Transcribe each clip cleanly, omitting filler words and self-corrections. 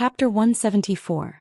Chapter 174.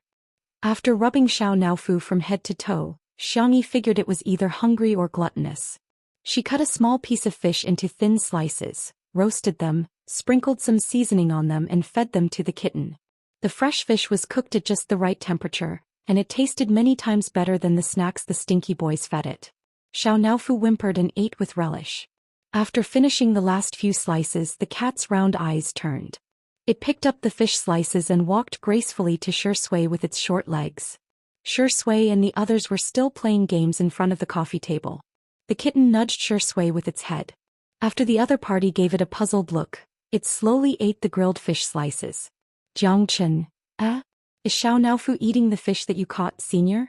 After rubbing Xiao Naofu from head to toe, Xiangyi figured it was either hungry or gluttonous. She cut a small piece of fish into thin slices, roasted them, sprinkled some seasoning on them and fed them to the kitten. The fresh fish was cooked at just the right temperature, and it tasted many times better than the snacks the stinky boys fed it. Xiao Naofu whimpered and ate with relish. After finishing the last few slices, the cat's round eyes turned. It picked up the fish slices and walked gracefully to Shui with its short legs. Shui and the others were still playing games in front of the coffee table. The kitten nudged Shui with its head. After the other party gave it a puzzled look, it slowly ate the grilled fish slices. Jiangchen, is Xiao Naofu eating the fish that you caught, senior?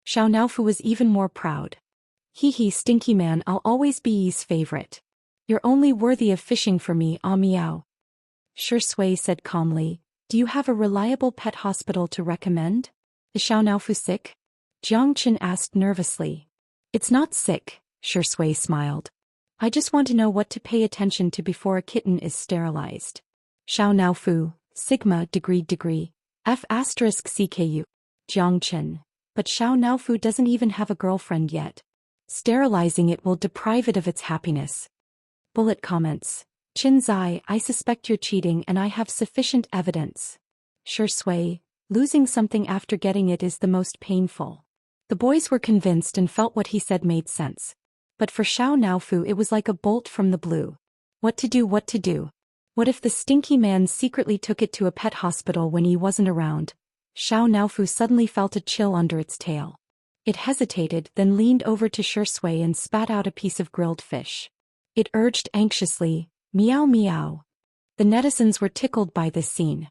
Xiao Naofu was even more proud. Hee, stinky man, I'll always be Yi's favorite. You're only worthy of fishing for me, ah meow. Shui said calmly, do you have a reliable pet hospital to recommend? Is Xiao Naofu sick? Jiangchen asked nervously. It's not sick, Shui smiled. I just want to know what to pay attention to before a kitten is sterilized. Xiao Naofu, sigma degree, F asterisk CKU. Jiangchen. But Xiao Naofu doesn't even have a girlfriend yet. Sterilizing it will deprive it of its happiness. Bullet comments. Qinzai, I suspect you're cheating and I have sufficient evidence. Shui, losing something after getting it is the most painful. The boys were convinced and felt what he said made sense. But for Xiao Naofu it was like a bolt from the blue. What to do? What if the stinky man secretly took it to a pet hospital when he wasn't around? Xiao Naofu suddenly felt a chill under its tail. It hesitated, then leaned over to Shui and spat out a piece of grilled fish. It urged anxiously, meow meow. The netizens were tickled by this scene.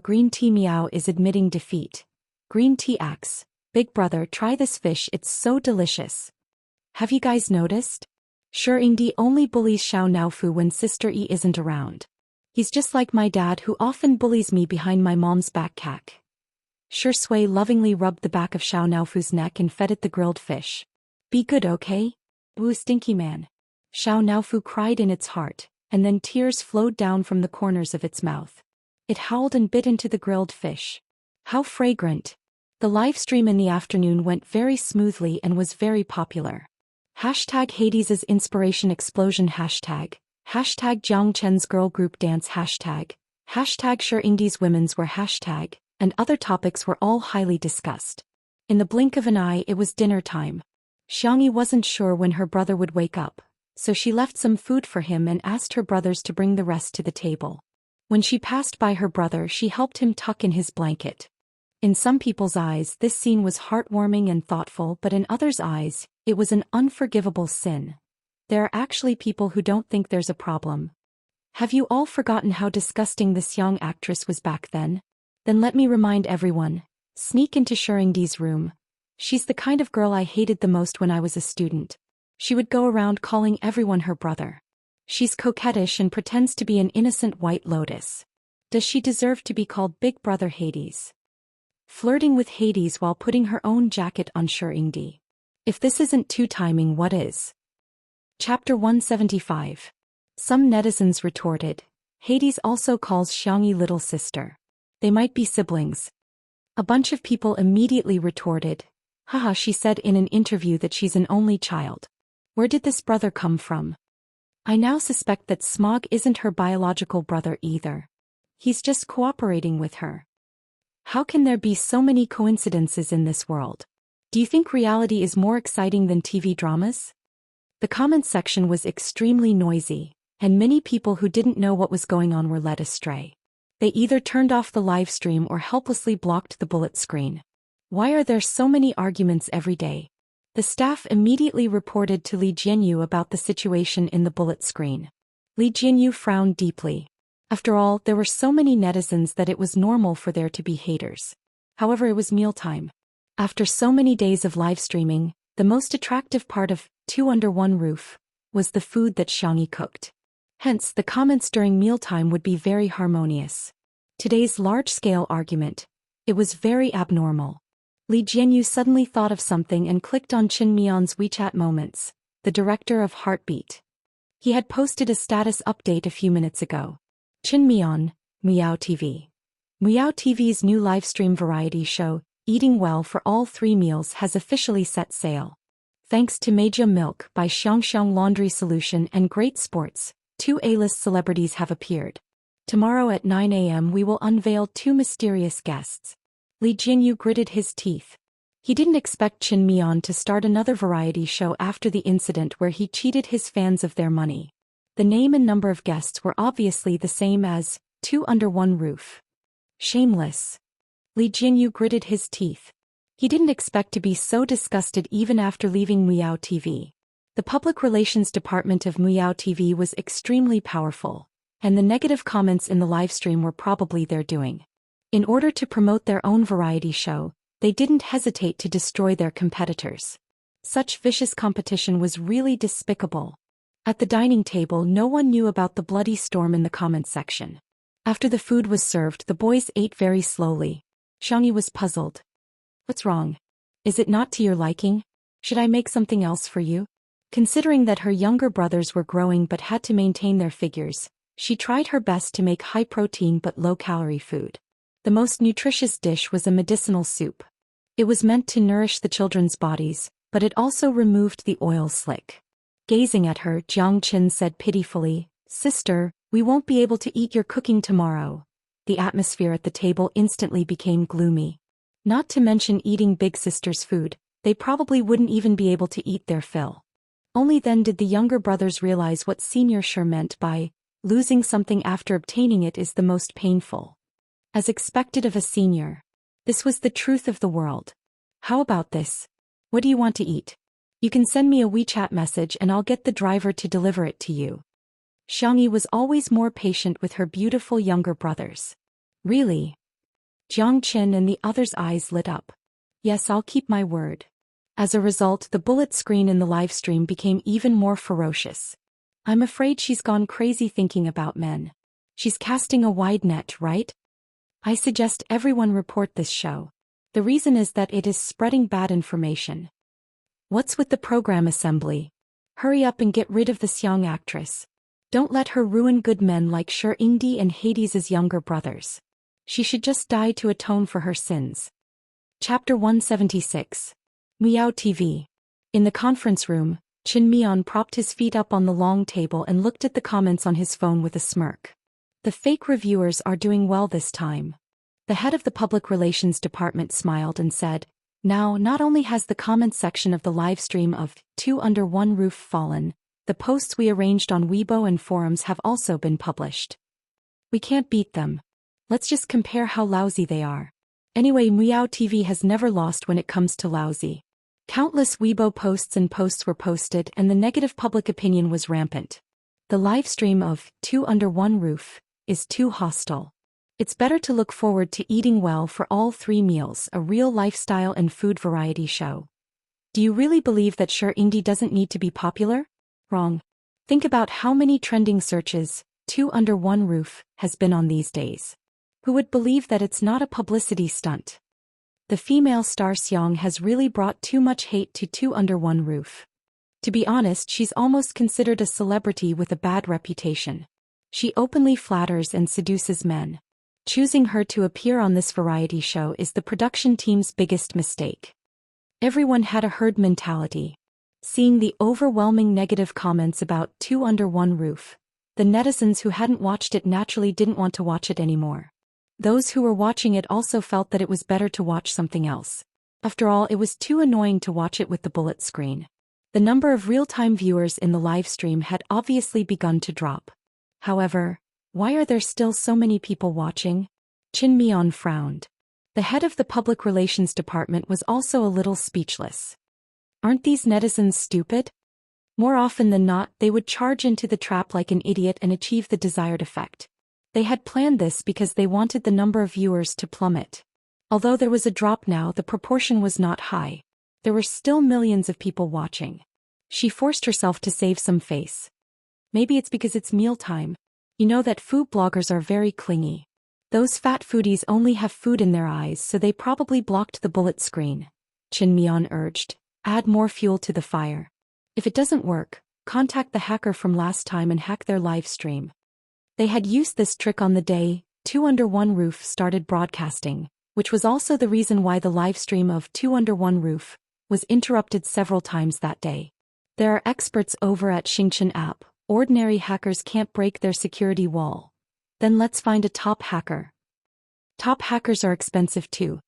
Green tea meow is admitting defeat. Green tea acts, big brother, try this fish, it's so delicious. Have you guys noticed? Xianxia only bullies Xiao Naofu when Sister E isn't around. He's just like my dad who often bullies me behind my mom's back. Cack. Shui lovingly rubbed the back of Xiao Naofu's neck and fed it the grilled fish. Be good, okay? Boo, stinky man. Xiao Naofu cried in its heart, and then tears flowed down from the corners of its mouth. It howled and bit into the grilled fish. How fragrant. The live stream in the afternoon went very smoothly and was very popular. Hashtag Hades' inspiration explosion hashtag Jiangchen's girl group dance hashtag Xianxia's women's wear hashtag, and other topics were all highly discussed. In the blink of an eye it was dinner time. Xiangyi wasn't sure when her brother would wake up, so she left some food for him and asked her brothers to bring the rest to the table. When she passed by her brother she helped him tuck in his blanket. In some people's eyes this scene was heartwarming and thoughtful, but in others' eyes, it was an unforgivable sin. There are actually people who don't think there's a problem. Have you all forgotten how disgusting this young actress was back then? Then let me remind everyone. Sneak into Xianxia's room. She's the kind of girl I hated the most when I was a student. She would go around calling everyone her brother. She's coquettish and pretends to be an innocent white lotus. Does she deserve to be called Big Brother Hades? Flirting with Hades while putting her own jacket on Xianxia. If this isn't two timing, what is? Chapter 175. Some netizens retorted. Hades also calls Xiangyi little sister. They might be siblings. A bunch of people immediately retorted. Haha, she said in an interview that she's an only child. Where did this brother come from? I now suspect that Smog isn't her biological brother either. He's just cooperating with her. How can there be so many coincidences in this world? Do you think reality is more exciting than TV dramas? The comment section was extremely noisy, and many people who didn't know what was going on were led astray. They either turned off the live stream or helplessly blocked the bullet screen. Why are there so many arguments every day? The staff immediately reported to Li Jianyu about the situation in the bullet screen. Li Jianyu frowned deeply. After all, there were so many netizens that it was normal for there to be haters. However, it was mealtime. After so many days of live streaming, the most attractive part of Two Under One Roof was the food that Xiangyi cooked. Hence, the comments during mealtime would be very harmonious. Today's large-scale argument. It was very abnormal. Li Jianyu suddenly thought of something and clicked on Qin Mian's WeChat Moments, the director of Heartbeat. He had posted a status update a few minutes ago. Qin Mian, Meow TV. Miao TV's new livestream variety show, Eating Well for All 3 Meals, has officially set sail. Thanks to Meijia Milk by Xianxia Laundry Solution and Great Sports, 2 A-list celebrities have appeared. Tomorrow at 9 a.m. we will unveil 2 mysterious guests. Li Jinyu gritted his teeth. He didn't expect Qin Mian to start another variety show after the incident where he cheated his fans of their money. The name and number of guests were obviously the same as 2 Under One Roof. Shameless. Li Jinyu gritted his teeth. He didn't expect to be so disgusted even after leaving Miao TV. The public relations department of Miao TV was extremely powerful, and the negative comments in the livestream were probably their doing. In order to promote their own variety show, they didn't hesitate to destroy their competitors. Such vicious competition was really despicable. At the dining table, no one knew about the bloody storm in the comments section. After the food was served, the boys ate very slowly. Xiangyi was puzzled. What's wrong? Is it not to your liking? Should I make something else for you? Considering that her younger brothers were growing but had to maintain their figures, she tried her best to make high-protein but low-calorie food. The most nutritious dish was a medicinal soup. It was meant to nourish the children's bodies, but it also removed the oil slick. Gazing at her, Jiang Qin said pitifully, "Sister, we won't be able to eat your cooking tomorrow." The atmosphere at the table instantly became gloomy. Not to mention eating big sister's food, they probably wouldn't even be able to eat their fill. Only then did the younger brothers realize what Senior sure meant by, losing something after obtaining it is the most painful. As expected of a senior. This was the truth of the world. How about this? What do you want to eat? You can send me a WeChat message and I'll get the driver to deliver it to you. Xiangyi was always more patient with her beautiful younger brothers. Really? Jiang Qin and the others' eyes lit up. Yes, I'll keep my word. As a result, the bullet screen in the livestream became even more ferocious. I'm afraid she's gone crazy thinking about men. She's casting a wide net, right? I suggest everyone report this show. The reason is that it is spreading bad information. What's with the program assembly? Hurry up and get rid of the Xiang actress. Don't let her ruin good men like Shi Yingdi and Hades' younger brothers. She should just die to atone for her sins. Chapter 176. Miao TV. In the conference room, Qin Mian propped his feet up on the long table and looked at the comments on his phone with a smirk. The fake reviewers are doing well this time. The head of the public relations department smiled and said, "Now, not only has the comments section of the livestream of 2 Under One Roof fallen, the posts we arranged on Weibo and forums have also been published. We can't beat them. Let's just compare how lousy they are." Anyway, Miao TV has never lost when it comes to lousy. Countless Weibo posts were posted and the negative public opinion was rampant. The livestream of 2 Under One Roof is too hostile. It's better to look forward to Eating Well for All 3 Meals, a real lifestyle and food variety show. Do you really believe that Shi Yingdi doesn't need to be popular? Wrong. Think about how many trending searches 2 Under One Roof has been on these days. Who would believe that it's not a publicity stunt? The female star Xiang has really brought too much hate to 2 Under One Roof. To be honest, she's almost considered a celebrity with a bad reputation. She openly flatters and seduces men. Choosing her to appear on this variety show is the production team's biggest mistake. Everyone had a herd mentality. Seeing the overwhelming negative comments about 2 Under One Roof, the netizens who hadn't watched it naturally didn't want to watch it anymore. Those who were watching it also felt that it was better to watch something else. After all, it was too annoying to watch it with the bullet screen. The number of real-time viewers in the live stream had obviously begun to drop. However, why are there still so many people watching? Qin Mian frowned. The head of the public relations department was also a little speechless. Aren't these netizens stupid? More often than not, they would charge into the trap like an idiot and achieve the desired effect. They had planned this because they wanted the number of viewers to plummet. Although there was a drop now, the proportion was not high. There were still millions of people watching. She forced herself to save some face. Maybe it's because it's mealtime. You know that food bloggers are very clingy. Those fat foodies only have food in their eyes, so they probably blocked the bullet screen. Qin Mian urged, "Add more fuel to the fire. If it doesn't work, contact the hacker from last time and hack their live stream." They had used this trick on the day Two Under One Roof started broadcasting, which was also the reason why the live stream of Two Under One Roof was interrupted several times that day. There are experts over at Xianxia app. Ordinary hackers can't break their security wall. Then let's find a top hacker. Top hackers are expensive too.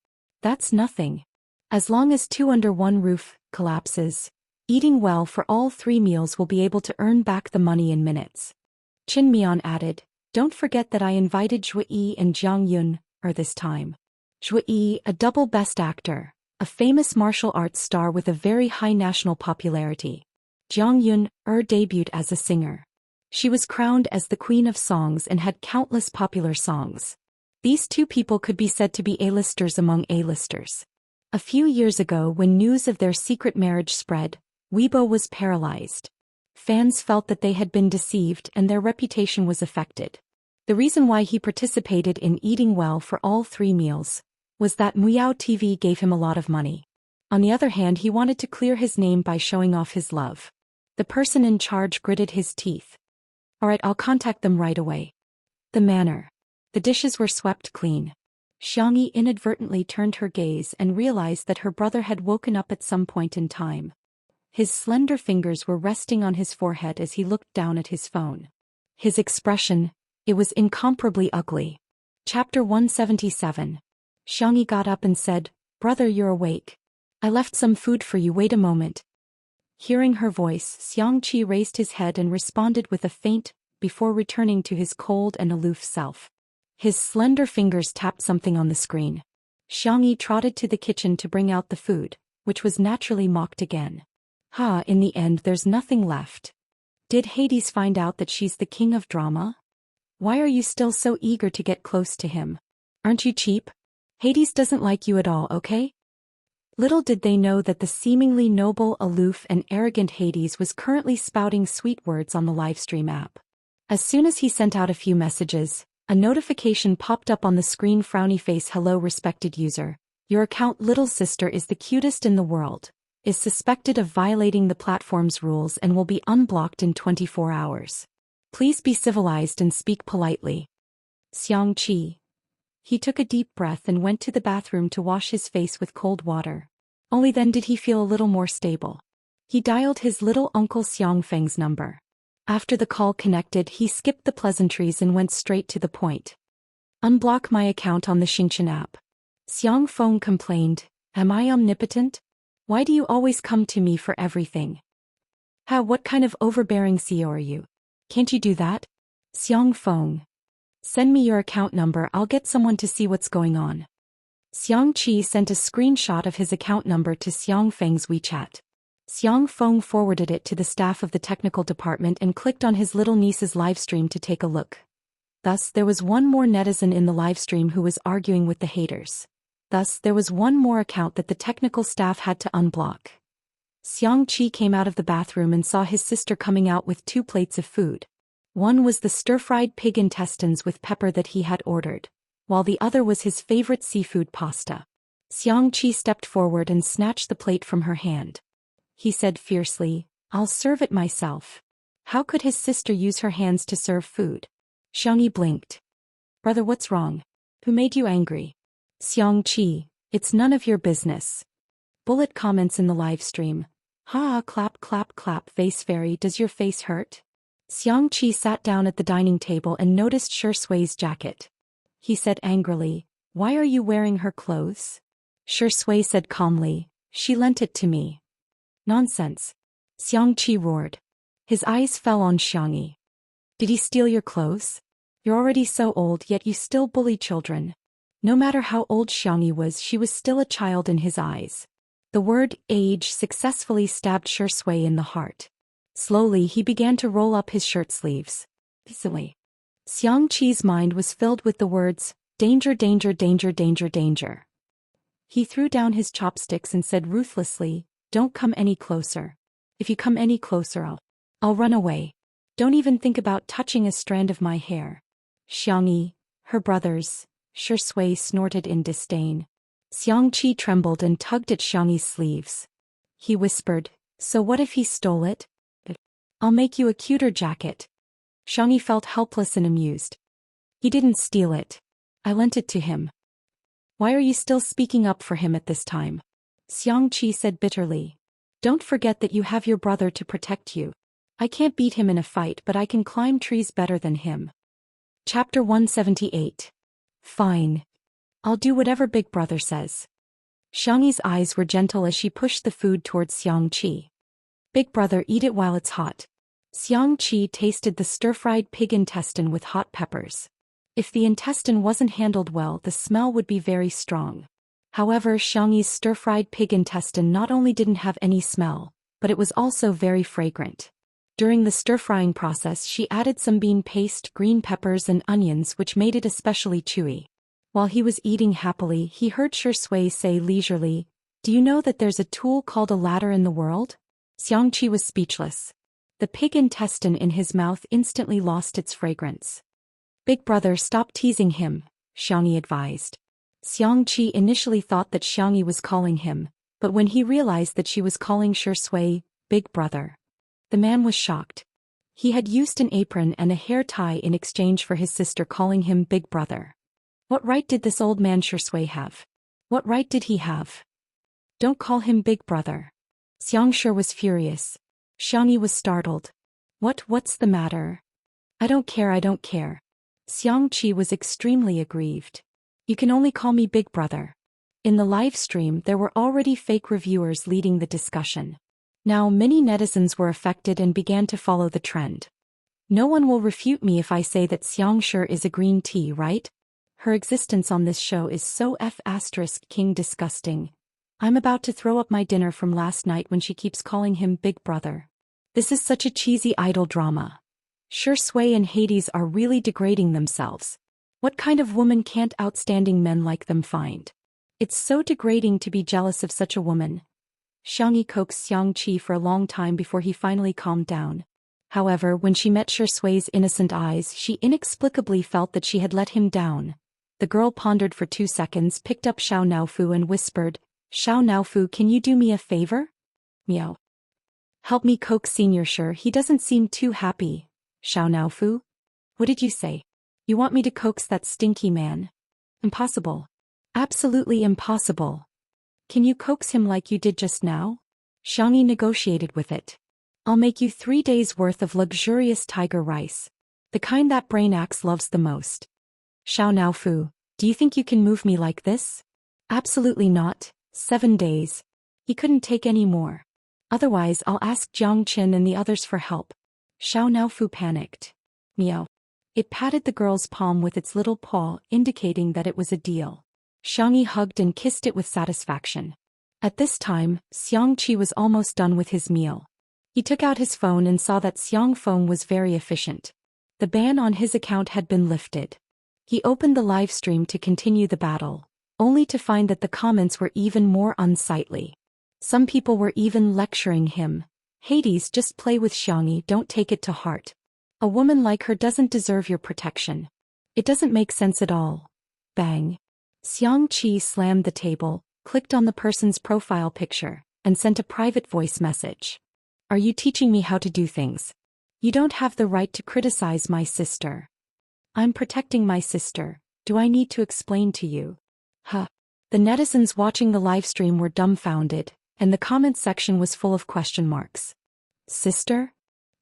That's nothing. As long as Two Under One Roof collapses, eating well for all 3 meals will be able to earn back the money in minutes. Qin Mian added, don't forget that I invited Zhou Yi and Jiang Yun this time. Zhou Yi, a double best actor, a famous martial arts star with a very high national popularity. Jiang Yun debuted as a singer. She was crowned as the Queen of Songs and had countless popular songs. These two people could be said to be A-listers among A-listers. A few years ago, when news of their secret marriage spread, Weibo was paralyzed. Fans felt that they had been deceived and their reputation was affected. The reason why he participated in eating well for all 3 meals was that Miao TV gave him a lot of money. On the other hand, he wanted to clear his name by showing off his love. The person in charge gritted his teeth. Alright, I'll contact them right away. The manner. The dishes were swept clean. Xiangyi inadvertently turned her gaze and realized that her brother had woken up at some point in time. His slender fingers were resting on his forehead as he looked down at his phone. His expression, it was incomparably ugly. Chapter 177. Xiangyi got up and said, Brother, you're awake. I left some food for you, wait a moment. Hearing her voice, Xianxia raised his head and responded with a feint, before returning to his cold and aloof self. His slender fingers tapped something on the screen. Xiangyi trotted to the kitchen to bring out the food, which was naturally mocked again. In the end there's nothing left. Did Hades find out that she's the king of drama? Why are you still so eager to get close to him? Aren't you cheap? Hades doesn't like you at all, okay? Little did they know that the seemingly noble, aloof and arrogant Hades was currently spouting sweet words on the livestream app. As soon as he sent out a few messages, a notification popped up on the screen. Frowny face. Hello respected user. Your account little sister is the cutest in the world, is suspected of violating the platform's rules and will be unblocked in 24 hours. Please be civilized and speak politely. Xianxia. He took a deep breath and went to the bathroom to wash his face with cold water. Only then did he feel a little more stable. He dialed his little uncle Xiangfeng's number. After the call connected, he skipped the pleasantries and went straight to the point. Unblock my account on the Xianxia app. Xiangfeng complained, am I omnipotent? Why do you always come to me for everything? What kind of overbearing CEO are you? Can't you do that? Xiangfeng. Send me your account number, I'll get someone to see what's going on. Xianxia sent a screenshot of his account number to Xiangfeng's WeChat. Xiangfeng forwarded it to the staff of the technical department and clicked on his little niece's livestream to take a look. Thus, there was one more netizen in the livestream who was arguing with the haters. Thus, there was one more account that the technical staff had to unblock. Xianxia came out of the bathroom and saw his sister coming out with 2 plates of food. One was the stir-fried pig intestines with pepper that he had ordered, while the other was his favorite seafood pasta. Xianxia stepped forward and snatched the plate from her hand. He said fiercely, I'll serve it myself. How could his sister use her hands to serve food? Xiangyi blinked. Brother, what's wrong? Who made you angry? Xianxia, it's none of your business. Bullet comments in the live stream. Clap clap clap face fairy, does your face hurt? Xianxia sat down at the dining table and noticed Shui's jacket. He said angrily, why are you wearing her clothes? Shui said calmly, she lent it to me. Nonsense. Xianxia roared. His eyes fell on Xiangyi. Did he steal your clothes? You're already so old, yet you still bully children. No matter how old Xiangyi was, she was still a child in his eyes. The word age successfully stabbed Shui in the heart. Slowly he began to roll up his shirt sleeves. Peacefully. Xianxi's mind was filled with the words, danger danger danger danger danger. He threw down his chopsticks and said ruthlessly, don't come any closer. If you come any closer I'll run away. Don't even think about touching a strand of my hair. Xiangyi, her brothers, Shui snorted in disdain. Xianxia trembled and tugged at Xiangyi's sleeves. He whispered, so what if he stole it? I'll make you a cuter jacket. Xiangyi felt helpless and amused. He didn't steal it. I lent it to him. Why are you still speaking up for him at this time? Xianxia said bitterly. Don't forget that you have your brother to protect you. I can't beat him in a fight, but I can climb trees better than him. Chapter 178. Fine. I'll do whatever Big Brother says. Xiangyi's eyes were gentle as she pushed the food towards Xianxia. Big Brother, eat it while it's hot. Xianxia tasted the stir-fried pig intestine with hot peppers. If the intestine wasn't handled well, the smell would be very strong. However, Xiangyi's stir-fried pig intestine not only didn't have any smell, but it was also very fragrant. During the stir-frying process, she added some bean paste, green peppers and onions, which made it especially chewy. While he was eating happily, he heard Xianxia say leisurely, "Do you know that there's a tool called a ladder in the world?" Xianxia was speechless. The pig intestine in his mouth instantly lost its fragrance. Big Brother, stop teasing him, Xianxia advised. Xianxia initially thought that Xianxia was calling him, but when he realized that she was calling Xianxia Big Brother, the man was shocked. He had used an apron and a hair tie in exchange for his sister calling him Big Brother. What right did this old man Xianxia have? What right did he have? Don't call him Big Brother. Xianxia was furious. Xianxia was startled. What's the matter? I don't care. Xianxia was extremely aggrieved. You can only call me Big Brother. In the live stream, there were already fake reviewers leading the discussion. Now many netizens were affected and began to follow the trend. No one will refute me if I say that Xianxia is a green tea, right? Her existence on this show is so King disgusting. I'm about to throw up my dinner from last night when she keeps calling him Big Brother. This is such a cheesy idol drama. Xianxia and Hades are really degrading themselves. What kind of woman can't outstanding men like them find? It's so degrading to be jealous of such a woman. Xianxia coaxed Xianxia for a long time before he finally calmed down. However, when she met Xianxia's innocent eyes, she inexplicably felt that she had let him down. The girl pondered for 2 seconds, picked up Xiao Naofu and whispered, "Xiao Naofu, can you do me a favor?" Meow. Help me coax Senior Shi, he doesn't seem too happy. Xiao Naofu? What did you say? You want me to coax that stinky man? Impossible. Absolutely impossible. Can you coax him like you did just now? Xianxia negotiated with it. I'll make you 3 days' worth of luxurious tiger rice. The kind that brain axe loves the most. Xiao Naofu, do you think you can move me like this? Absolutely not. 7 days. He couldn't take any more. Otherwise, I'll ask Jiang Qin and the others for help. Xiao Naofu panicked. Meow. It patted the girl's palm with its little paw, indicating that it was a deal. Xianxia hugged and kissed it with satisfaction. At this time, Xianxia was almost done with his meal. He took out his phone and saw that Xiang phone was very efficient. The ban on his account had been lifted. He opened the live stream to continue the battle, only to find that the comments were even more unsightly. Some people were even lecturing him. Hades, just play with Xianxia, don't take it to heart. A woman like her doesn't deserve your protection. It doesn't make sense at all. Bang. Xianxia slammed the table, clicked on the person's profile picture, and sent a private voice message. Are you teaching me how to do things? You don't have the right to criticize my sister. I'm protecting my sister. Do I need to explain to you? Huh. The netizens watching the live stream were dumbfounded, and the comment section was full of question marks. Sister?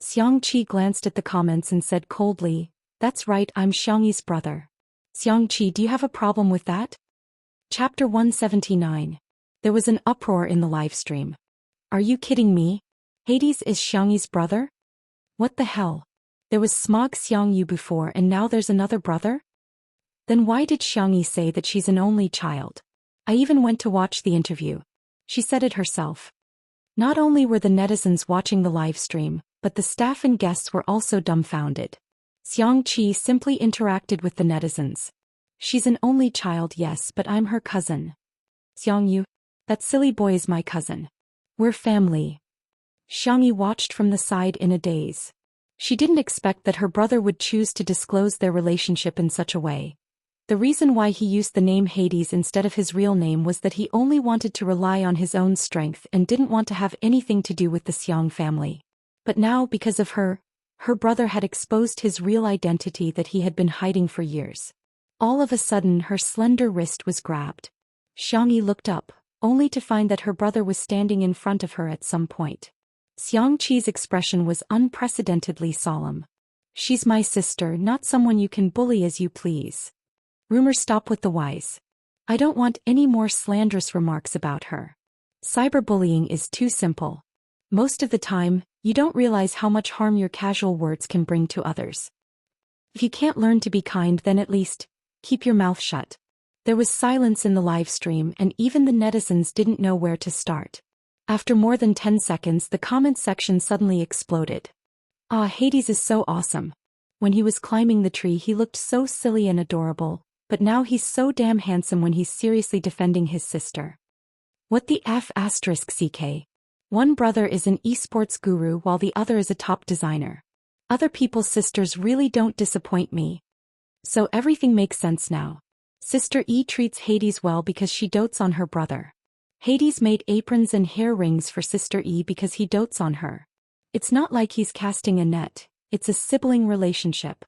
Xianxia glanced at the comments and said coldly, "That's right, I'm Xiangyi's brother." Xianxia, do you have a problem with that? Chapter 179. There was an uproar in the live stream. Are you kidding me? Hades is Xiangyi's brother? What the hell? There was Smog Xiangyu before and now there's another brother? Then why did Xiangyi say that she's an only child? I even went to watch the interview. She said it herself. Not only were the netizens watching the live stream, but the staff and guests were also dumbfounded. Xianxia simply interacted with the netizens. She's an only child, yes, but I'm her cousin. Xiangyu, that silly boy is my cousin. We're family. Xiangyi watched from the side in a daze. She didn't expect that her brother would choose to disclose their relationship in such a way. The reason why he used the name Hades instead of his real name was that he only wanted to rely on his own strength and didn't want to have anything to do with the Xiang family. But now, because of her, Her brother had exposed his real identity that he had been hiding for years. All of a sudden her slender wrist was grabbed. Xianxia looked up, only to find that her brother was standing in front of her at some point. Xianxia's expression was unprecedentedly solemn. "She's my sister, not someone you can bully as you please." Rumors stop with the wise. I don't want any more slanderous remarks about her. Cyberbullying is too simple. Most of the time, you don't realize how much harm your casual words can bring to others. If you can't learn to be kind, then at least keep your mouth shut. There was silence in the live stream, and even the netizens didn't know where to start. After more than 10 seconds, the comments section suddenly exploded. "Ah, Hades is so awesome. When he was climbing the tree he looked so silly and adorable, but now he's so damn handsome when he's seriously defending his sister. What the F *CK? One brother is an esports guru while the other is a top designer. Other people's sisters really don't disappoint me. So everything makes sense now. Sister E treats Hades well because she dotes on her brother. Hades made aprons and hair rings for Sister E because he dotes on her. It's not like he's casting a net, it's a sibling relationship."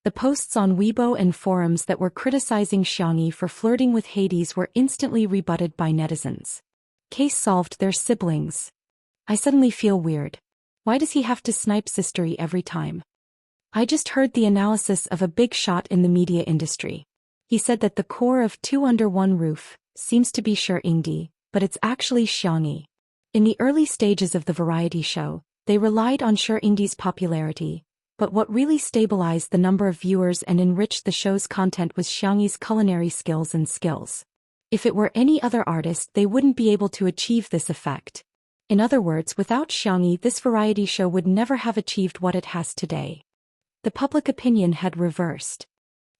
The posts on Weibo and forums that were criticizing Xianxia for flirting with Hades were instantly rebutted by netizens. Case solved, they're siblings. I suddenly feel weird. Why does he have to snipe Sister E every time? I just heard the analysis of a big shot in the media industry. He said that the core of Two Under One Roof seems to be Xianxia, but it's actually Xianxia. In the early stages of the variety show, they relied on Xianxia's popularity, but what really stabilized the number of viewers and enriched the show's content was Xianxia's culinary skills and skills. If it were any other artist, they wouldn't be able to achieve this effect. In other words, without Xianxia, this variety show would never have achieved what it has today. The public opinion had reversed.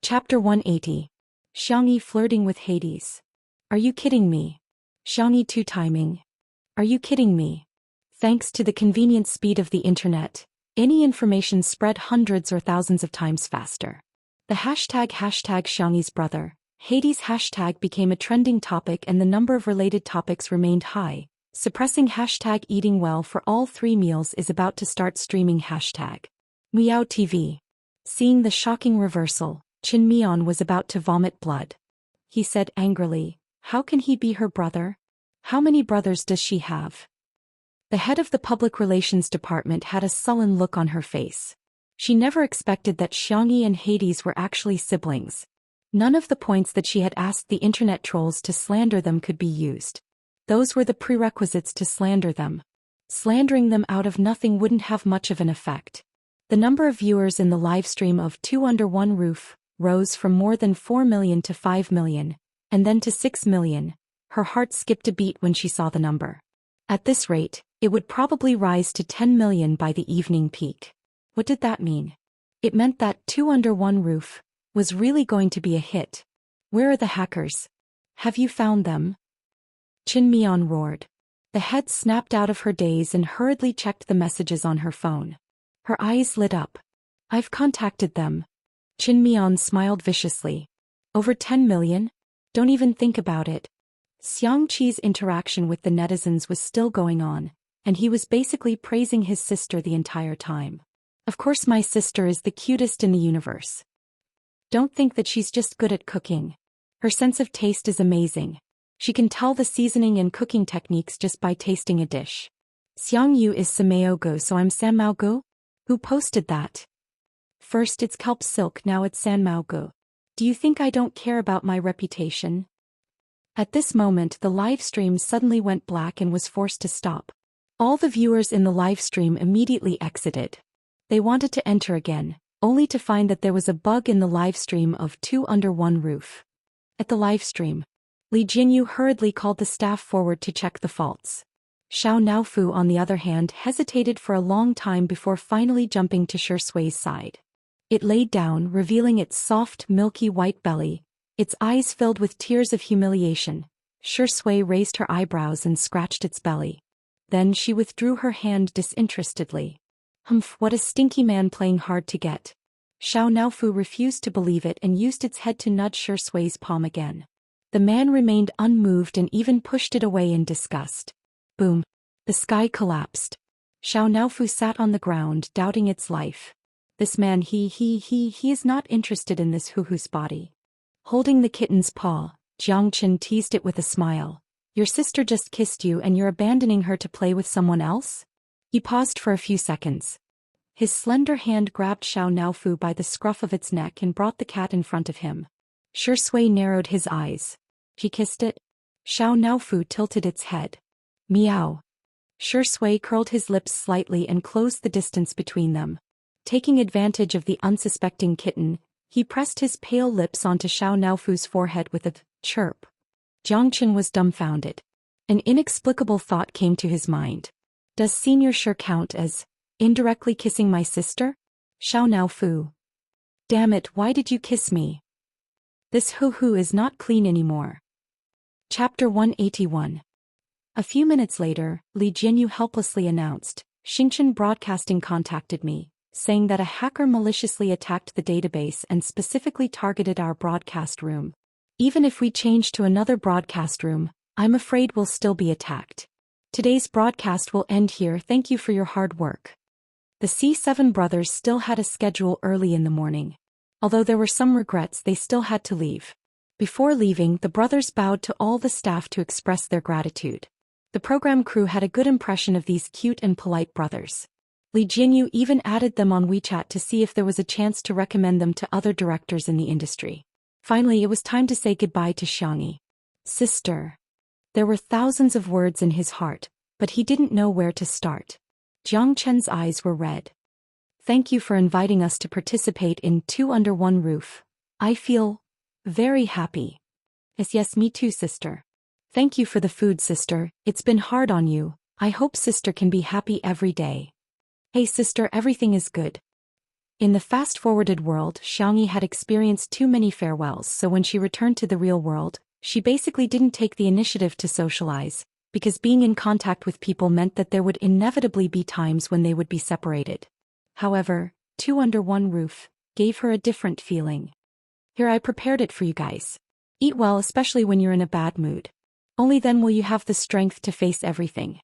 Chapter 180. Xianxia flirting with Hades. Are you kidding me? Xianxia two-timing. Are you kidding me? Thanks to the convenient speed of the internet, any information spread hundreds or thousands of times faster. The hashtag Xianxia's brother, Hades hashtag became a trending topic, and the number of related topics remained high. Suppressing hashtag eating well for all 3 meals is about to start streaming hashtag Meow TV. Seeing the shocking reversal, Qin Mian was about to vomit blood. He said angrily, "How can he be her brother? How many brothers does she have?" The head of the public relations department had a sullen look on her face. She never expected that Xianxia and Hades were actually siblings. None of the points that she had asked the internet trolls to slander them could be used. Those were the prerequisites to slander them. Slandering them out of nothing wouldn't have much of an effect. The number of viewers in the live stream of Two Under One Roof rose from more than 4 million to 5 million, and then to 6 million. Her heart skipped a beat when she saw the number. At this rate, it would probably rise to 10 million by the evening peak. What did that mean? It meant that Two Under One Roof was really going to be a hit. Where are the hackers? Have you found them? Qin Mian roared. The head snapped out of her daze and hurriedly checked the messages on her phone. Her eyes lit up. I've contacted them. Qin Mian smiled viciously. Over 10 million? Don't even think about it. Xianxia's interaction with the netizens was still going on, and he was basically praising his sister the entire time. Of course my sister is the cutest in the universe. Don't think that she's just good at cooking. Her sense of taste is amazing. She can tell the seasoning and cooking techniques just by tasting a dish. Xiangyu is Samao Go, so I'm Sanmao Go? Who posted that? First it's kelp silk, now it's Sanmao Go. Do you think I don't care about my reputation? At this moment the live stream suddenly went black and was forced to stop. All the viewers in the live stream immediately exited. They wanted to enter again, only to find that there was a bug in the live stream of Two Under One Roof. At the live stream, Li Jinyu hurriedly called the staff forward to check the faults. Xiao Naofu on the other hand hesitated for a long time before finally jumping to Shui's side. It laid down, revealing its soft, milky white belly, its eyes filled with tears of humiliation. Shui raised her eyebrows and scratched its belly. Then she withdrew her hand disinterestedly. Humph, what a stinky man playing hard to get. Xiao Naofu refused to believe it and used its head to nudge Shui's palm again. The man remained unmoved and even pushed it away in disgust. Boom. The sky collapsed. Xiao Naofu sat on the ground, doubting its life. This man he is not interested in this hoo-hoo's body. Holding the kitten's paw, Jiangchen teased it with a smile. Your sister just kissed you and you're abandoning her to play with someone else? He paused for a few seconds. His slender hand grabbed Xiao Naofu by the scruff of its neck and brought the cat in front of him. Shui narrowed his eyes. She kissed it? Xiao Naofu tilted its head. Meow. Shui curled his lips slightly and closed the distance between them. Taking advantage of the unsuspecting kitten, he pressed his pale lips onto Xiao Naofu's forehead with a chirp. Jiangchen was dumbfounded. An inexplicable thought came to his mind. Does Senior sure count as indirectly kissing my sister? Xiao Naofu. Damn it, why did you kiss me? This hoo-hoo is not clean anymore. Chapter 181. A few minutes later, Li Jianyu helplessly announced, Xingchen Broadcasting contacted me, saying that a hacker maliciously attacked the database and specifically targeted our broadcast room. Even if we change to another broadcast room, I'm afraid we'll still be attacked. Today's broadcast will end here. Thank you for your hard work. The C7 brothers still had a schedule early in the morning. Although there were some regrets, they still had to leave. Before leaving, the brothers bowed to all the staff to express their gratitude. The program crew had a good impression of these cute and polite brothers. Li Jianyu even added them on WeChat to see if there was a chance to recommend them to other directors in the industry. Finally, it was time to say goodbye to Xianxia. Sister. There were thousands of words in his heart, but he didn't know where to start. Jiang Chen's eyes were red. Thank you for inviting us to participate in Two Under One Roof. I feel very happy. Yes, me too, sister. Thank you for the food, sister. It's been hard on you. I hope sister can be happy every day. Hey, sister, everything is good. In the fast-forwarded world, Xianxia had experienced too many farewells, so when she returned to the real world, she basically didn't take the initiative to socialize, because being in contact with people meant that there would inevitably be times when they would be separated. However, Two Under One Roof gave her a different feeling. Here, I prepared it for you guys. Eat well, especially when you're in a bad mood. Only then will you have the strength to face everything.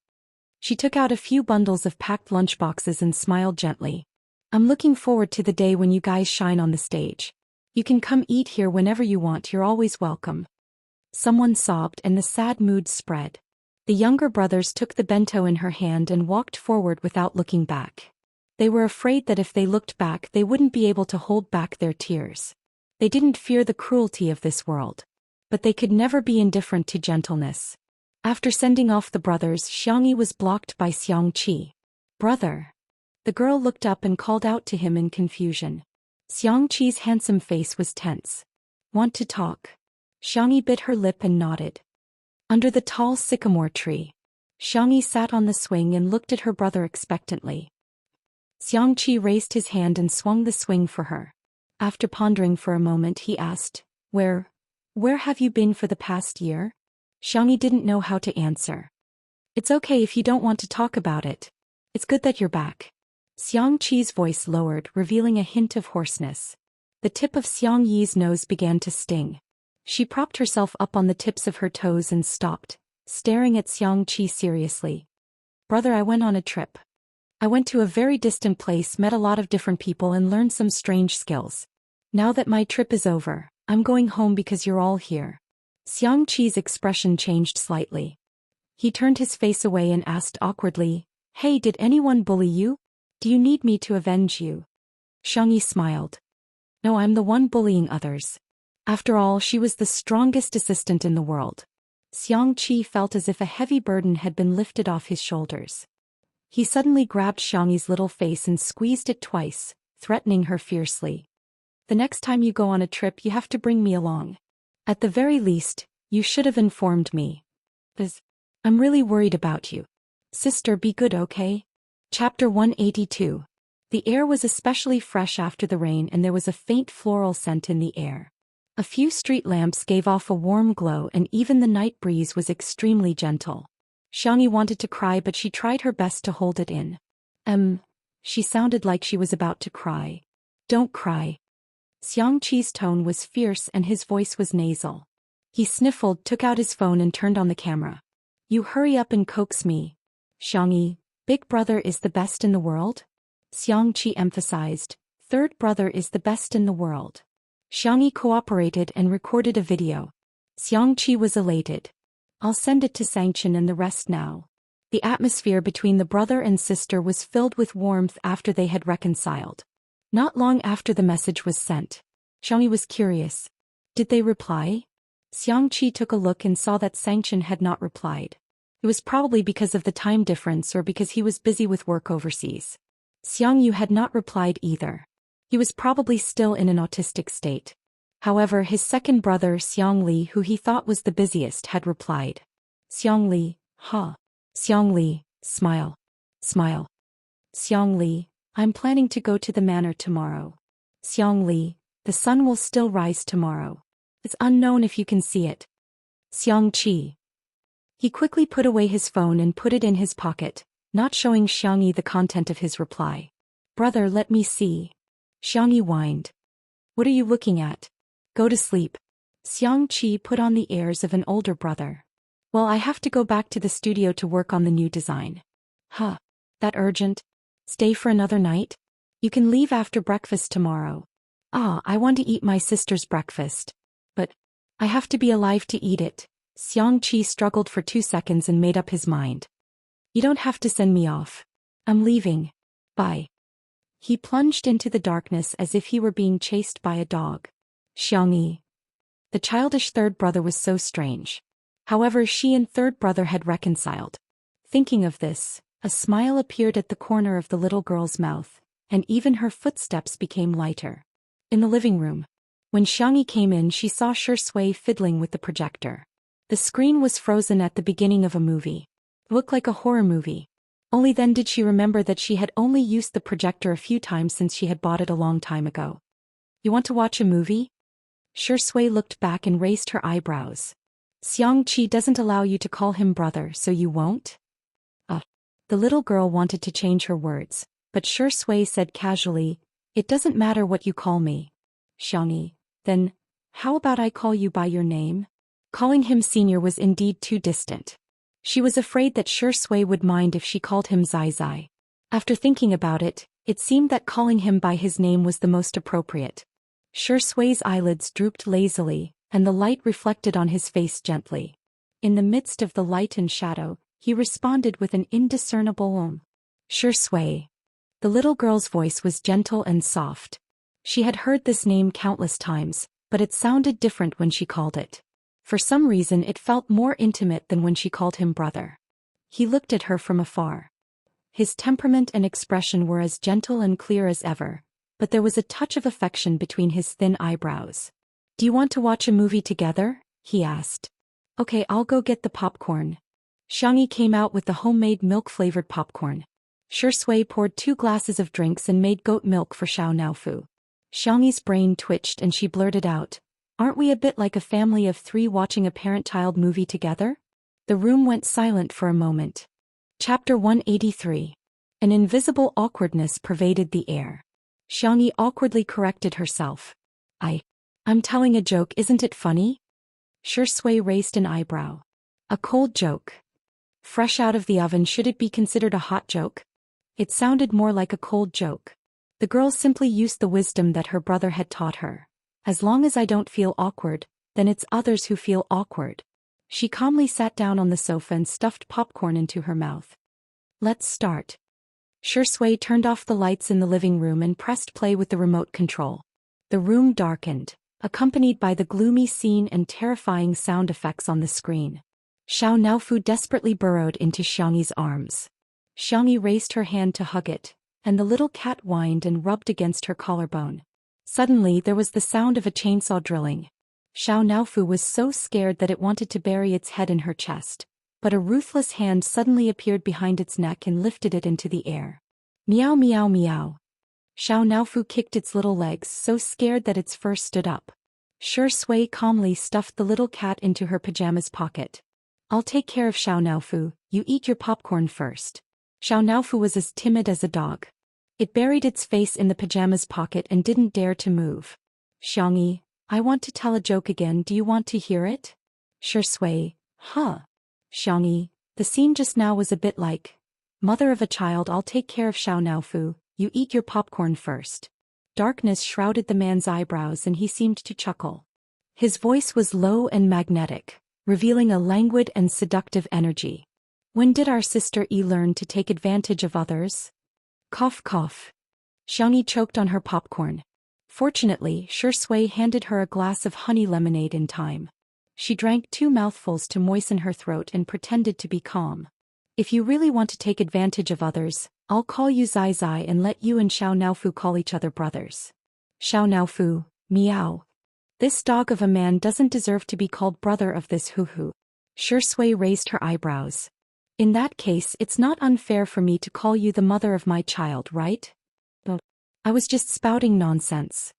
She took out a few bundles of packed lunchboxes and smiled gently. I'm looking forward to the day when you guys shine on the stage. You can come eat here whenever you want, you're always welcome. Someone sobbed and the sad mood spread. The younger brothers took the bento in her hand and walked forward without looking back. They were afraid that if they looked back they wouldn't be able to hold back their tears. They didn't fear the cruelty of this world. But they could never be indifferent to gentleness. After sending off the brothers, Xianxia was blocked by Xiangqi. Brother. The girl looked up and called out to him in confusion. Xiangqi's handsome face was tense. Want to talk? Xianxia bit her lip and nodded. Under the tall sycamore tree, Xianxia sat on the swing and looked at her brother expectantly. Xiangqi raised his hand and swung the swing for her. After pondering for a moment, he asked, Where have you been for the past year? Xianxia didn't know how to answer. It's okay if you don't want to talk about it. It's good that you're back. Xiangqi's voice lowered, revealing a hint of hoarseness. The tip of Xiangyi's nose began to sting. She propped herself up on the tips of her toes and stopped, staring at Xiangqi seriously. Brother, I went on a trip. I went to a very distant place, met a lot of different people and learned some strange skills. Now that my trip is over, I'm going home because you're all here. Xiangqi's expression changed slightly. He turned his face away and asked awkwardly, Hey, did anyone bully you? Do you need me to avenge you? Xiangqi smiled. No, I'm the one bullying others. After all, she was the strongest assistant in the world. Xiangqi felt as if a heavy burden had been lifted off his shoulders. He suddenly grabbed Xiangqi's little face and squeezed it twice, threatening her fiercely. The next time you go on a trip you have to bring me along. At the very least, you should have informed me. I'm really worried about you. Sister, be good, okay? Chapter 182. The air was especially fresh after the rain and there was a faint floral scent in the air. A few street lamps gave off a warm glow and even the night breeze was extremely gentle. Xianxia wanted to cry but she tried her best to hold it in. She sounded like she was about to cry. Don't cry. Xiangqi's tone was fierce and his voice was nasal. He sniffled, took out his phone and turned on the camera. You hurry up and coax me. Xianxia, Big brother is the best in the world? Xianxia emphasized, third brother is the best in the world. Xianxia cooperated and recorded a video. Xianxia was elated. I'll send it to Xianxian and the rest now. The atmosphere between the brother and sister was filled with warmth after they had reconciled. Not long after the message was sent, Xianxia was curious. Did they reply? Xianxia took a look and saw that Xianxian had not replied. It was probably because of the time difference or because he was busy with work overseas. Xiangyu had not replied either. He was probably still in an autistic state. However, his second brother Xiangli, who he thought was the busiest, had replied. Xiangli, huh? Xiangli, smile. Smile. Xiangli, I'm planning to go to the manor tomorrow. Xiangli, the sun will still rise tomorrow. It's unknown if you can see it. Xiangqi. He quickly put away his phone and put it in his pocket, not showing Xiangyi the content of his reply. Brother, let me see. Xiangyi whined. What are you looking at? Go to sleep. Xiangqi put on the airs of an older brother. Well, I have to go back to the studio to work on the new design. Huh. That urgent? Stay for another night? You can leave after breakfast tomorrow. Ah, I want to eat my sister's breakfast. But I have to be alive to eat it. Xiangqi struggled for 2 seconds and made up his mind. You don't have to send me off. I'm leaving. Bye. He plunged into the darkness as if he were being chased by a dog. Xiangyi. The childish third brother was so strange. However, she and third brother had reconciled. Thinking of this, a smile appeared at the corner of the little girl's mouth, and even her footsteps became lighter. In the living room, when Xiangyi came in, she saw Shui fiddling with the projector. The screen was frozen at the beginning of a movie. It looked like a horror movie. Only then did she remember that she had only used the projector a few times since she had bought it a long time ago. You want to watch a movie? Shui looked back and raised her eyebrows. Xiangqi doesn't allow you to call him brother, so you won't? The little girl wanted to change her words, but Shui said casually, it doesn't matter what you call me. Xiangyi, then, how about I call you by your name? Calling him senior was indeed too distant. She was afraid that Shui would mind if she called him Zai Zai. After thinking about it, it seemed that calling him by his name was the most appropriate. Shui's eyelids drooped lazily, and the light reflected on his face gently. In the midst of the light and shadow, he responded with an indiscernible Shui. The little girl's voice was gentle and soft. She had heard this name countless times, but it sounded different when she called it. For some reason it felt more intimate than when she called him brother. He looked at her from afar. His temperament and expression were as gentle and clear as ever, but there was a touch of affection between his thin eyebrows. Do you want to watch a movie together? He asked. Okay, I'll go get the popcorn. Xiangyi came out with the homemade milk-flavored popcorn. Shui poured 2 glasses of drinks and made goat milk for Xiao Naofu. Xiangyi's brain twitched and she blurted out, aren't we a bit like a family of 3 watching a parent-child movie together? The room went silent for a moment. Chapter 183. An invisible awkwardness pervaded the air. Xiangyi awkwardly corrected herself. I'm telling a joke, isn't it funny? Shui raised an eyebrow. A cold joke. Fresh out of the oven, should it be considered a hot joke? It sounded more like a cold joke. The girl simply used the wisdom that her brother had taught her. As long as I don't feel awkward, then it's others who feel awkward. She calmly sat down on the sofa and stuffed popcorn into her mouth. Let's start. Shui turned off the lights in the living room and pressed play with the remote control. The room darkened, accompanied by the gloomy scene and terrifying sound effects on the screen. Xiao Naofu desperately burrowed into Xiangyi's arms. Xiangyi raised her hand to hug it, and the little cat whined and rubbed against her collarbone. Suddenly there was the sound of a chainsaw drilling. Xiao Naofu was so scared that it wanted to bury its head in her chest, but a ruthless hand suddenly appeared behind its neck and lifted it into the air. Meow meow meow. Xiao Naofu kicked its little legs, so scared that its fur stood up. Shui calmly stuffed the little cat into her pajamas pocket. I'll take care of Xiao Naofu, you eat your popcorn first. Xiao Naofu was as timid as a dog. It buried its face in the pajamas pocket and didn't dare to move. Xiangyi, I want to tell a joke again, do you want to hear it? Shui, huh? Xiangyi, the scene just now was a bit like Mother of a child, I'll take care of Xiao Naofu, you eat your popcorn first. Darkness shrouded the man's eyebrows and he seemed to chuckle. His voice was low and magnetic, revealing a languid and seductive energy. When did our sister Yi learn to take advantage of others? Cough cough. Xiangyi choked on her popcorn. Fortunately, Shui handed her a glass of honey lemonade in time. She drank 2 mouthfuls to moisten her throat and pretended to be calm. If you really want to take advantage of others, I'll call you Zai Zai and let you and Xiao Naofu call each other brothers. Xiao Naofu, meow. This dog of a man doesn't deserve to be called brother of this hoo-hoo. Shui raised her eyebrows. In that case, it's not unfair for me to call you the mother of my child, right? But I was just spouting nonsense.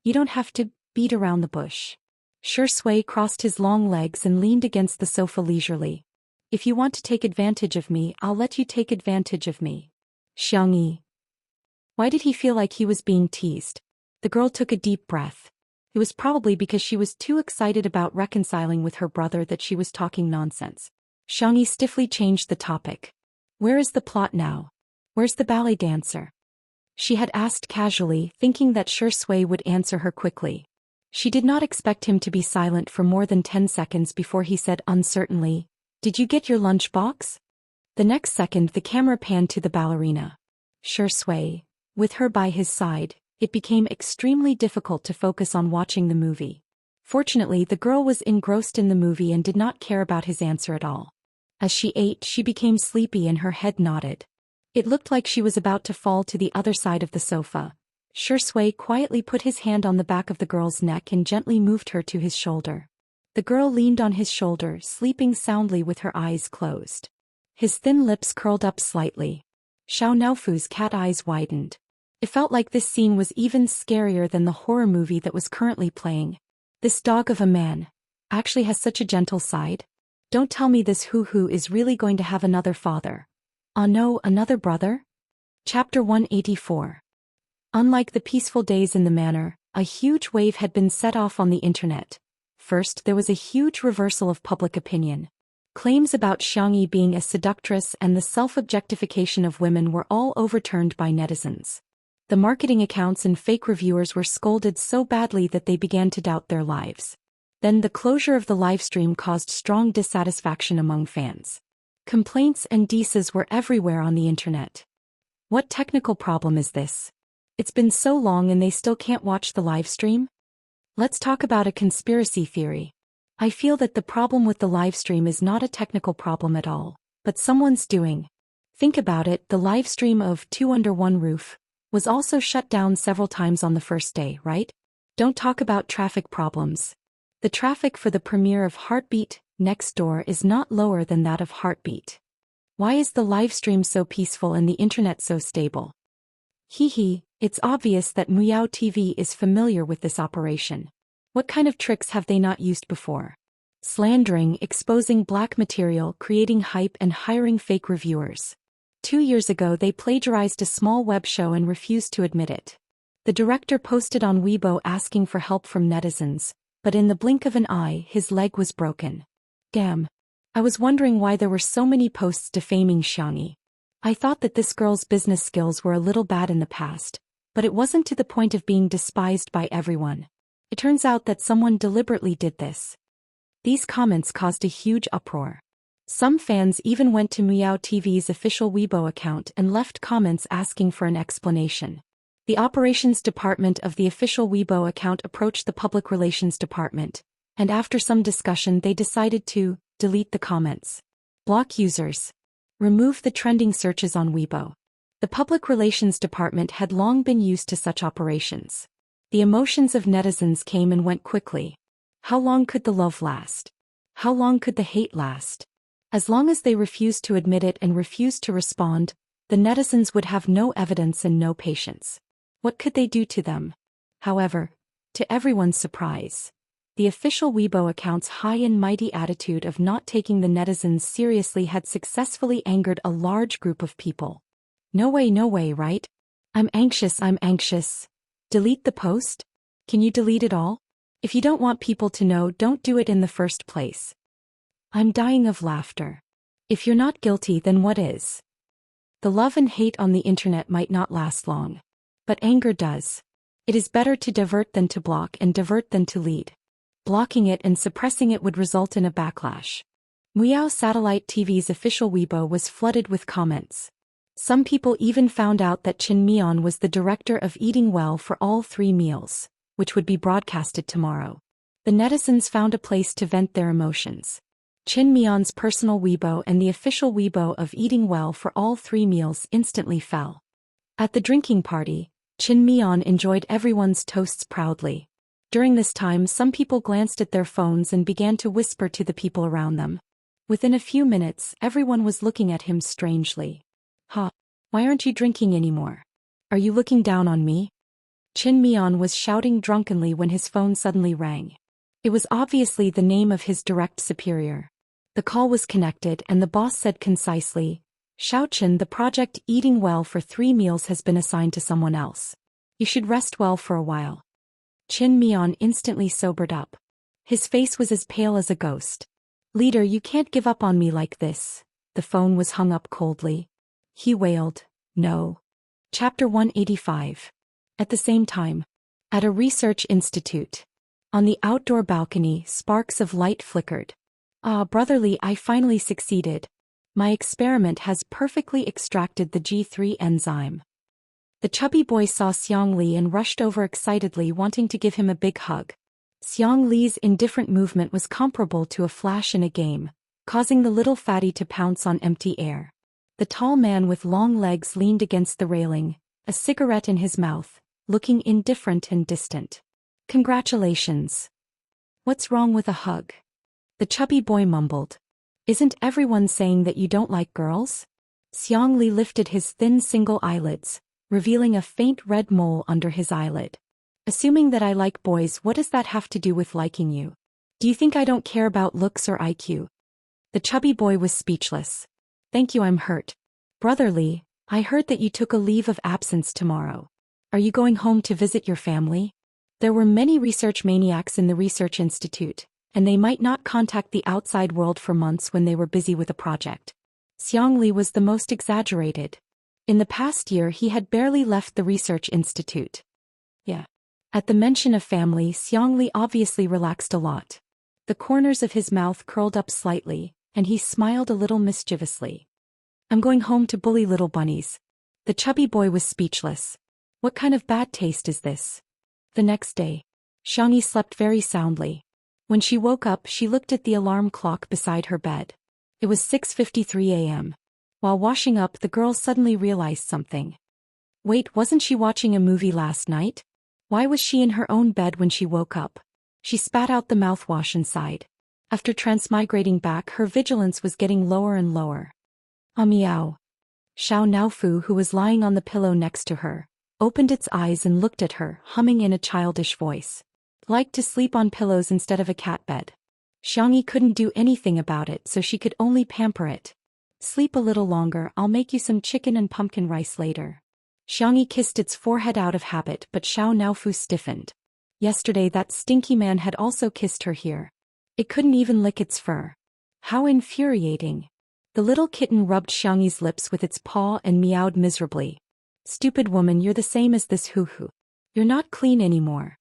You don't have to beat around the bush. Shui crossed his long legs and leaned against the sofa leisurely. If you want to take advantage of me, I'll let you take advantage of me. Xiangyi. Why did he feel like he was being teased? The girl took a deep breath. It was probably because she was too excited about reconciling with her brother that she was talking nonsense. Xiangyi stiffly changed the topic. Where is the plot now? Where's the ballet dancer? She had asked casually, thinking that Shui would answer her quickly. She did not expect him to be silent for more than 10 seconds before he said uncertainly, "Did you get your lunchbox?" The next second the camera panned to the ballerina. Shui, with her by his side, it became extremely difficult to focus on watching the movie. Fortunately, the girl was engrossed in the movie and did not care about his answer at all. As she ate, she became sleepy and her head nodded. It looked like she was about to fall to the other side of the sofa. Shui quietly put his hand on the back of the girl's neck and gently moved her to his shoulder. The girl leaned on his shoulder, sleeping soundly with her eyes closed. His thin lips curled up slightly. Xiao Naofu's cat eyes widened. It felt like this scene was even scarier than the horror movie that was currently playing. This dog of a man actually has such a gentle side. Don't tell me this hoo-hoo is really going to have another father. Oh no, another brother? Chapter 184. Unlike the peaceful days in the manor, a huge wave had been set off on the internet. First, there was a huge reversal of public opinion. Claims about Xiangyi being a seductress and the self-objectification of women were all overturned by netizens. The marketing accounts and fake reviewers were scolded so badly that they began to doubt their lives. Then the closure of the livestream caused strong dissatisfaction among fans. Complaints and disses were everywhere on the internet. What technical problem is this? It's been so long and they still can't watch the livestream? Let's talk about a conspiracy theory. I feel that the problem with the livestream is not a technical problem at all, but someone's doing. Think about it, the livestream of Two Under One Roof was also shut down several times on the first day, right? Don't talk about traffic problems. The traffic for the premiere of Heartbeat Next Door is not lower than that of Heartbeat. Why is the livestream so peaceful and the internet so stable? Hee, it's obvious that Muyao TV is familiar with this operation. What kind of tricks have they not used before? Slandering, exposing black material, creating hype and hiring fake reviewers. 2 years ago they plagiarized a small web show and refused to admit it. The director posted on Weibo asking for help from netizens, but in the blink of an eye his leg was broken. Damn. I was wondering why there were so many posts defaming Xiangyi. I thought that this girl's business skills were a little bad in the past, but it wasn't to the point of being despised by everyone. It turns out that someone deliberately did this. These comments caused a huge uproar. Some fans even went to Muyao TV's official Weibo account and left comments asking for an explanation. The operations department of the official Weibo account approached the public relations department, and after some discussion they decided to delete the comments. Block users. Remove the trending searches on Weibo. The public relations department had long been used to such operations. The emotions of netizens came and went quickly. How long could the love last? How long could the hate last? As long as they refused to admit it and refused to respond, the netizens would have no evidence and no patience. What could they do to them? However, to everyone's surprise, the official Weibo account's high and mighty attitude of not taking the netizens seriously had successfully angered a large group of people. No way, right? I'm anxious. Delete the post? Can you delete it all? If you don't want people to know, don't do it in the first place. I'm dying of laughter. If you're not guilty, then what is? The love and hate on the internet might not last long. But anger does. It is better to divert than to block and divert than to lead. Blocking it and suppressing it would result in a backlash. Miao Satellite TV's official Weibo was flooded with comments. Some people even found out that Qin Mian was the director of Eating Well for All 3 Meals, which would be broadcasted tomorrow. The netizens found a place to vent their emotions. Qin Mian's personal Weibo and the official Weibo of Eating Well for All 3 Meals instantly fell. At the drinking party, Qin Mian enjoyed everyone's toasts proudly. During this time, some people glanced at their phones and began to whisper to the people around them. Within a few minutes, everyone was looking at him strangely. Why aren't you drinking anymore? Are you looking down on me? Qin Mian was shouting drunkenly when his phone suddenly rang. It was obviously the name of his direct superior. The call was connected and the boss said concisely, Xiaochen, the project Eating Well for 3 Meals has been assigned to someone else. You should rest well for a while. Qin Mian instantly sobered up. His face was as pale as a ghost. Leader, you can't give up on me like this. The phone was hung up coldly. He wailed, no. Chapter 185. At the same time. At a research institute. On the outdoor balcony, sparks of light flickered. Ah, brotherly, I finally succeeded. My experiment has perfectly extracted the G3 enzyme. The chubby boy saw Xiang Li and rushed over excitedly, wanting to give him a big hug. Xiang Li's indifferent movement was comparable to a flash in a game, causing the little fatty to pounce on empty air. The tall man with long legs leaned against the railing, a cigarette in his mouth, looking indifferent and distant. Congratulations. What's wrong with a hug? The chubby boy mumbled. Isn't everyone saying that you don't like girls? Xiang Li lifted his thin single eyelids, revealing a faint red mole under his eyelid. Assuming that I like boys, what does that have to do with liking you? Do you think I don't care about looks or IQ? The chubby boy was speechless. Thank you, I'm hurt. Brotherly, I heard that you took a leave of absence tomorrow. Are you going home to visit your family? There were many research maniacs in the research institute, and they might not contact the outside world for months when they were busy with a project. Xiang Li was the most exaggerated. In the past year he had barely left the research institute. Yeah. At the mention of family, Xiang Li obviously relaxed a lot. The corners of his mouth curled up slightly, and he smiled a little mischievously. I'm going home to bully little bunnies. The chubby boy was speechless. What kind of bad taste is this? The next day, Xiangyi slept very soundly. When she woke up, she looked at the alarm clock beside her bed. It was 6:53 a.m. While washing up, the girl suddenly realized something. Wait, wasn't she watching a movie last night? Why was she in her own bed when she woke up? She spat out the mouthwash and sighed. After transmigrating back, her vigilance was getting lower and lower. Meow. Xiao Naofu, who was lying on the pillow next to her, opened its eyes and looked at her, humming in a childish voice. Like to sleep on pillows instead of a cat bed. Xiangyi couldn't do anything about it, so she could only pamper it. Sleep a little longer, I'll make you some chicken and pumpkin rice later. Xiangyi kissed its forehead out of habit, but Xiao Naofu stiffened. Yesterday that stinky man had also kissed her here. It couldn't even lick its fur. How infuriating. The little kitten rubbed Xiangyi's lips with its paw and meowed miserably. Stupid woman, you're the same as this hoo-hoo. You're not clean anymore.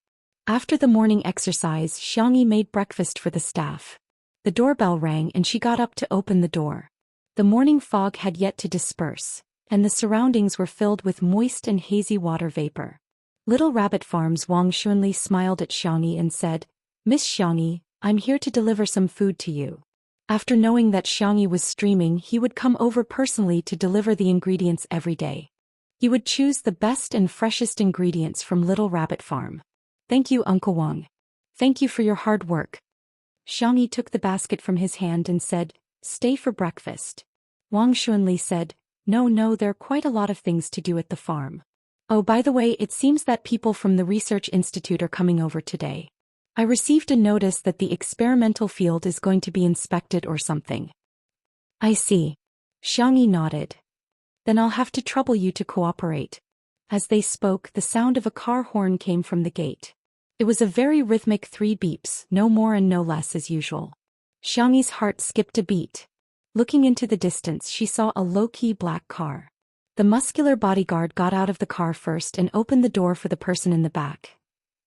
After the morning exercise, Xiangyi made breakfast for the staff. The doorbell rang and she got up to open the door. The morning fog had yet to disperse, and the surroundings were filled with moist and hazy water vapor. Little Rabbit Farm's Wang Xunli smiled at Xiangyi and said, Miss Xiangyi, I'm here to deliver some food to you. After knowing that Xiangyi was streaming, he would come over personally to deliver the ingredients every day. He would choose the best and freshest ingredients from Little Rabbit Farm. Thank you, Uncle Wang. Thank you for your hard work. Xiangyi took the basket from his hand and said, Stay for breakfast. Wang Xunli said, No, there are quite a lot of things to do at the farm. Oh, by the way, it seems that people from the research institute are coming over today. I received a notice that the experimental field is going to be inspected or something. I see. Xiangyi nodded. Then I'll have to trouble you to cooperate. As they spoke, the sound of a car horn came from the gate. It was a very rhythmic 3 beeps, no more and no less as usual. Xiangyi's heart skipped a beat. Looking into the distance, she saw a low-key black car. The muscular bodyguard got out of the car first and opened the door for the person in the back.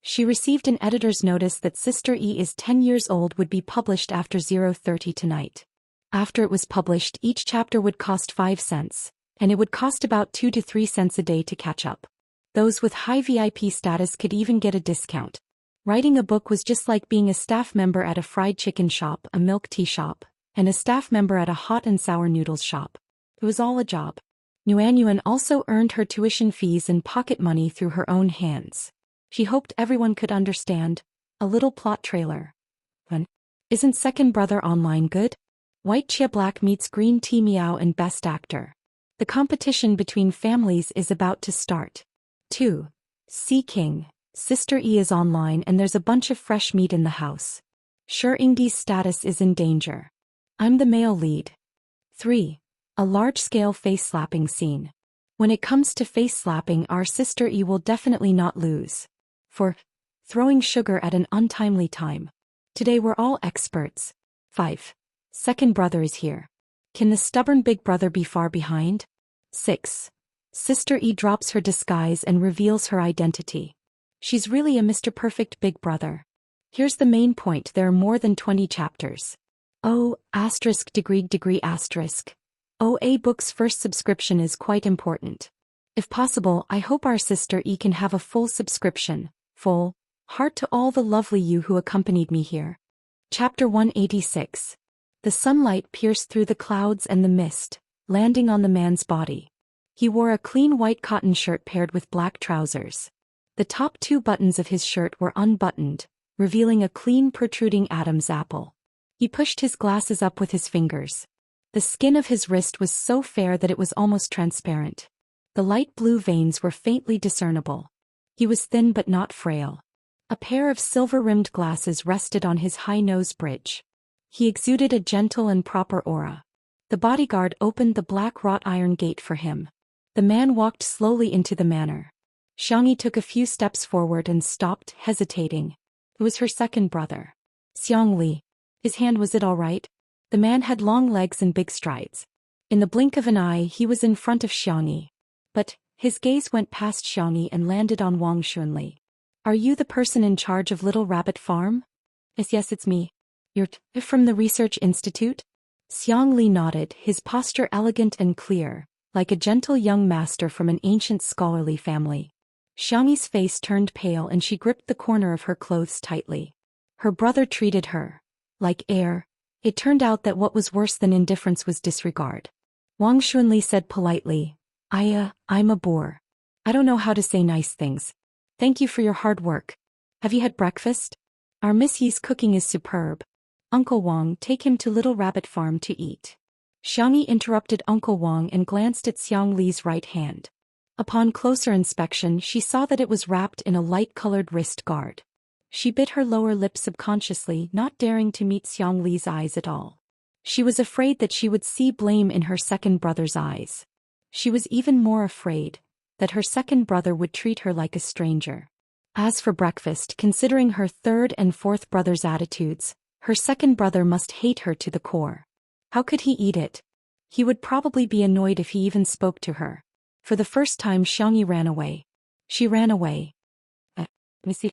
She received an editor's notice that Sister E is 10 years old would be published after 0:30 tonight. After it was published, each chapter would cost 5 cents, and it would cost about 2 to 3 cents a day to catch up. Those with high VIP status could even get a discount. Writing a book was just like being a staff member at a fried chicken shop, a milk tea shop, and a staff member at a hot and sour noodles shop. It was all a job. Yuanyuan also earned her tuition fees and pocket money through her own hands. She hoped everyone could understand. A little plot trailer. 1. Isn't Second Brother Online good? White Chia Black meets Green Tea Meow and Best Actor. The competition between families is about to start. 2. Sea King. Sister E is online and there's a bunch of fresh meat in the house. Sure, Ingdi's status is in danger. I'm the male lead. 3. A large-scale face-slapping scene. When it comes to face-slapping, our Sister E will definitely not lose. 4. Throwing sugar at an untimely time. Today we're all experts. 5. Second brother is here. Can the stubborn big brother be far behind? 6. Sister E drops her disguise and reveals her identity. She's really a Mr. Perfect big brother. Here's the main point, there are more than 20 chapters. *degree****. OA Books' first subscription is quite important. If possible, I hope our Sister E can have a full subscription. Full. Heart to all the lovely you who accompanied me here. Chapter 186. The sunlight pierced through the clouds and the mist, landing on the man's body. He wore a clean white cotton shirt paired with black trousers. The top 2 buttons of his shirt were unbuttoned, revealing a clean protruding Adam's apple. He pushed his glasses up with his fingers. The skin of his wrist was so fair that it was almost transparent. The light blue veins were faintly discernible. He was thin but not frail. A pair of silver-rimmed glasses rested on his high nose bridge. He exuded a gentle and proper aura. The bodyguard opened the black wrought iron gate for him. The man walked slowly into the manor. Xianxia took a few steps forward and stopped, hesitating. It was her second brother. Xiangli. His hand, was it all right? The man had long legs and big strides. In the blink of an eye he was in front of Xianxia. But his gaze went past Xianxia and landed on Wang Xunli. Are you the person in charge of Little Rabbit Farm? Yes, it's me. You're from the Research Institute? Xiangli nodded, his posture elegant and clear, like a gentle young master from an ancient scholarly family. Xiangyi's face turned pale and she gripped the corner of her clothes tightly. Her brother treated her like air. It turned out that what was worse than indifference was disregard. Wang Xunli said politely, I'm a bore. I don't know how to say nice things. Thank you for your hard work. Have you had breakfast? Our Miss Yi's cooking is superb. Uncle Wang, take him to Little Rabbit Farm to eat. Xiangyi interrupted Uncle Wang and glanced at Xiang Li's right hand. Upon closer inspection she saw that it was wrapped in a light-colored wrist guard. She bit her lower lip subconsciously, not daring to meet Xiang Li's eyes at all. She was afraid that she would see blame in her second brother's eyes. She was even more afraid that her second brother would treat her like a stranger. As for breakfast, considering her third and fourth brother's attitudes, her second brother must hate her to the core. How could he eat it? He would probably be annoyed if he even spoke to her. For the first time Xiangyi ran away. She ran away. Missy?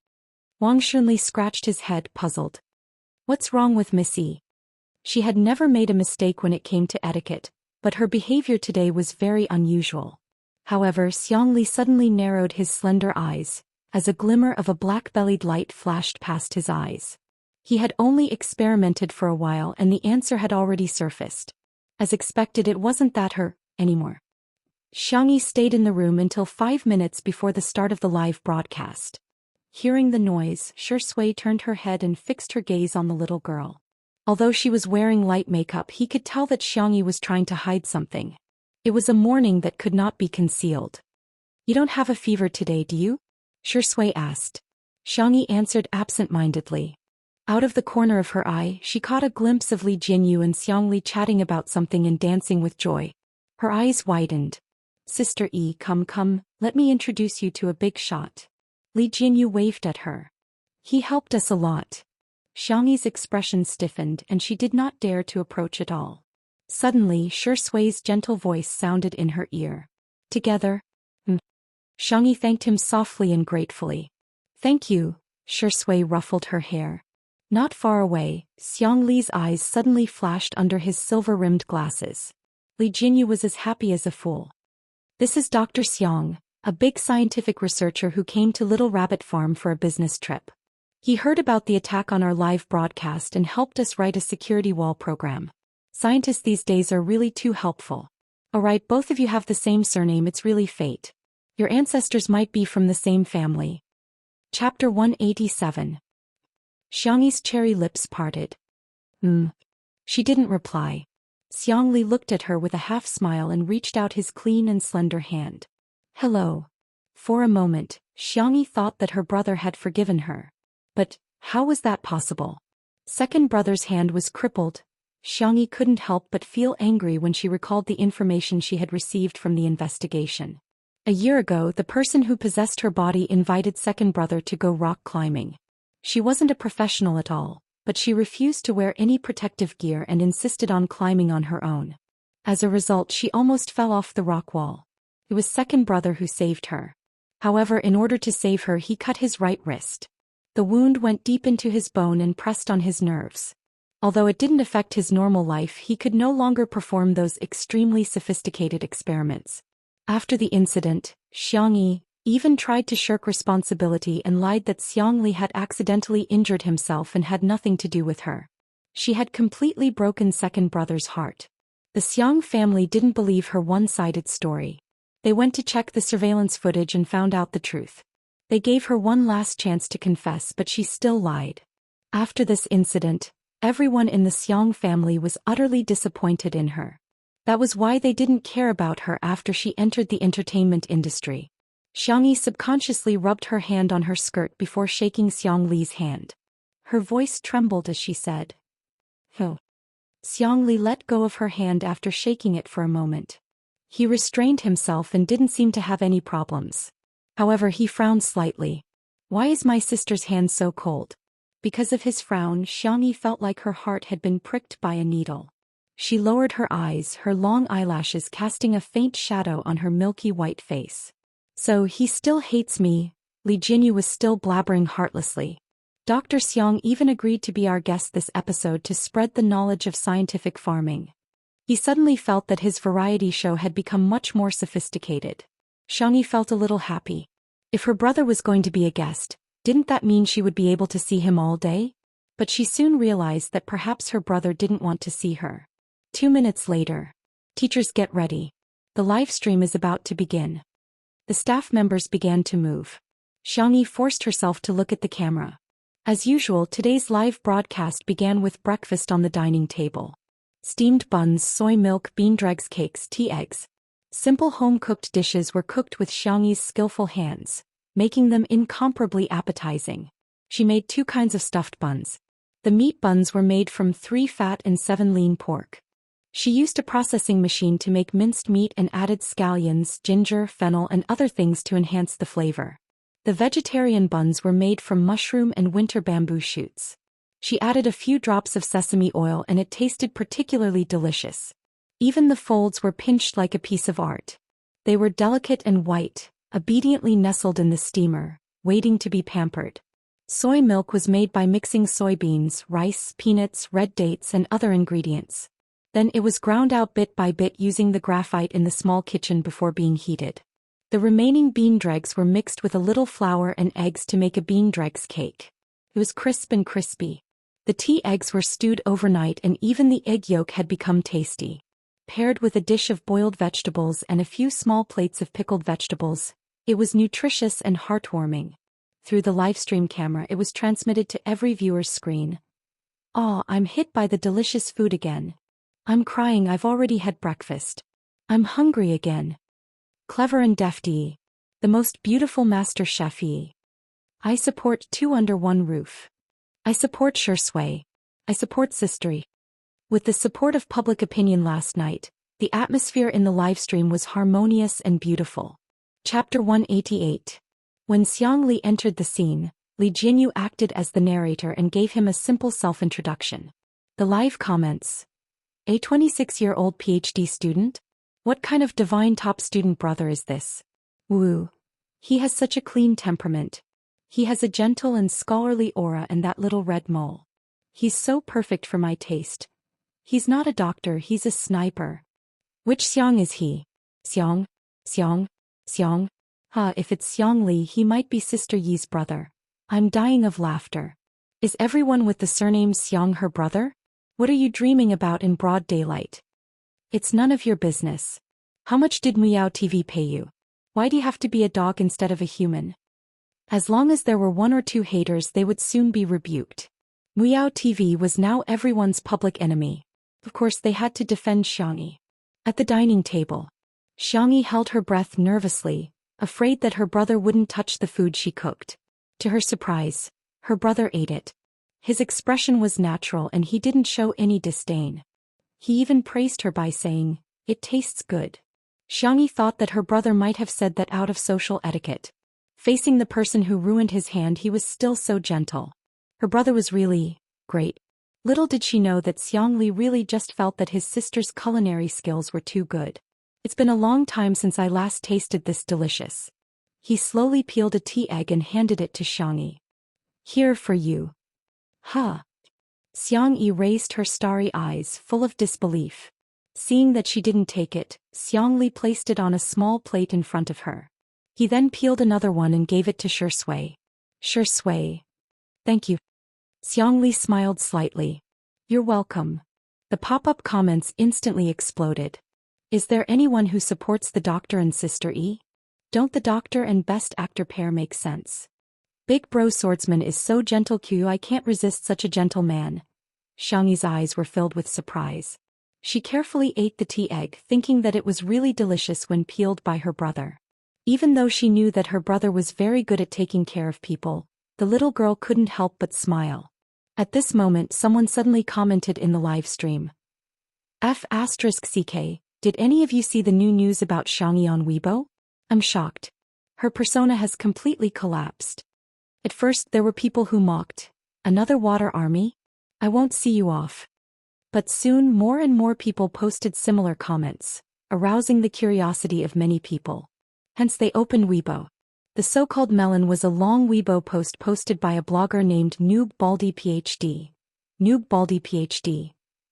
Wang Xunli scratched his head, puzzled. What's wrong with Missy? She had never made a mistake when it came to etiquette, but her behavior today was very unusual. However, Xiangli suddenly narrowed his slender eyes, as a glimmer of a black-bellied light flashed past his eyes. He had only experimented for a while and the answer had already surfaced. As expected, it wasn't that her, anymore. Xiangyi stayed in the room until 5 minutes before the start of the live broadcast. Hearing the noise, Shui turned her head and fixed her gaze on the little girl. Although she was wearing light makeup, he could tell that Xiangyi was trying to hide something. It was a morning that could not be concealed. You don't have a fever today, do you? Shui asked. Xiangyi answered absent-mindedly. Out of the corner of her eye, she caught a glimpse of Li Jinyu and Xiangli chatting about something and dancing with joy. Her eyes widened. Sister E, come, let me introduce you to a big shot. Li Jinyu waved at her. He helped us a lot. Xiangyi's expression stiffened and she did not dare to approach at all. Suddenly, Shui's gentle voice sounded in her ear. Together? Xiangyi thanked him softly and gratefully. Thank you, Shui ruffled her hair. Not far away, Xiang Li's eyes suddenly flashed under his silver-rimmed glasses. Li Jinyu was as happy as a fool. This is Dr. Xiang, a big scientific researcher who came to Little Rabbit Farm for a business trip. He heard about the attack on our live broadcast and helped us write a security wall program. Scientists these days are really too helpful. Alright, both of you have the same surname, it's really fate. Your ancestors might be from the same family. Chapter 187. Xiangyi's cherry lips parted. She didn't reply. Xiang Li looked at her with a half-smile and reached out his clean and slender hand. Hello. For a moment, Xiangyi thought that her brother had forgiven her. But, how was that possible? Second brother's hand was crippled. Xiangyi couldn't help but feel angry when she recalled the information she had received from the investigation. A year ago, the person who possessed her body invited second brother to go rock climbing. She wasn't a professional at all, but she refused to wear any protective gear and insisted on climbing on her own. As a result, she almost fell off the rock wall. It was second brother who saved her. However, in order to save her, he cut his right wrist. The wound went deep into his bone and pressed on his nerves. Although it didn't affect his normal life, he could no longer perform those extremely sophisticated experiments. After the incident, Xiangyi even tried to shirk responsibility and lied that Xiang Li had accidentally injured himself and had nothing to do with her. She had completely broken second brother's heart. The Xiang family didn't believe her one-sided story. They went to check the surveillance footage and found out the truth. They gave her one last chance to confess, but she still lied. After this incident, everyone in the Xiang family was utterly disappointed in her. That was why they didn't care about her after she entered the entertainment industry. Xiangyi subconsciously rubbed her hand on her skirt before shaking Xiang Li's hand. Her voice trembled as she said, "Oh." Xiang Li let go of her hand after shaking it for a moment. He restrained himself and didn't seem to have any problems. However, he frowned slightly. Why is my sister's hand so cold? Because of his frown, Xiangyi felt like her heart had been pricked by a needle. She lowered her eyes, her long eyelashes casting a faint shadow on her milky white face. So he still hates me, Li Jinyu was still blabbering heartlessly. Dr. Xiang even agreed to be our guest this episode to spread the knowledge of scientific farming. He suddenly felt that his variety show had become much more sophisticated. Xiangyi felt a little happy. If her brother was going to be a guest, didn't that mean she would be able to see him all day? But she soon realized that perhaps her brother didn't want to see her. 2 minutes later. Teachers, get ready. The live stream is about to begin. The staff members began to move. Xiangyi forced herself to look at the camera. As usual, today's live broadcast began with breakfast on the dining table. Steamed buns, soy milk, bean dregs, cakes, tea, eggs. Simple home-cooked dishes were cooked with Xiangyi's skillful hands, making them incomparably appetizing. She made 2 kinds of stuffed buns. The meat buns were made from 3 fat and 7 lean pork. She used a processing machine to make minced meat and added scallions, ginger, fennel and other things to enhance the flavor. The vegetarian buns were made from mushroom and winter bamboo shoots. She added a few drops of sesame oil and it tasted particularly delicious. Even the folds were pinched like a piece of art. They were delicate and white, obediently nestled in the steamer, waiting to be pampered. Soy milk was made by mixing soybeans, rice, peanuts, red dates and other ingredients. Then it was ground out bit by bit using the graphite in the small kitchen before being heated. The remaining bean dregs were mixed with a little flour and eggs to make a bean dregs cake. It was crisp and crispy. The tea eggs were stewed overnight and even the egg yolk had become tasty. Paired with a dish of boiled vegetables and a few small plates of pickled vegetables, it was nutritious and heartwarming. Through the livestream camera it was transmitted to every viewer's screen. "Aw, I'm hit by the delicious food again. I'm crying, I've already had breakfast. I'm hungry again. Clever and defty. The most beautiful master chef-y. I support 2 under 1 roof. I support Shui. I support sistery." With the support of public opinion last night, the atmosphere in the livestream was harmonious and beautiful. Chapter 188. When Xiang Li entered the scene, Li Jinyu acted as the narrator and gave him a simple self-introduction. The live comments. A 26-year-old PhD student? What kind of divine top student brother is this? Woo. He has such a clean temperament. He has a gentle and scholarly aura and that little red mole. He's so perfect for my taste. He's not a doctor, he's a sniper. Which Xiang is he? Xiang? Xiang? Xiang? If it's Xiang Li, he might be Sister Yi's brother. I'm dying of laughter. Is everyone with the surname Xiang her brother? What are you dreaming about in broad daylight? It's none of your business. How much did Miao TV pay you? Why do you have to be a dog instead of a human? As long as there were one or two haters, they would soon be rebuked. Miao TV was now everyone's public enemy. Of course, they had to defend Xiangyi. At the dining table, Xiangyi held her breath nervously, afraid that her brother wouldn't touch the food she cooked. To her surprise, her brother ate it. His expression was natural and he didn't show any disdain. He even praised her by saying, "It tastes good." Xiangyi thought that her brother might have said that out of social etiquette. Facing the person who ruined his hand, he was still so gentle. Her brother was really great. Little did she know that Xiang Li really just felt that his sister's culinary skills were too good. It's been a long time since I last tasted this delicious. He slowly peeled a tea egg and handed it to Xiangyi. Here for you. Xiangyi raised her starry eyes, full of disbelief. Seeing that she didn't take it, Xiang Li placed it on a small plate in front of her. He then peeled another one and gave it to Shui. Shui. Thank you. Xiang Li smiled slightly. You're welcome. The pop-up comments instantly exploded. Is there anyone who supports the doctor and Sister Yi? Don't the doctor and best actor pair make sense? Big bro swordsman is so gentle Q, I can't resist such a gentle man. Xiangyi's eyes were filled with surprise. She carefully ate the tea egg, thinking that it was really delicious when peeled by her brother. Even though she knew that her brother was very good at taking care of people, the little girl couldn't help but smile. At this moment, someone suddenly commented in the live stream. F***CK, did any of you see the new news about Xiangyi on Weibo? I'm shocked. Her persona has completely collapsed. At first there were people who mocked. Another water army? I won't see you off. But soon more and more people posted similar comments, arousing the curiosity of many people. Hence they opened Weibo. The so-called melon was a long Weibo post posted by a blogger named Noob Baldy PhD. Noob Baldy PhD.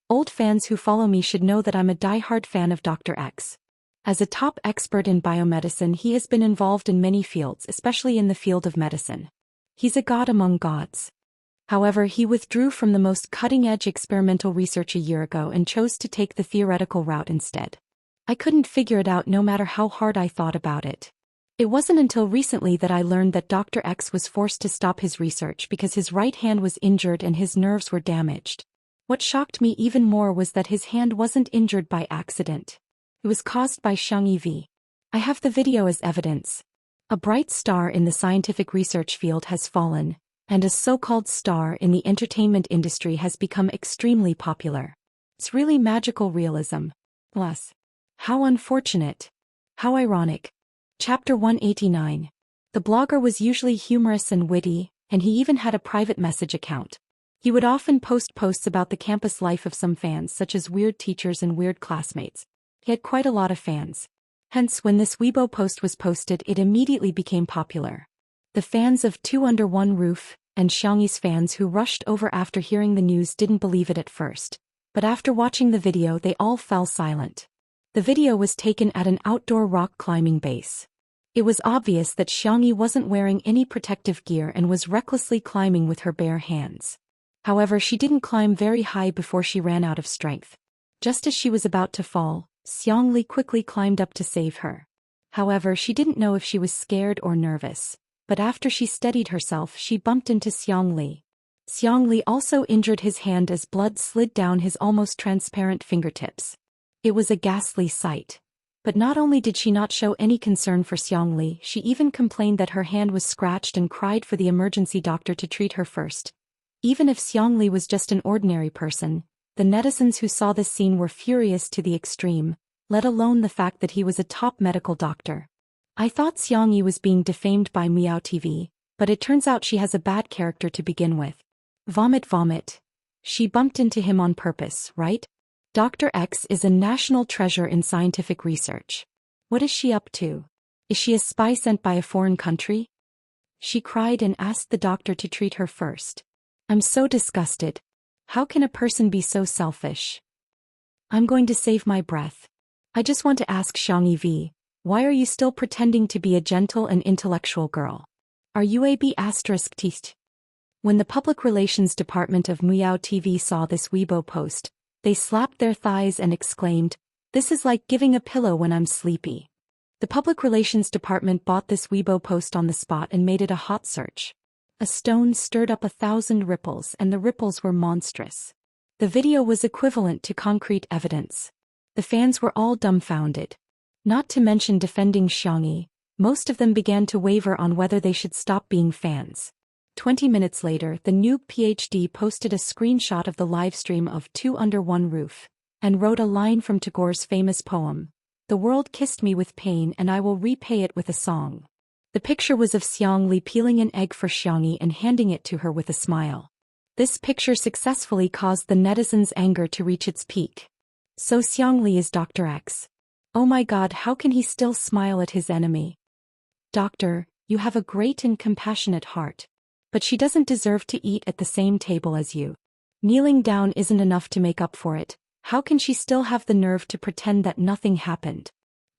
Old fans who follow me should know that I'm a die-hard fan of Dr. X. As a top expert in biomedicine, he has been involved in many fields, especially in the field of medicine. He's a god among gods. However, he withdrew from the most cutting-edge experimental research a year ago and chose to take the theoretical route instead. I couldn't figure it out no matter how hard I thought about it. It wasn't until recently that I learned that Dr. X was forced to stop his research because his right hand was injured and his nerves were damaged. What shocked me even more was that his hand wasn't injured by accident. It was caused by Xiangyi V. I have the video as evidence. A bright star in the scientific research field has fallen, and a so-called star in the entertainment industry has become extremely popular. It's really magical realism. Plus, how unfortunate. How ironic. Chapter 189. The blogger was usually humorous and witty, and he even had a private message account. He would often post posts about the campus life of some fans, such as weird teachers and weird classmates. He had quite a lot of fans. Hence, when this Weibo post was posted, it immediately became popular. The fans of Two Under One Roof, and Xiangyi's fans who rushed over after hearing the news didn't believe it at first. But after watching the video, they all fell silent. The video was taken at an outdoor rock climbing base. It was obvious that Xiangyi wasn't wearing any protective gear and was recklessly climbing with her bare hands. However, she didn't climb very high before she ran out of strength. Just as she was about to fall, Xiang Li quickly climbed up to save her. However, she didn't know if she was scared or nervous, but after she steadied herself, she bumped into Xiang Li. Xiang Li also injured his hand as blood slid down his almost transparent fingertips. It was a ghastly sight. But not only did she not show any concern for Xiang Li, she even complained that her hand was scratched and cried for the emergency doctor to treat her first. Even if Xiang Li was just an ordinary person, the netizens who saw this scene were furious to the extreme, let alone the fact that he was a top medical doctor. I thought Xiangyi was being defamed by Miao TV, but it turns out she has a bad character to begin with. Vomit. She bumped into him on purpose, right? Dr. X is a national treasure in scientific research. What is she up to? Is she a spy sent by a foreign country? She cried and asked the doctor to treat her first. I'm so disgusted. How can a person be so selfish? I'm going to save my breath. I just want to ask Xianxia, why are you still pretending to be a gentle and intellectual girl? Are you a B***T? When the public relations department of Muyao TV saw this Weibo post, they slapped their thighs and exclaimed, "This is like giving a pillow when I'm sleepy." The public relations department bought this Weibo post on the spot and made it a hot search. A stone stirred up 1,000 ripples and the ripples were monstrous. The video was equivalent to concrete evidence. The fans were all dumbfounded. Not to mention defending Xianxia, most of them began to waver on whether they should stop being fans. 20 minutes later, the noob PhD posted a screenshot of the livestream of Two Under One Roof, and wrote a line from Tagore's famous poem, "The world kissed me with pain and I will repay it with a song." The picture was of Xianxia peeling an egg for Xianxia and handing it to her with a smile. This picture successfully caused the netizens' anger to reach its peak. So Xianxia is Dr. X. Oh my god, how can he still smile at his enemy? Doctor, you have a great and compassionate heart. But she doesn't deserve to eat at the same table as you. Kneeling down isn't enough to make up for it. How can she still have the nerve to pretend that nothing happened?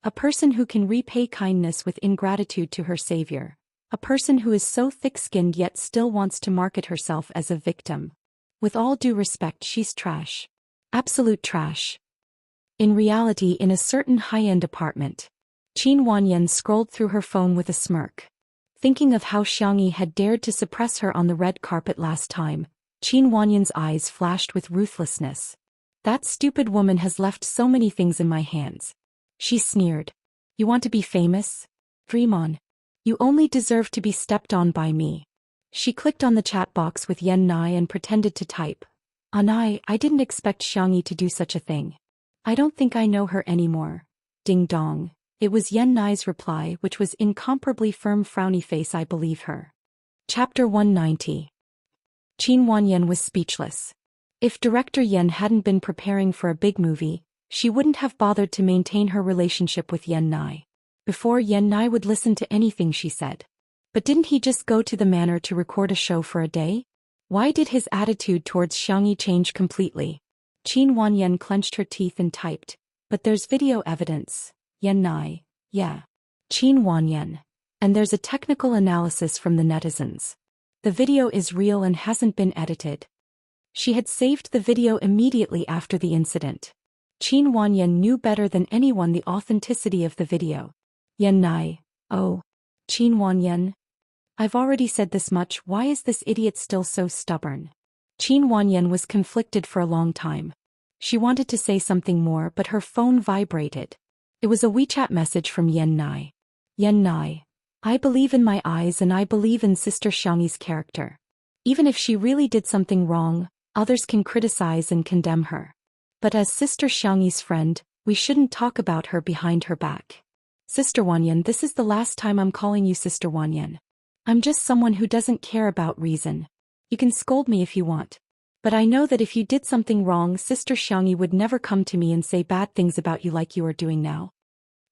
A person who can repay kindness with ingratitude to her savior. A person who is so thick-skinned yet still wants to market herself as a victim. With all due respect, she's trash. Absolute trash. In reality, in a certain high-end apartment, Qin Wanyan scrolled through her phone with a smirk. Thinking of how Xianxia had dared to suppress her on the red carpet last time, Qin Wanyan's eyes flashed with ruthlessness. That stupid woman has left so many things in my hands. She sneered. You want to be famous? Dream on. You only deserve to be stepped on by me. She clicked on the chat box with Yan Nai and pretended to type. Anai, I didn't expect Xianxia to do such a thing. I don't think I know her anymore. Ding dong. It was Yan Nai's reply, which was incomparably firm. Frowny face. I believe her. Chapter 190. Qin Wanyan was speechless. If director Yan hadn't been preparing for a big movie, she wouldn't have bothered to maintain her relationship with Yan Nai. Before, Yan Nai would listen to anything she said. But didn't he just go to the manor to record a show for a day? Why did his attitude towards Xianxia change completely? Qin Wanyan clenched her teeth and typed, but there's video evidence. Yan Nai, yeah. Qin Wanyan. And there's a technical analysis from the netizens. The video is real and hasn't been edited. She had saved the video immediately after the incident. Qin Wanyan knew better than anyone the authenticity of the video. Yan Nai, oh. Qin Wanyan. I've already said this much, why is this idiot still so stubborn? Qin Wanyan was conflicted for a long time. She wanted to say something more, but her phone vibrated. It was a WeChat message from Yan Nai. Yan Nai. I believe in my eyes and I believe in Sister Xianxi's character. Even if she really did something wrong, others can criticize and condemn her. But as Sister Xianxi's friend, we shouldn't talk about her behind her back. Sister Wanyan, this is the last time I'm calling you Sister Wanyan. I'm just someone who doesn't care about reason. You can scold me if you want. But I know that if you did something wrong, Sister Xianxia would never come to me and say bad things about you like you are doing now.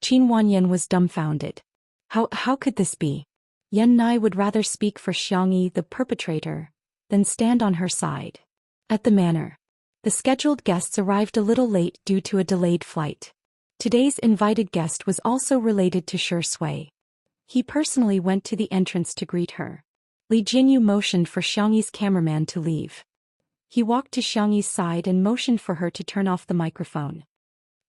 Qin Wanyan was dumbfounded. How could this be? Yan Nai would rather speak for Xianxia, the perpetrator, than stand on her side. At the manor, the scheduled guests arrived a little late due to a delayed flight. Today's invited guest was also related to Shi Sui. He personally went to the entrance to greet her. Li Jinyu motioned for Xianxi's cameraman to leave. He walked to Xianxi's side and motioned for her to turn off the microphone.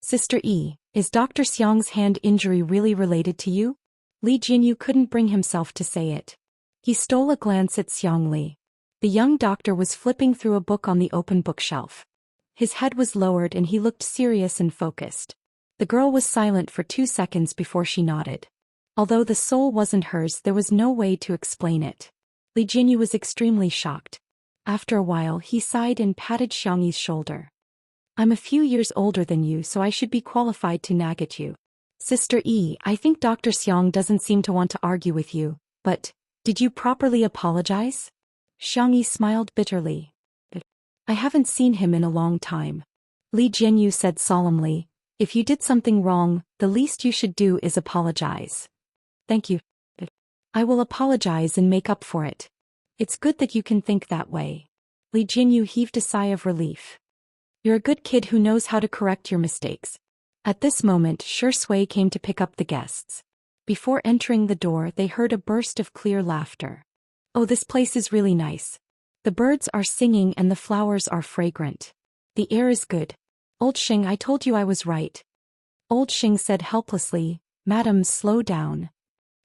Sister E, is Dr. Xiang's hand injury really related to you? Li Jinyu couldn't bring himself to say it. He stole a glance at Xiangli. The young doctor was flipping through a book on the open bookshelf. His head was lowered and he looked serious and focused. The girl was silent for 2 seconds before she nodded. Although the soul wasn't hers, there was no way to explain it. Li Jinyu was extremely shocked. After a while, he sighed and patted Xiangxi's shoulder. I'm a few years older than you, so I should be qualified to nag at you. Sister E, I think Dr. Xiang doesn't seem to want to argue with you, but, did you properly apologize? Xiangxi smiled bitterly. I haven't seen him in a long time. Li Jianyu said solemnly. If you did something wrong, the least you should do is apologize. Thank you. I will apologize and make up for it. It's good that you can think that way. Li Jianyu heaved a sigh of relief. You're a good kid who knows how to correct your mistakes. At this moment, Shui came to pick up the guests. Before entering the door, they heard a burst of clear laughter. Oh, this place is really nice. The birds are singing and the flowers are fragrant. The air is good. Old Xing, I told you I was right. Old Xing said helplessly, Madam, slow down.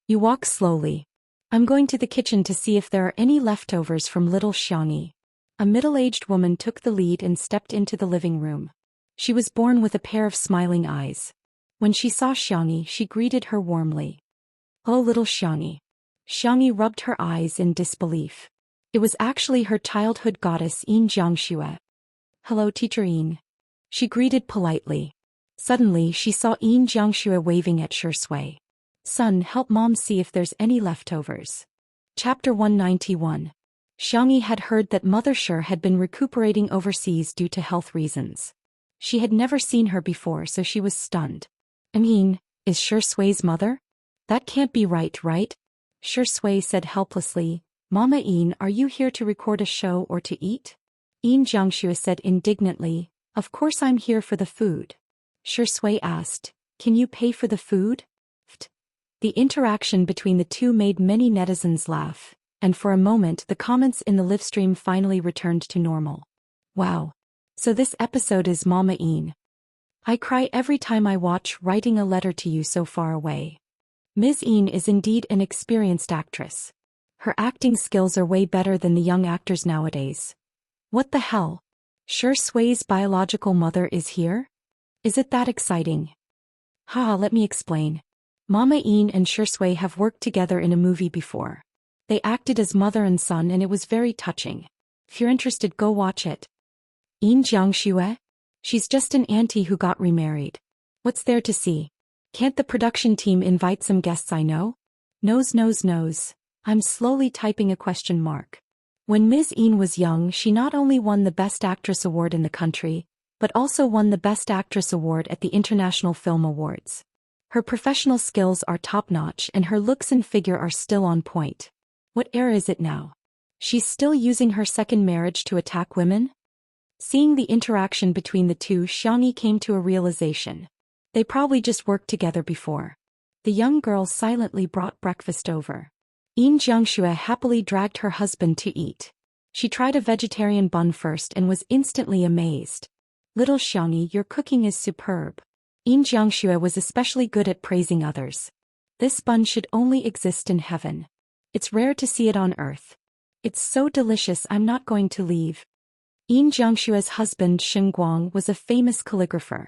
You walk slowly. I'm going to the kitchen to see if there are any leftovers from little Xianxia. A middle-aged woman took the lead and stepped into the living room. She was born with a pair of smiling eyes. When she saw Xianxia, she greeted her warmly. Oh, little Xianxia. Xianxia rubbed her eyes in disbelief. It was actually her childhood goddess Xianxia. Hello, Teacher Yin. She greeted politely. Suddenly, she saw Xianxia waving at Shui. Son, help Mom see if there's any leftovers. Chapter 191. Xianxia had heard that Mother Shi had been recuperating overseas due to health reasons. She had never seen her before, so she was stunned. Is Shui's mother? That can't be right? Shui said helplessly. Mama Yin, are you here to record a show or to eat? Xianxia said indignantly. Of course I'm here for the food. Shui asked. Can you pay for the food? The interaction between the two made many netizens laugh, and for a moment the comments in the livestream finally returned to normal. Wow. So this episode is Mama Yin. I cry every time I watch Writing a Letter to You So Far Away. Ms. Yin is indeed an experienced actress. Her acting skills are way better than the young actors nowadays. What the hell? Shui's biological mother is here? Is it that exciting? Haha, let me explain. Mama Yin and Shui have worked together in a movie before. They acted as mother and son and it was very touching. If you're interested, go watch it. Xianxia? She's just an auntie who got remarried. What's there to see? Can't the production team invite some guests I know? Knows. I'm slowly typing a question mark. When Ms. Yin was young, she not only won the Best Actress Award in the country, but also won the Best Actress Award at the International Film Awards. Her professional skills are top-notch and her looks and figure are still on point. What era is it now? She's still using her second marriage to attack women? Seeing the interaction between the two, Xianxia came to a realization. They probably just worked together before. The young girl silently brought breakfast over. Xianxia happily dragged her husband to eat. She tried a vegetarian bun first and was instantly amazed. Little Xianxia, your cooking is superb. Xianxia was especially good at praising others. This bun should only exist in heaven. It's rare to see it on earth. It's so delicious, I'm not going to leave. Xianxia's husband Guang was a famous calligrapher.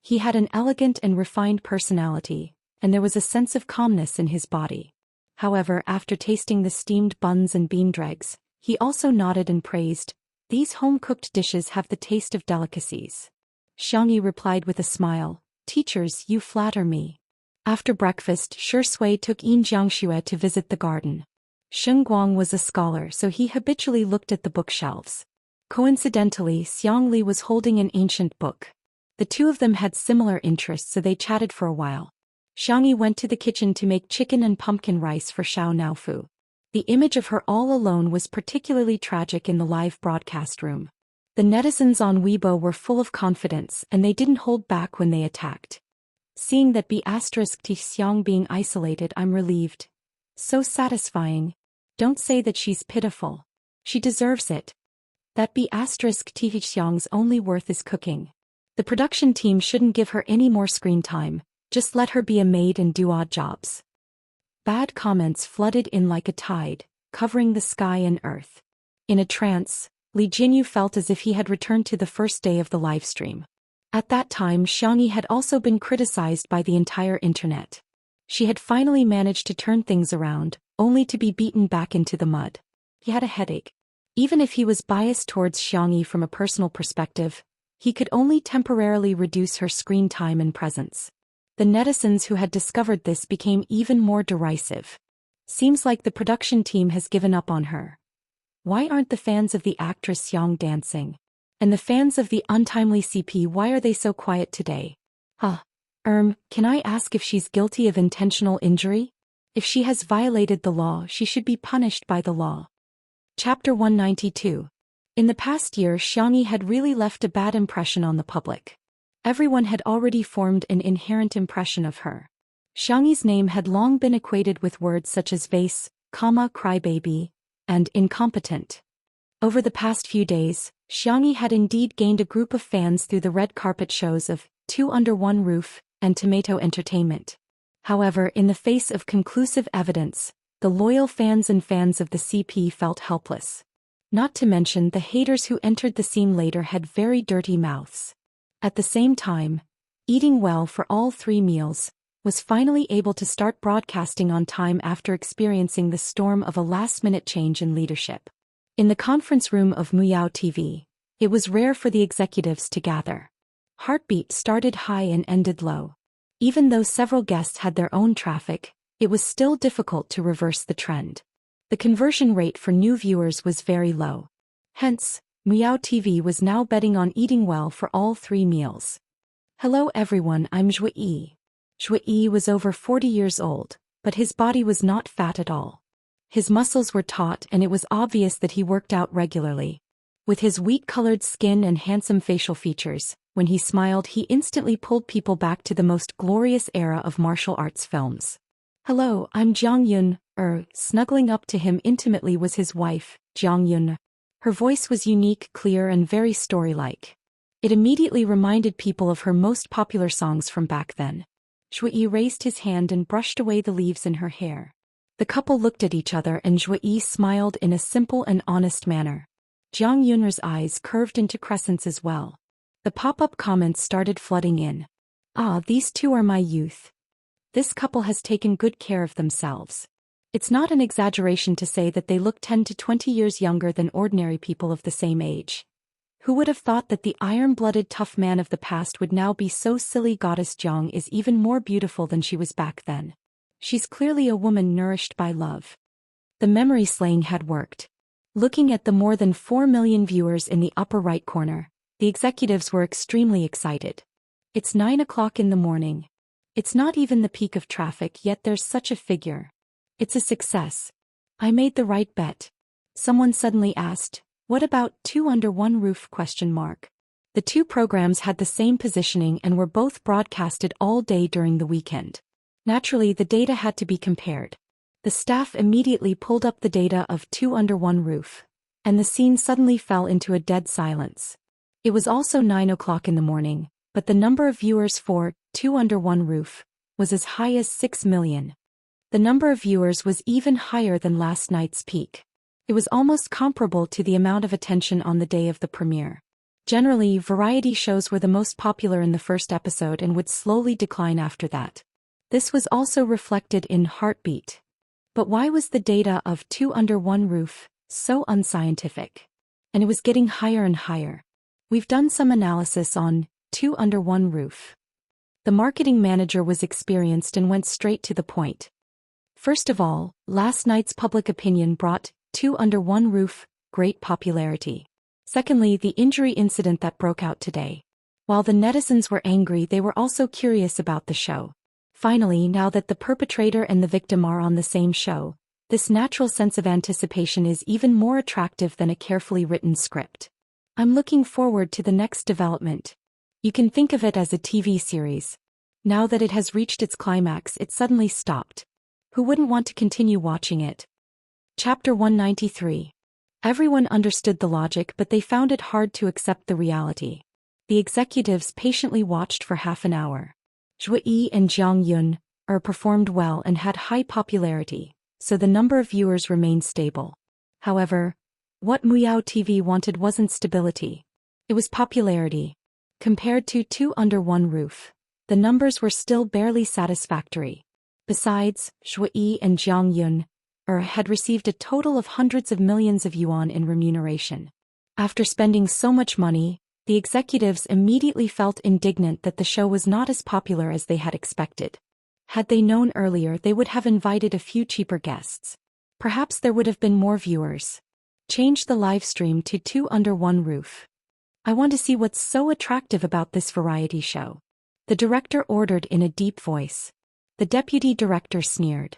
He had an elegant and refined personality, and there was a sense of calmness in his body. However, after tasting the steamed buns and bean dregs, he also nodded and praised, "These home-cooked dishes have the taste of delicacies." Xianxia replied with a smile, "Teachers, you flatter me." After breakfast, Shui took Xianxia to visit the garden. Guang was a scholar, so he habitually looked at the bookshelves. Coincidentally, Xiangli was holding an ancient book. The two of them had similar interests, so they chatted for a while. Xianxia went to the kitchen to make chicken and pumpkin rice for Xiao Naofu. The image of her all alone was particularly tragic in the live broadcast room. The netizens on Weibo were full of confidence and they didn't hold back when they attacked. Seeing that B** Xiang being isolated, I'm relieved. So satisfying. Don't say that she's pitiful. She deserves it. That B** Xiang's only worth is cooking. The production team shouldn't give her any more screen time. Just let her be a maid and do odd jobs. Bad comments flooded in like a tide, covering the sky and earth. In a trance, Li Jinyu felt as if he had returned to the first day of the livestream. At that time, Xianxia had also been criticized by the entire internet. She had finally managed to turn things around, only to be beaten back into the mud. He had a headache. Even if he was biased towards Xianxia from a personal perspective, he could only temporarily reduce her screen time and presence. The netizens who had discovered this became even more derisive. Seems like the production team has given up on her. Why aren't the fans of the actress Xiang dancing? And the fans of the untimely CP, why are they so quiet today? Can I ask if she's guilty of intentional injury? If she has violated the law, she should be punished by the law. Chapter 192. In the past year, Xianxia had really left a bad impression on the public. Everyone had already formed an inherent impression of her. Xianxia's name had long been equated with words such as vase, crybaby, and incompetent. Over the past few days, Xianxia had indeed gained a group of fans through the red carpet shows of Two Under One Roof and Tomato Entertainment. However, in the face of conclusive evidence, the loyal fans and fans of the CP felt helpless. Not to mention the haters who entered the scene later had very dirty mouths. At the same time, Eating Well for All 3 Meals was finally able to start broadcasting on time after experiencing the storm of a last-minute change in leadership. In the conference room of Muyao TV, it was rare for the executives to gather. Heartbeat started high and ended low. Even though several guests had their own traffic, it was still difficult to reverse the trend. The conversion rate for new viewers was very low. Hence, Muyao TV was now betting on Eating Well for All 3 Meals. Hello everyone, I'm Zhou Xian. Zhou Xian was over 40 years old, but his body was not fat at all. His muscles were taut and it was obvious that he worked out regularly. With his wheat-colored skin and handsome facial features, when he smiled he instantly pulled people back to the most glorious era of martial arts films. Hello, I'm Jiang Yun. Snuggling up to him intimately was his wife, Jiang Yun. Her voice was unique, clear and very story-like. It immediately reminded people of her most popular songs from back then. Zhou Xian raised his hand and brushed away the leaves in her hair. The couple looked at each other and Zhou Xian smiled in a simple and honest manner. Jiang Yun's eyes curved into crescents as well. The pop-up comments started flooding in. These two are my youth. This couple has taken good care of themselves. It's not an exaggeration to say that they look 10 to 20 years younger than ordinary people of the same age. Who would have thought that the iron-blooded tough man of the past would now be so silly? Goddess Jiang is even more beautiful than she was back then. She's clearly a woman nourished by love. The memory slaying had worked. Looking at the more than 4 million viewers in the upper right corner, the executives were extremely excited. It's 9 o'clock in the morning. It's not even the peak of traffic yet there's such a figure. It's a success. I made the right bet. Someone suddenly asked, what about Two Under One Roof? The two programs had the same positioning and were both broadcasted all day during the weekend. Naturally, the data had to be compared. The staff immediately pulled up the data of Two Under One Roof, and the scene suddenly fell into a dead silence. It was also 9 o'clock in the morning, but the number of viewers for Two Under One Roof was as high as 6 million. The number of viewers was even higher than last night's peak. It was almost comparable to the amount of attention on the day of the premiere. Generally, variety shows were the most popular in the first episode and would slowly decline after that. This was also reflected in Heartbeat. But why was the data of Two Under One Roof so unscientific? And it was getting higher and higher. We've done some analysis on Two Under One Roof. The marketing manager was experienced and went straight to the point. First of all, last night's public opinion brought Two Under One Roof great popularity. Secondly, the injury incident that broke out today. While the netizens were angry, they were also curious about the show. Finally, now that the perpetrator and the victim are on the same show, this natural sense of anticipation is even more attractive than a carefully written script. I'm looking forward to the next development. You can think of it as a TV series. Now that it has reached its climax, it suddenly stopped. Who wouldn't want to continue watching it? Chapter 193. Everyone understood the logic, but they found it hard to accept the reality. The executives patiently watched for half an hour. Zhou Xian and Jiang Yun performed well and had high popularity, so the number of viewers remained stable. However, what Muyao TV wanted wasn't stability. It was popularity. Compared to Two Under One Roof, the numbers were still barely satisfactory. Besides, Zhou Xian and Jiang Yun had received a total of hundreds of millions of yuan in remuneration. After spending so much money, the executives immediately felt indignant that the show was not as popular as they had expected. Had they known earlier, they would have invited a few cheaper guests. Perhaps there would have been more viewers. Change the live stream to Two Under One Roof. I want to see what's so attractive about this variety show. The director ordered in a deep voice. The deputy director sneered.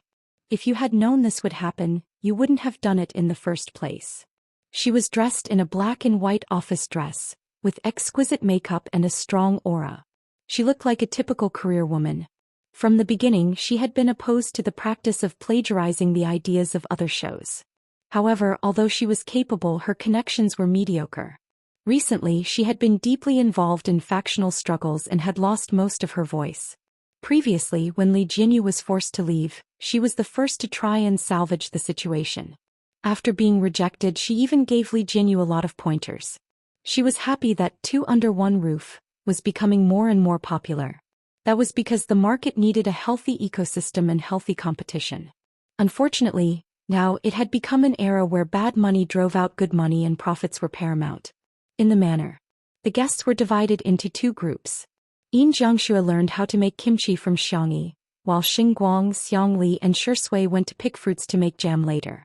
If you had known this would happen, you wouldn't have done it in the first place. She was dressed in a black and white office dress, with exquisite makeup and a strong aura. She looked like a typical career woman. From the beginning, she had been opposed to the practice of plagiarizing the ideas of other shows. However, although she was capable, her connections were mediocre. Recently, she had been deeply involved in factional struggles and had lost most of her voice. Previously, when Li Jinyu was forced to leave, she was the first to try and salvage the situation. After being rejected, she even gave Li Jinyu a lot of pointers. She was happy that Two Under One Roof was becoming more and more popular. That was because the market needed a healthy ecosystem and healthy competition. Unfortunately, now it had become an era where bad money drove out good money and profits were paramount. In the manner, the guests were divided into two groups. Xianxia learned how to make kimchi from Xiangyi, while Xingguang, Xiangli and Shui went to pick fruits to make jam later.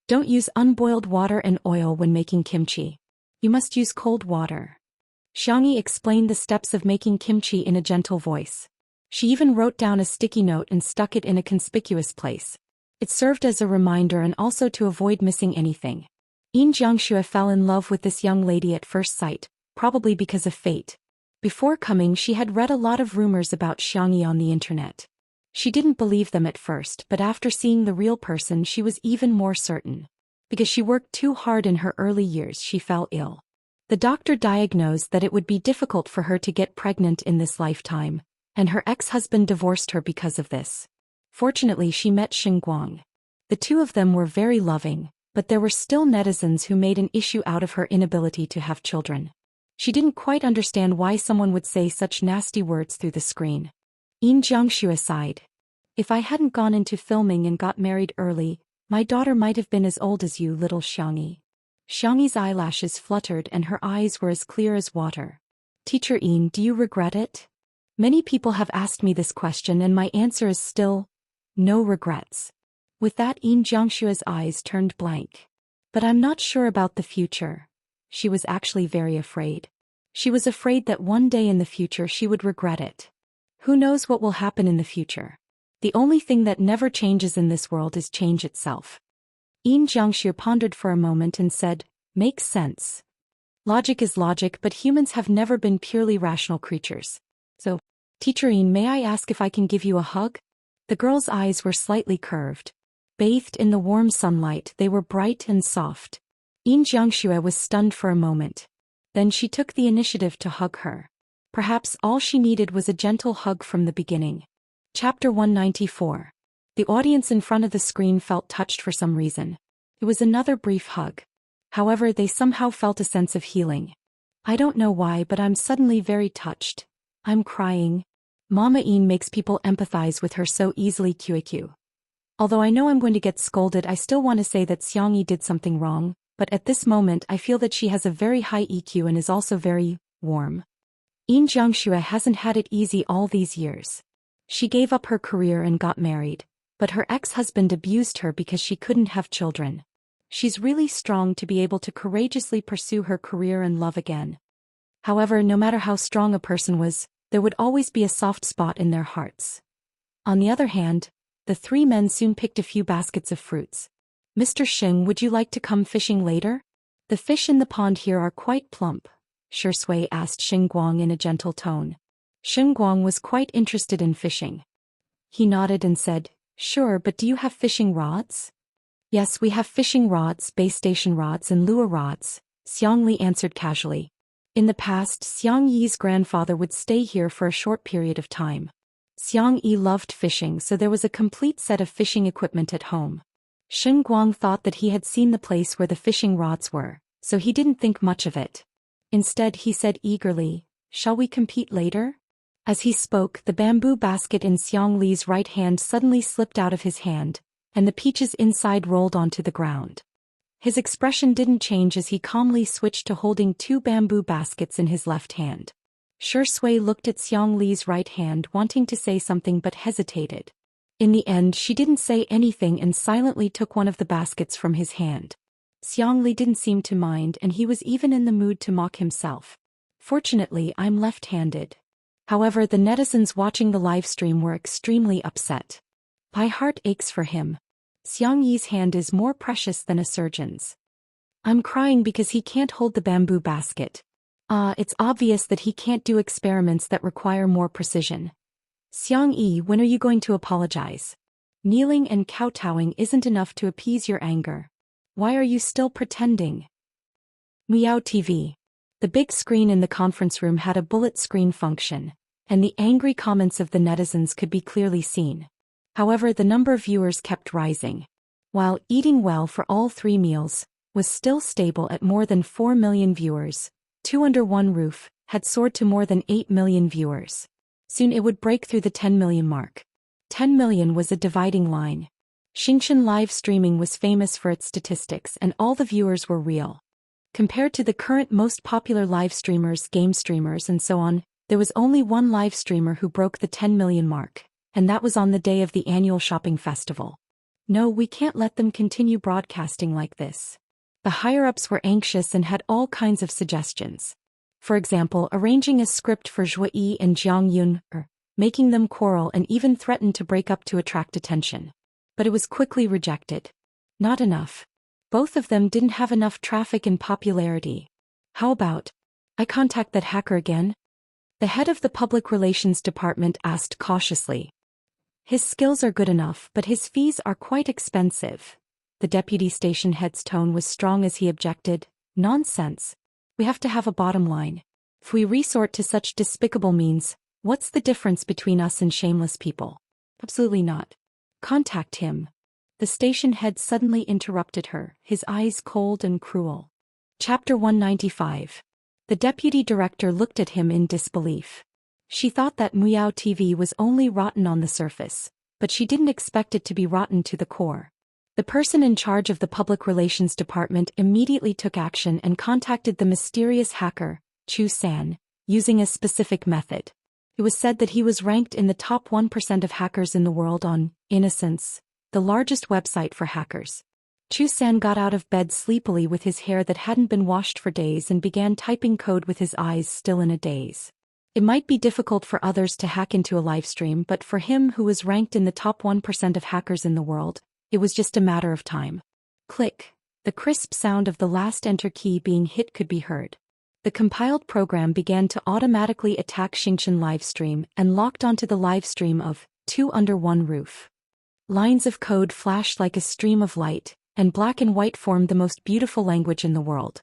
Don't use unboiled water and oil when making kimchi. You must use cold water. Xiangyi explained the steps of making kimchi in a gentle voice. She even wrote down a sticky note and stuck it in a conspicuous place. It served as a reminder and also to avoid missing anything. Xianxia fell in love with this young lady at first sight, probably because of fate. Before coming, she had read a lot of rumors about Xiangyi on the internet. She didn't believe them at first, but after seeing the real person, she was even more certain. Because she worked too hard in her early years, she fell ill. The doctor diagnosed that it would be difficult for her to get pregnant in this lifetime, and her ex-husband divorced her because of this. Fortunately, she met Xingguang. The two of them were very loving, but there were still netizens who made an issue out of her inability to have children. She didn't quite understand why someone would say such nasty words through the screen. Xianxia sighed. If I hadn't gone into filming and got married early, my daughter might have been as old as you, little Xiangyi. Xiangyi's eyelashes fluttered and her eyes were as clear as water. Teacher Yin, do you regret it? Many people have asked me this question and my answer is still, no regrets. With that, Xianxia's eyes turned blank. But I'm not sure about the future. She was actually very afraid. She was afraid that one day in the future she would regret it. Who knows what will happen in the future? The only thing that never changes in this world is change itself. Xianxia pondered for a moment and said, makes sense. Logic is logic, but humans have never been purely rational creatures. So, Teacher Yin, may I ask if I can give you a hug? The girl's eyes were slightly curved. Bathed in the warm sunlight, they were bright and soft. Xianxia was stunned for a moment. Then she took the initiative to hug her. Perhaps all she needed was a gentle hug from the beginning. Chapter 194. The audience in front of the screen felt touched for some reason. It was another brief hug. However, they somehow felt a sense of healing. I don't know why, but I'm suddenly very touched. I'm crying. Mama Yin makes people empathize with her so easily. QAQ. Although I know I'm going to get scolded, I still want to say that Xiangyi did something wrong, but at this moment I feel that she has a very high EQ and is also very warm. Xianxia hasn't had it easy all these years. She gave up her career and got married. But her ex-husband abused her because she couldn't have children. She's really strong to be able to courageously pursue her career and love again. However, no matter how strong a person was, there would always be a soft spot in their hearts. On the other hand, the three men soon picked a few baskets of fruits. Mr. Xing, would you like to come fishing later? The fish in the pond here are quite plump, Shui asked Xingguang in a gentle tone. Xingguang was quite interested in fishing. He nodded and said, sure, but do you have fishing rods? Yes, we have fishing rods, base station rods and lure rods, Xiangli answered casually. In the past, Xiangyi's grandfather would stay here for a short period of time. Xiangyi loved fishing, so there was a complete set of fishing equipment at home. Xingguang thought that he had seen the place where the fishing rods were, so he didn't think much of it. Instead, he said eagerly, shall we compete later? As he spoke, the bamboo basket in Xiangli's right hand suddenly slipped out of his hand, and the peaches inside rolled onto the ground. His expression didn't change as he calmly switched to holding two bamboo baskets in his left hand. Shui looked at Xiangli's right hand, wanting to say something but hesitated. In the end, she didn't say anything and silently took one of the baskets from his hand. Xiangli didn't seem to mind, and he was even in the mood to mock himself. Fortunately, I'm left-handed. However, the netizens watching the live stream were extremely upset. My heart aches for him. Xiangyi's hand is more precious than a surgeon's. I'm crying because he can't hold the bamboo basket. It's obvious that he can't do experiments that require more precision. Xiangyi, when are you going to apologize? Kneeling and kowtowing isn't enough to appease your anger. Why are you still pretending? Meow TV. The big screen in the conference room had a bullet screen function, and the angry comments of the netizens could be clearly seen. However, the number of viewers kept rising. While eating well for all 3 meals was still stable at more than 4 million viewers, Two Under One Roof had soared to more than 8 million viewers. Soon it would break through the 10 million mark. 10 million was a dividing line. Xianxia live streaming was famous for its statistics and all the viewers were real. Compared to the current most popular live streamers, game streamers and so on, there was only one live streamer who broke the 10 million mark, and that was on the day of the annual shopping festival. No, we can't let them continue broadcasting like this. The higher-ups were anxious and had all kinds of suggestions. For example, arranging a script for Zhou Xian and Jiang Yun, making them quarrel and even threaten to break up to attract attention. But it was quickly rejected. Not enough. Both of them didn't have enough traffic and popularity. How about I contact that hacker again? The head of the public relations department asked cautiously. His skills are good enough, but his fees are quite expensive. The deputy station head's tone was strong as he objected. Nonsense. We have to have a bottom line. If we resort to such despicable means, what's the difference between us and shameless people? Absolutely not. Contact him. The station head suddenly interrupted her, his eyes cold and cruel. Chapter 195. The deputy director looked at him in disbelief. She thought that Meow TV was only rotten on the surface, but she didn't expect it to be rotten to the core. The person in charge of the public relations department immediately took action and contacted the mysterious hacker, Zhou Xian, using a specific method. It was said that he was ranked in the top 1% of hackers in the world on Innocence, the largest website for hackers. Zhou Xian got out of bed sleepily with his hair that hadn't been washed for days and began typing code with his eyes still in a daze. It might be difficult for others to hack into a livestream, but for him who was ranked in the top 1% of hackers in the world, it was just a matter of time. Click. The crisp sound of the last enter key being hit could be heard. The compiled program began to automatically attack Xianxia livestream and locked onto the livestream of Two Under One Roof. Lines of code flashed like a stream of light, and black and white formed the most beautiful language in the world.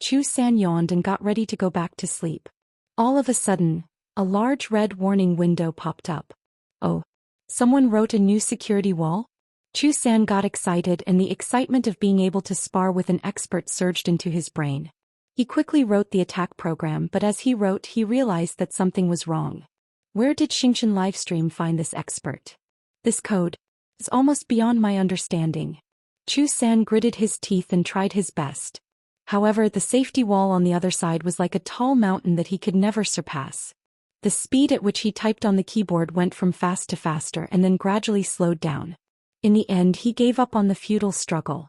Zhou Xian yawned and got ready to go back to sleep. All of a sudden, a large red warning window popped up. Oh, someone wrote a new security wall? Zhou Xian got excited and the excitement of being able to spar with an expert surged into his brain. He quickly wrote the attack program, but as he wrote he realized that something was wrong. Where did Xianxia livestream find this expert? This code is almost beyond my understanding. Zhou Xian gritted his teeth and tried his best. However, the safety wall on the other side was like a tall mountain that he could never surpass. The speed at which he typed on the keyboard went from fast to faster and then gradually slowed down. In the end, he gave up on the futile struggle.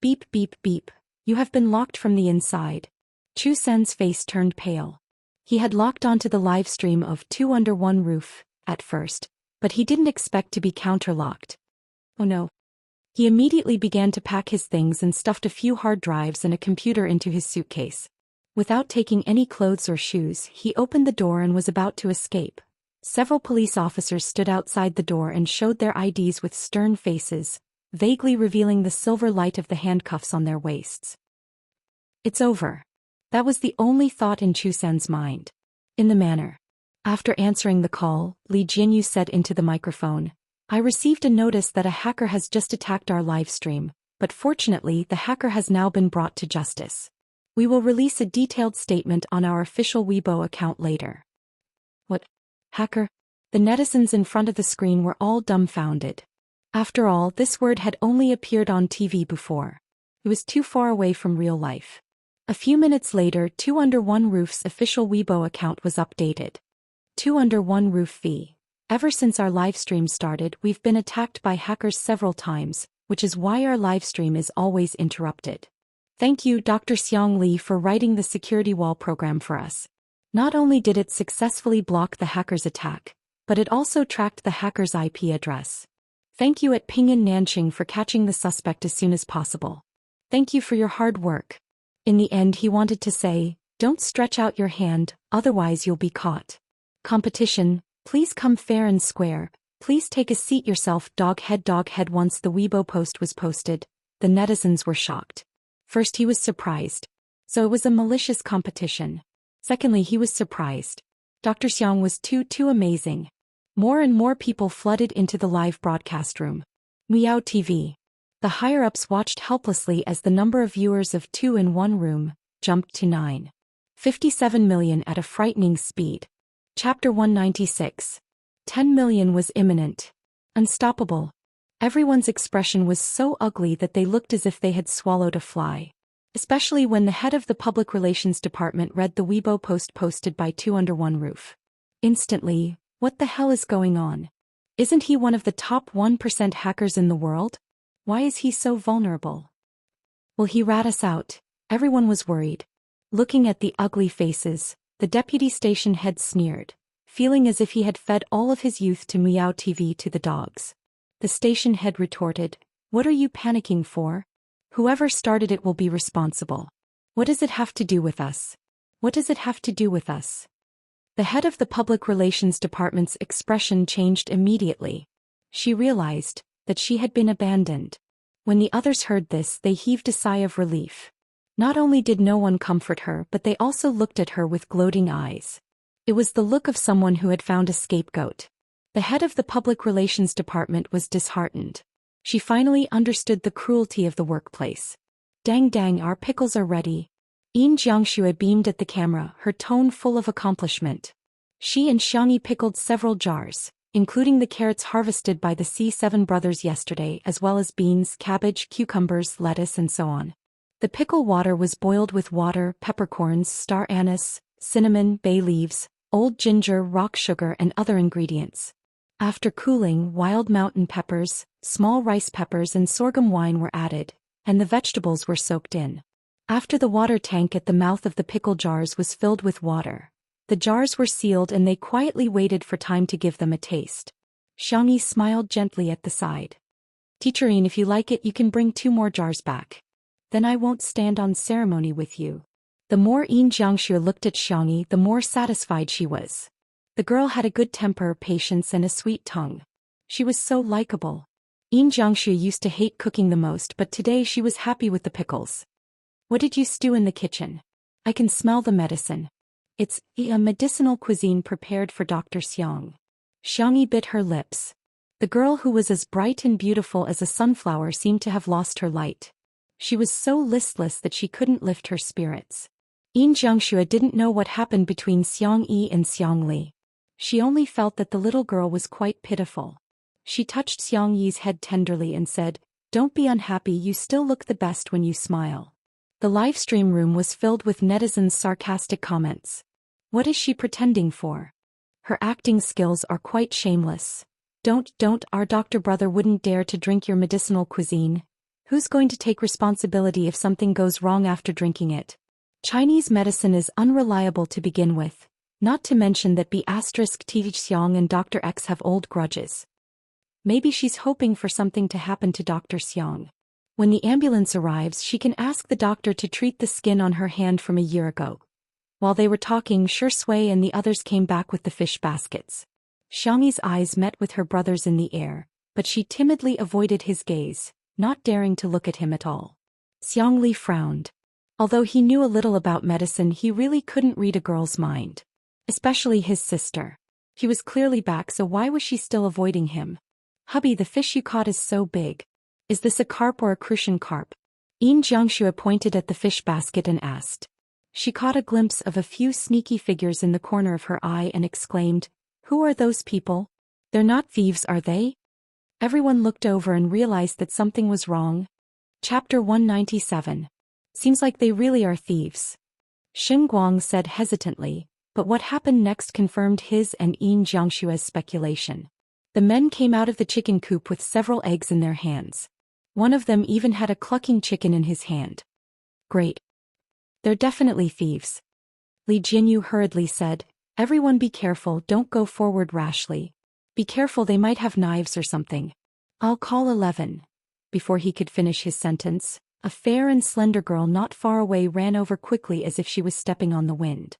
Beep beep beep. You have been locked from the inside. Zhou Xian's face turned pale. He had locked onto the live stream of Two Under One Roof at first, but he didn't expect to be counterlocked. Oh no. He immediately began to pack his things and stuffed a few hard drives and a computer into his suitcase. Without taking any clothes or shoes, he opened the door and was about to escape. Several police officers stood outside the door and showed their IDs with stern faces, vaguely revealing the silver light of the handcuffs on their waists. It's over. That was the only thought in Zhou Xian's mind. In the manner. After answering the call, Li Jinyu said into the microphone, I received a notice that a hacker has just attacked our live stream, but fortunately the hacker has now been brought to justice. We will release a detailed statement on our official Weibo account later. What? Hacker? The netizens in front of the screen were all dumbfounded. After all, this word had only appeared on TV before. It was too far away from real life. A few minutes later, Two Under One Roof's official Weibo account was updated. Two Under One Roof V. Ever since our livestream started, we've been attacked by hackers several times, which is why our livestream is always interrupted. Thank you, Dr. Xiang Li, for writing the security wall program for us. Not only did it successfully block the hacker's attack, but it also tracked the hacker's IP address. Thank you at Pinyin Nanqing for catching the suspect as soon as possible. Thank you for your hard work. In the end, he wanted to say, don't stretch out your hand, otherwise you'll be caught. Competition, please come fair and square. Please take a seat yourself, dog head. Once the Weibo post was posted, the netizens were shocked. First, he was surprised. So it was a malicious competition. Secondly, he was surprised. Dr. Xiang was too amazing. More and more people flooded into the live broadcast room. Meow TV. The higher-ups watched helplessly as the number of viewers of 2 in 1 room jumped to 9.57 million at a frightening speed. Chapter 196. 10 million was imminent. Unstoppable. Everyone's expression was so ugly that they looked as if they had swallowed a fly. Especially when the head of the public relations department read the Weibo post posted by 2 under 1 roof. Instantly, what the hell is going on? Isn't he one of the top 1% hackers in the world? Why is he so vulnerable? Will he rat us out? Everyone was worried. Looking at the ugly faces, the deputy station head sneered, feeling as if he had fed all of his youth to Meow TV to the dogs. The station head retorted, what are you panicking for? Whoever started it will be responsible. What does it have to do with us? What does it have to do with us? The head of the public relations department's expression changed immediately. She realized that she had been abandoned. When the others heard this, they heaved a sigh of relief. Not only did no one comfort her, but they also looked at her with gloating eyes. It was the look of someone who had found a scapegoat. The head of the public relations department was disheartened. She finally understood the cruelty of the workplace. Dang, our pickles are ready. Xianxia beamed at the camera, her tone full of accomplishment. She and Xiangyi pickled several jars, including the carrots harvested by the C7 brothers yesterday, as well as beans, cabbage, cucumbers, lettuce, and so on. The pickle water was boiled with water, peppercorns, star anise, cinnamon, bay leaves, old ginger, rock sugar, and other ingredients. After cooling, wild mountain peppers, small rice peppers, and sorghum wine were added, and the vegetables were soaked in. After the water tank at the mouth of the pickle jars was filled with water, the jars were sealed and they quietly waited for time to give them a taste. Xiangyi smiled gently at the side. Teacherine, if you like it, you can bring 2 more jars back. Then I won't stand on ceremony with you. The more Xianxia looked at Xiangyi, the more satisfied she was. The girl had a good temper, patience, and a sweet tongue. She was so likable. Xianxia used to hate cooking the most, but today she was happy with the pickles. What did you stew in the kitchen? I can smell the medicine. It's a medicinal cuisine prepared for Dr. Xiang. Xiangyi bit her lips. The girl, who was as bright and beautiful as a sunflower, seemed to have lost her light. She was so listless that she couldn't lift her spirits. Xianxia didn't know what happened between Xiang Yi and Xiang Li. She only felt that the little girl was quite pitiful. She touched Xiang Yi's head tenderly and said, don't be unhappy, you still look the best when you smile. The live stream room was filled with netizens' sarcastic comments. What is she pretending for? Her acting skills are quite shameless. Don't, our doctor brother wouldn't dare to drink your medicinal cuisine. Who's going to take responsibility if something goes wrong after drinking it? Chinese medicine is unreliable to begin with. Not to mention that B*T Xiang and Dr. X have old grudges. Maybe she's hoping for something to happen to Dr. Xiang. When the ambulance arrives, she can ask the doctor to treat the skin on her hand from a year ago. While they were talking, Shui and the others came back with the fish baskets. Xiangyi's eyes met with her brother's in the air, but she timidly avoided his gaze, not daring to look at him at all. Xiang Li frowned. Although he knew a little about medicine, he really couldn't read a girl's mind. Especially his sister. He was clearly back, so why was she still avoiding him? Hubby, the fish you caught is so big. Is this a carp or a crucian carp? Xianxia pointed at the fish basket and asked. She caught a glimpse of a few sneaky figures in the corner of her eye and exclaimed, who are those people? They're not thieves, are they? Everyone looked over and realized that something was wrong. Chapter 197. Seems like they really are thieves. Shen Guang said hesitantly, but what happened next confirmed his and Xianxia's speculation. The men came out of the chicken coop with several eggs in their hands. One of them even had a clucking chicken in his hand. Great. They're definitely thieves. Li Jinyu hurriedly said, "Everyone be careful, don't go forward rashly. Be careful, they might have knives or something. I'll call 11. Before he could finish his sentence, a fair and slender girl not far away ran over quickly as if she was stepping on the wind.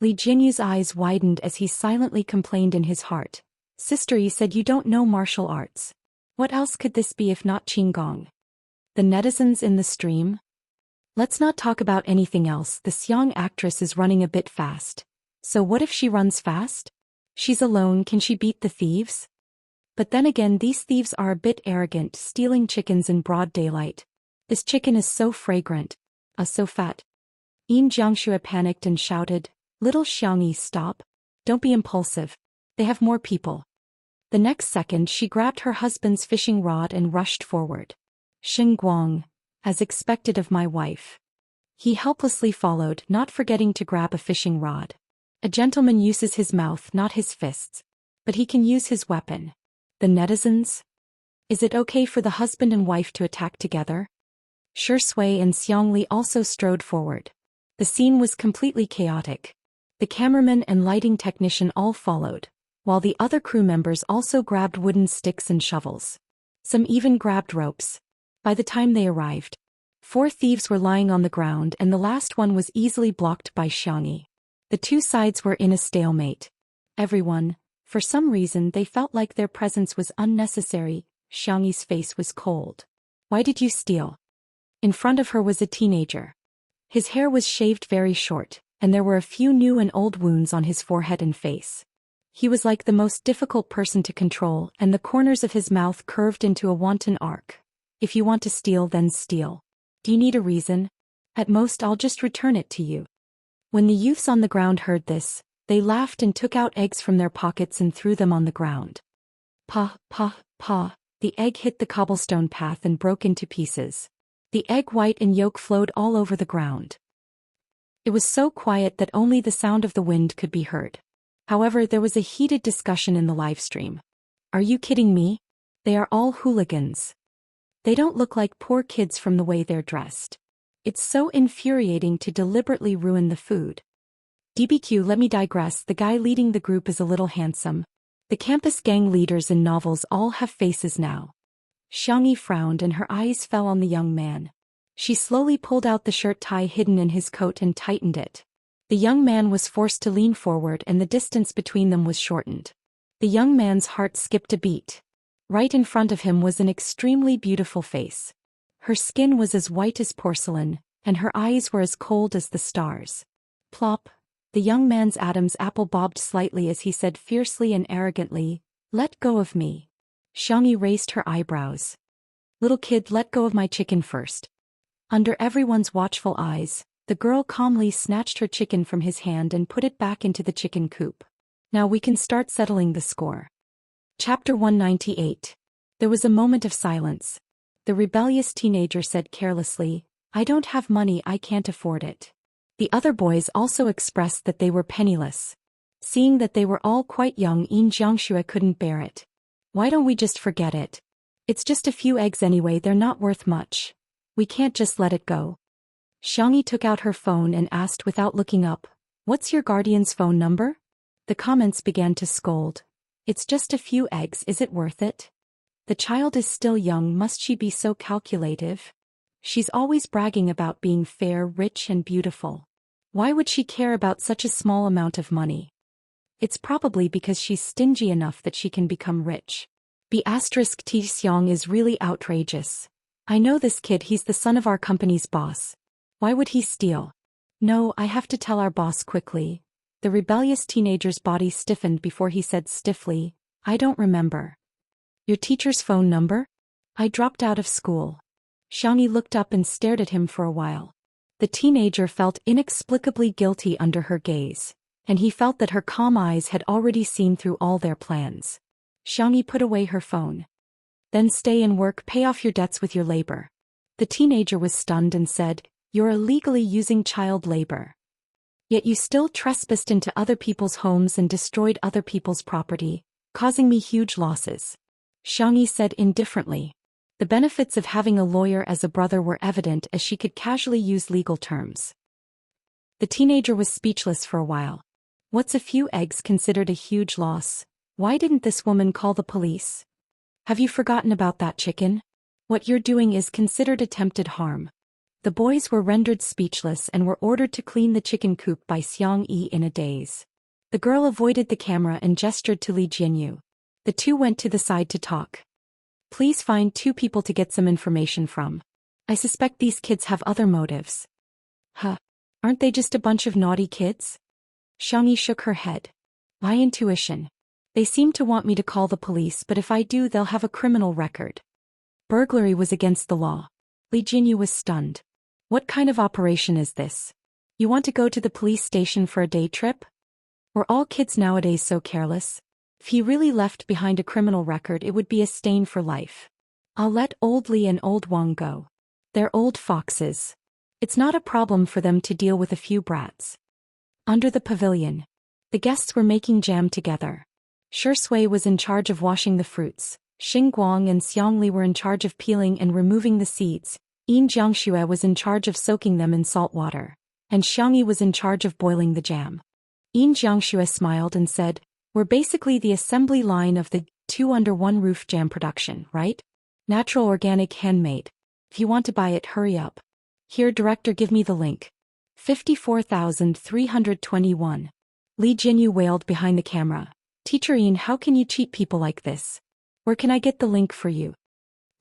Li Jinyu's eyes widened as he silently complained in his heart. "Sister, you said you don't know martial arts. What else could this be if not Qinggong?" The netizens in the stream? "Let's not talk about anything else, this young actress is running a bit fast. So what if she runs fast? She's alone, can she beat the thieves? But then again, these thieves are a bit arrogant, stealing chickens in broad daylight. This chicken is so fragrant. So fat." Xianxia panicked and shouted, "Little Xiangyi, stop. Don't be impulsive. They have more people." The next second she grabbed her husband's fishing rod and rushed forward. "Xinguang, as expected of my wife." He helplessly followed, not forgetting to grab a fishing rod. A gentleman uses his mouth, not his fists. But he can use his weapon. The netizens? Is it okay for the husband and wife to attack together? Shi Sui and Xiangli also strode forward. The scene was completely chaotic. The cameraman and lighting technician all followed, while the other crew members also grabbed wooden sticks and shovels. Some even grabbed ropes. By the time they arrived, 4 thieves were lying on the ground and the last one was easily blocked by Xiangyi. The two sides were in a stalemate. Everyone, for some reason, they felt like their presence was unnecessary. Xiangyi's face was cold. "Why did you steal?" In front of her was a teenager. His hair was shaved very short, and there were a few new and old wounds on his forehead and face. He was like the most difficult person to control, and the corners of his mouth curved into a wanton arc. "If you want to steal, then steal. Do you need a reason? At most I'll just return it to you." When the youths on the ground heard this, they laughed and took out eggs from their pockets and threw them on the ground. Pa, pa, pa, the egg hit the cobblestone path and broke into pieces. The egg white and yolk flowed all over the ground. It was so quiet that only the sound of the wind could be heard. However, there was a heated discussion in the livestream. "Are you kidding me? They are all hooligans. They don't look like poor kids from the way they're dressed. It's so infuriating to deliberately ruin the food." DBQ, let me digress, the guy leading the group is a little handsome. The campus gang leaders in novels all have faces now. Xiangyi frowned and her eyes fell on the young man. She slowly pulled out the shirt tie hidden in his coat and tightened it. The young man was forced to lean forward and the distance between them was shortened. The young man's heart skipped a beat. Right in front of him was an extremely beautiful face. Her skin was as white as porcelain, and her eyes were as cold as the stars. Plop. The young man's Adam's apple bobbed slightly as he said fiercely and arrogantly, "Let go of me." Xiangyi raised her eyebrows. "Little kid, let go of my chicken first." Under everyone's watchful eyes, the girl calmly snatched her chicken from his hand and put it back into the chicken coop. "Now we can start settling the score." Chapter 198. There was a moment of silence. The rebellious teenager said carelessly, "I don't have money, I can't afford it." The other boys also expressed that they were penniless. Seeing that they were all quite young, Xianxia couldn't bear it. "Why don't we just forget it? It's just a few eggs anyway, they're not worth much. We can't just let it go." Xiangyi took out her phone and asked without looking up, "What's your guardian's phone number?" The comments began to scold. "It's just a few eggs, is it worth it? The child is still young, must she be so calculative? She's always bragging about being fair, rich and beautiful. Why would she care about such a small amount of money? It's probably because she's stingy enough that she can become rich." B*T Xiang is really outrageous. I know this kid, he's the son of our company's boss. Why would he steal? No, I have to tell our boss quickly. The rebellious teenager's body stiffened before he said stiffly, "I don't remember." "Your teacher's phone number?" "I dropped out of school." Xiangyi looked up and stared at him for a while. The teenager felt inexplicably guilty under her gaze, and he felt that her calm eyes had already seen through all their plans. Xiangyi put away her phone. "Then stay and work, pay off your debts with your labor." The teenager was stunned and said, "You're illegally using child labor. Yet you still trespassed into other people's homes and destroyed other people's property, causing me huge losses." Xiangyi said indifferently. The benefits of having a lawyer as a brother were evident as she could casually use legal terms. The teenager was speechless for a while. What's a few eggs considered a huge loss? Why didn't this woman call the police? Have you forgotten about that chicken? What you're doing is considered attempted harm. The boys were rendered speechless and were ordered to clean the chicken coop by Xianxia in a daze. The girl avoided the camera and gestured to Li Jinyu. The two went to the side to talk. Please find 2 people to get some information from. I suspect these kids have other motives. Huh. Aren't they just a bunch of naughty kids? Xiangyi shook her head. My intuition. They seem to want me to call the police, but if I do, they'll have a criminal record. Burglary was against the law. Li Jinyu was stunned. What kind of operation is this? You want to go to the police station for a day trip? Were all kids nowadays so careless? If he really left behind a criminal record, it would be a stain for life. I'll let old Li and old Wang go. They're old foxes. It's not a problem for them to deal with a few brats. Under the pavilion, the guests were making jam together. Shui was in charge of washing the fruits. Xingguang and Xiangli were in charge of peeling and removing the seeds. Jiangxue was in charge of soaking them in salt water. And Xiangyi was in charge of boiling the jam. Jiangxue smiled and said, "We're basically the assembly line of the 2 under 1 roof jam production, right? Natural, organic, handmade. If you want to buy it, hurry up. Here, director, give me the link." 54,321. Li Jinyu wailed behind the camera. "Teacher Yin, how can you cheat people like this? Where can I get the link for you?"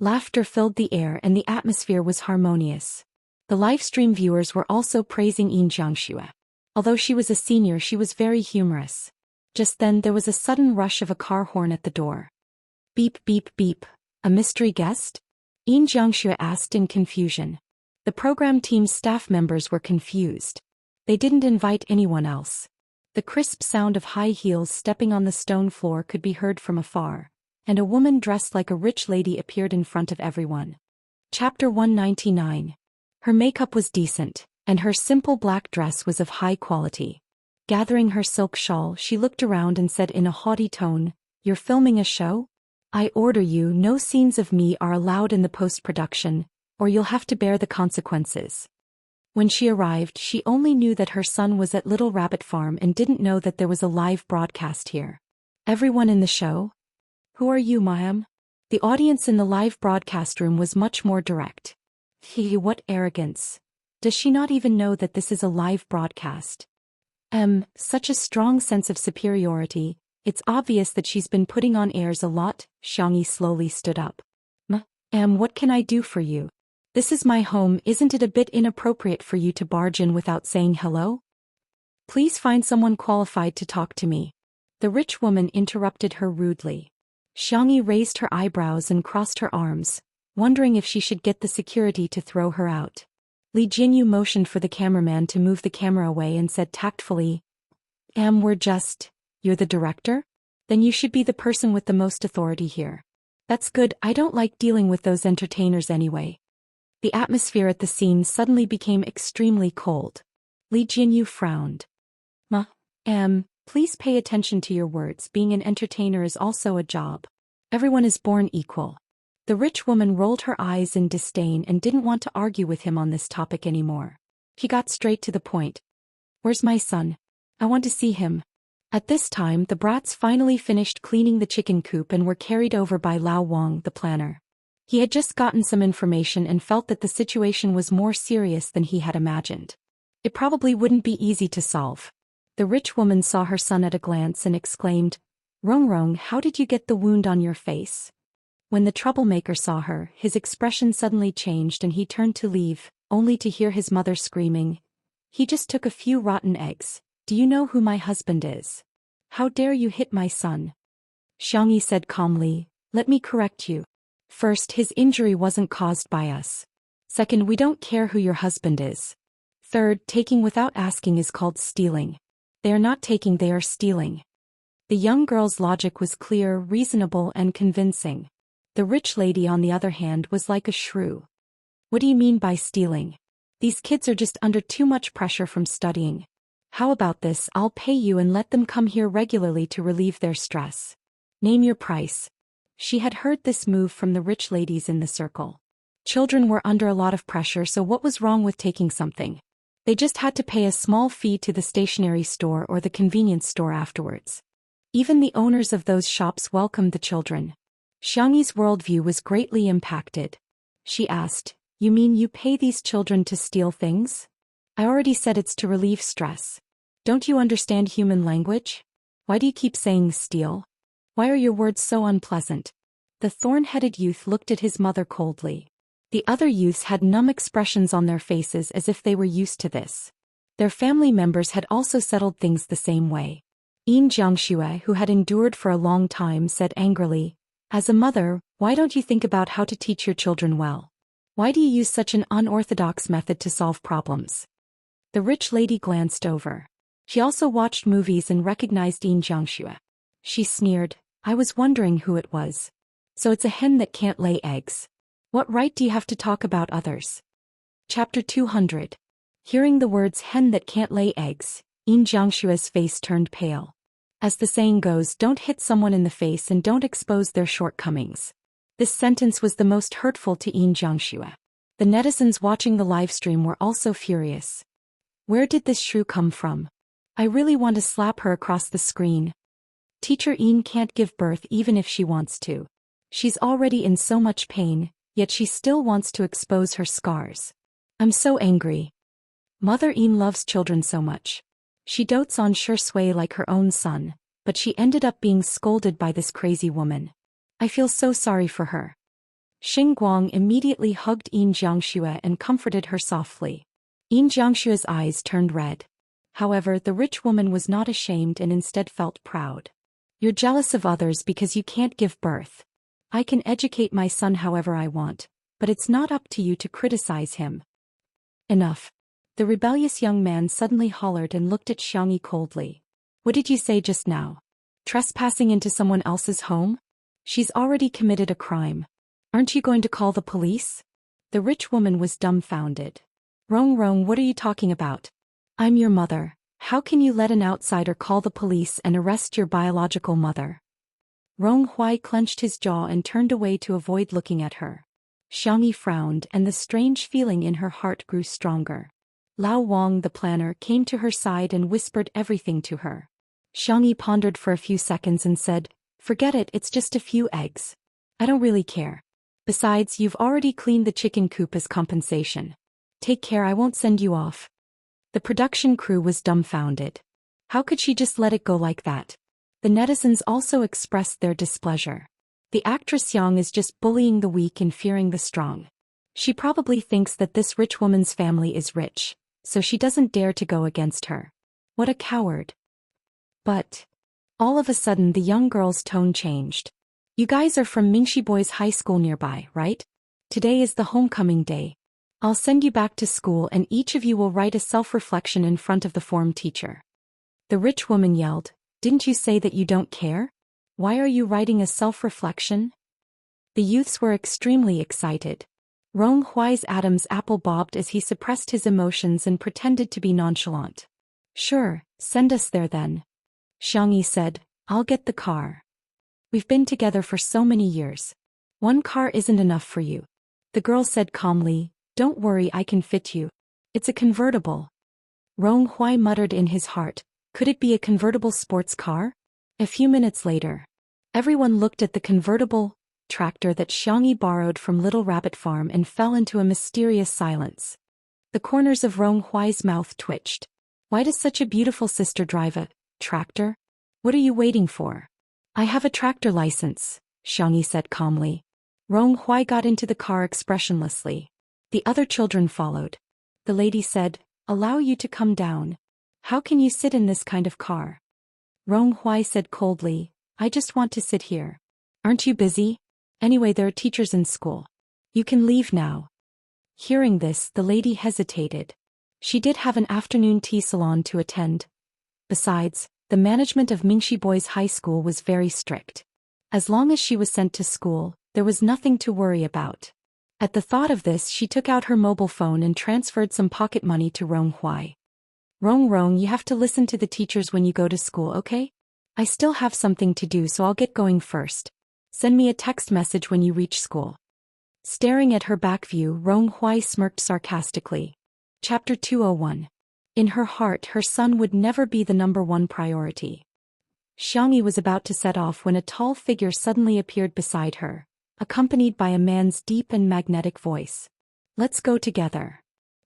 Laughter filled the air and the atmosphere was harmonious. The live stream viewers were also praising Jiangxue. Although she was a senior, she was very humorous. Just then there was a sudden rush of a car horn at the door. Beep beep beep. A mystery guest? Jiangxue asked in confusion. The program team's staff members were confused. They didn't invite anyone else. The crisp sound of high heels stepping on the stone floor could be heard from afar, and a woman dressed like a rich lady appeared in front of everyone. Chapter 199. Her makeup was decent, and her simple black dress was of high quality. Gathering her silk shawl, she looked around and said in a haughty tone, "You're filming a show? I order you, no scenes of me are allowed in the post-production, or you'll have to bear the consequences." When she arrived, she only knew that her son was at Little Rabbit Farm and didn't know that there was a live broadcast here. "Everyone in the show? Who are you, ma'am?" The audience in the live broadcast room was much more direct. What arrogance. Does she not even know that this is a live broadcast? Such a strong sense of superiority. It's obvious that she's been putting on airs a lot. Xiangyi slowly stood up. What can I do for you? This is my home, isn't it a bit inappropriate for you to barge in without saying hello? Please find someone qualified to talk to me. The rich woman interrupted her rudely. Xiangyi raised her eyebrows and crossed her arms, wondering if she should get the security to throw her out. Li Jinyu motioned for the cameraman to move the camera away and said tactfully, You're the director? Then you should be the person with the most authority here. That's good, I don't like dealing with those entertainers anyway." The atmosphere at the scene suddenly became extremely cold. Li Jinyu frowned. Please pay attention to your words. Being an entertainer is also a job. Everyone is born equal. The rich woman rolled her eyes in disdain and didn't want to argue with him on this topic anymore. He got straight to the point. "Where's my son? I want to see him." At this time, the brats finally finished cleaning the chicken coop and were carried over by Lao Wang, the planner. He had just gotten some information and felt that the situation was more serious than he had imagined. It probably wouldn't be easy to solve. The rich woman saw her son at a glance and exclaimed, "Rong, how did you get the wound on your face?" When the troublemaker saw her, his expression suddenly changed and he turned to leave, only to hear his mother screaming, "He just took a few rotten eggs. Do you know who my husband is? How dare you hit my son?" Xiangyi said calmly, "Let me correct you. First, his injury wasn't caused by us. Second, we don't care who your husband is. Third, taking without asking is called stealing. They are not taking, they are stealing." The young girl's logic was clear, reasonable, and convincing. The rich lady, on the other hand, was like a shrew. "What do you mean by stealing? These kids are just under too much pressure from studying. How about this, I'll pay you and let them come here regularly to relieve their stress. Name your price." She had heard this move from the rich ladies in the circle. Children were under a lot of pressure, so what was wrong with taking something? They just had to pay a small fee to the stationery store or the convenience store afterwards. Even the owners of those shops welcomed the children. Xiangyi's worldview was greatly impacted. She asked, "You mean you pay these children to steal things?" "I already said it's to relieve stress. Don't you understand human language? Why do you keep saying steal? Why are your words so unpleasant?" The thorn-headed youth looked at his mother coldly. The other youths had numb expressions on their faces as if they were used to this. Their family members had also settled things the same way. Xianxia, who had endured for a long time, said angrily, "As a mother, why don't you think about how to teach your children well? Why do you use such an unorthodox method to solve problems?" The rich lady glanced over. She also watched movies and recognized Xianxia. She sneered, "I was wondering who it was. So it's a hen that can't lay eggs. What right do you have to talk about others?" Chapter 200. Hearing the words hen that can't lay eggs, Xianxia's face turned pale. As the saying goes, don't hit someone in the face and don't expose their shortcomings. This sentence was the most hurtful to Xianxia. The netizens watching the livestream were also furious. Where did this shrew come from? I really want to slap her across the screen. Teacher Yin can't give birth even if she wants to. She's already in so much pain, yet she still wants to expose her scars. I'm so angry. Mother Yin loves children so much. She dotes on Shui like her own son, but she ended up being scolded by this crazy woman. I feel so sorry for her. Xing Guang immediately hugged Xianxia and comforted her softly. Xianxia's eyes turned red. However, the rich woman was not ashamed and instead felt proud. You're jealous of others because you can't give birth. I can educate my son however I want, but it's not up to you to criticize him. Enough. The rebellious young man suddenly hollered and looked at Xiangyi coldly. What did you say just now? Trespassing into someone else's home? She's already committed a crime. Aren't you going to call the police? The rich woman was dumbfounded. Rong, what are you talking about? I'm your mother. How can you let an outsider call the police and arrest your biological mother? Rong Huai clenched his jaw and turned away to avoid looking at her. Xiangyi frowned and the strange feeling in her heart grew stronger. Lao Wang the planner came to her side and whispered everything to her. Xiangyi pondered for a few seconds and said, "Forget it, it's just a few eggs. I don't really care. Besides, you've already cleaned the chicken coop as compensation. Take care, I won't send you off." The production crew was dumbfounded. How could she just let it go like that? The netizens also expressed their displeasure. The actress Yang is just bullying the weak and fearing the strong. She probably thinks that this rich woman's family is rich, so she doesn't dare to go against her. What a coward. But all of a sudden the young girl's tone changed. You guys are from Mingxi Boys High School nearby, right? Today is the homecoming day. I'll send you back to school and each of you will write a self-reflection in front of the form teacher. The rich woman yelled, "Didn't you say that you don't care? Why are you writing a self-reflection?" The youths were extremely excited. Rong Huai's Adam's apple bobbed as he suppressed his emotions and pretended to be nonchalant. "Sure, send us there then." Xiangyi said, "I'll get the car. We've been together for so many years. One car isn't enough for you." The girl said calmly, "Don't worry, I can fit you. It's a convertible." Rong Huai muttered in his heart, could it be a convertible sports car? A few minutes later, everyone looked at the convertible tractor that Xiangyi borrowed from Little Rabbit Farm and fell into a mysterious silence. The corners of Rong Huai's mouth twitched. Why does such a beautiful sister drive a tractor? What are you waiting for? I have a tractor license, Xiangyi said calmly. Rong Huai got into the car expressionlessly. The other children followed. The lady said, "Allow you to come down. How can you sit in this kind of car?" Rong Huai said coldly, "I just want to sit here. Aren't you busy? Anyway, there are teachers in school. You can leave now." Hearing this, the lady hesitated. She did have an afternoon tea salon to attend. Besides, the management of Mingxi Boys High School was very strict. As long as she was sent to school, there was nothing to worry about. At the thought of this, she took out her mobile phone and transferred some pocket money to Rong Huai. Rong, you have to listen to the teachers when you go to school, okay? I still have something to do, so I'll get going first. Send me a text message when you reach school." Staring at her back view, Rong Huai smirked sarcastically. Chapter 201. In her heart, her son would never be the #1 priority. Xianxia was about to set off when a tall figure suddenly appeared beside her, accompanied by a man's deep and magnetic voice. "Let's go together."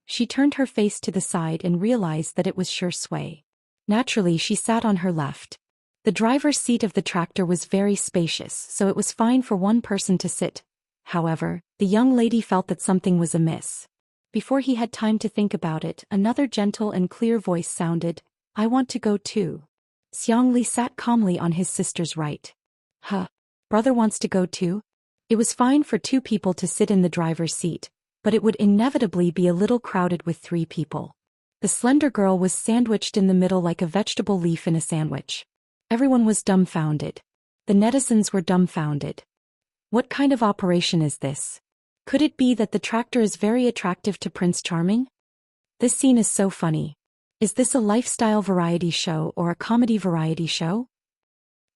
She turned her face to the side and realized that it was Zhou Xian. Naturally, she sat on her left. The driver's seat of the tractor was very spacious, so it was fine for one person to sit. However, the young lady felt that something was amiss. Before he had time to think about it, another gentle and clear voice sounded, "I want to go too." Xianxia sat calmly on his sister's right. "Huh? Brother wants to go too?" It was fine for 2 people to sit in the driver's seat, but it would inevitably be a little crowded with 3 people. The slender girl was sandwiched in the middle like a vegetable leaf in a sandwich. Everyone was dumbfounded. The netizens were dumbfounded. What kind of operation is this? Could it be that the tractor is very attractive to Prince Charming? This scene is so funny. Is this a lifestyle variety show or a comedy variety show?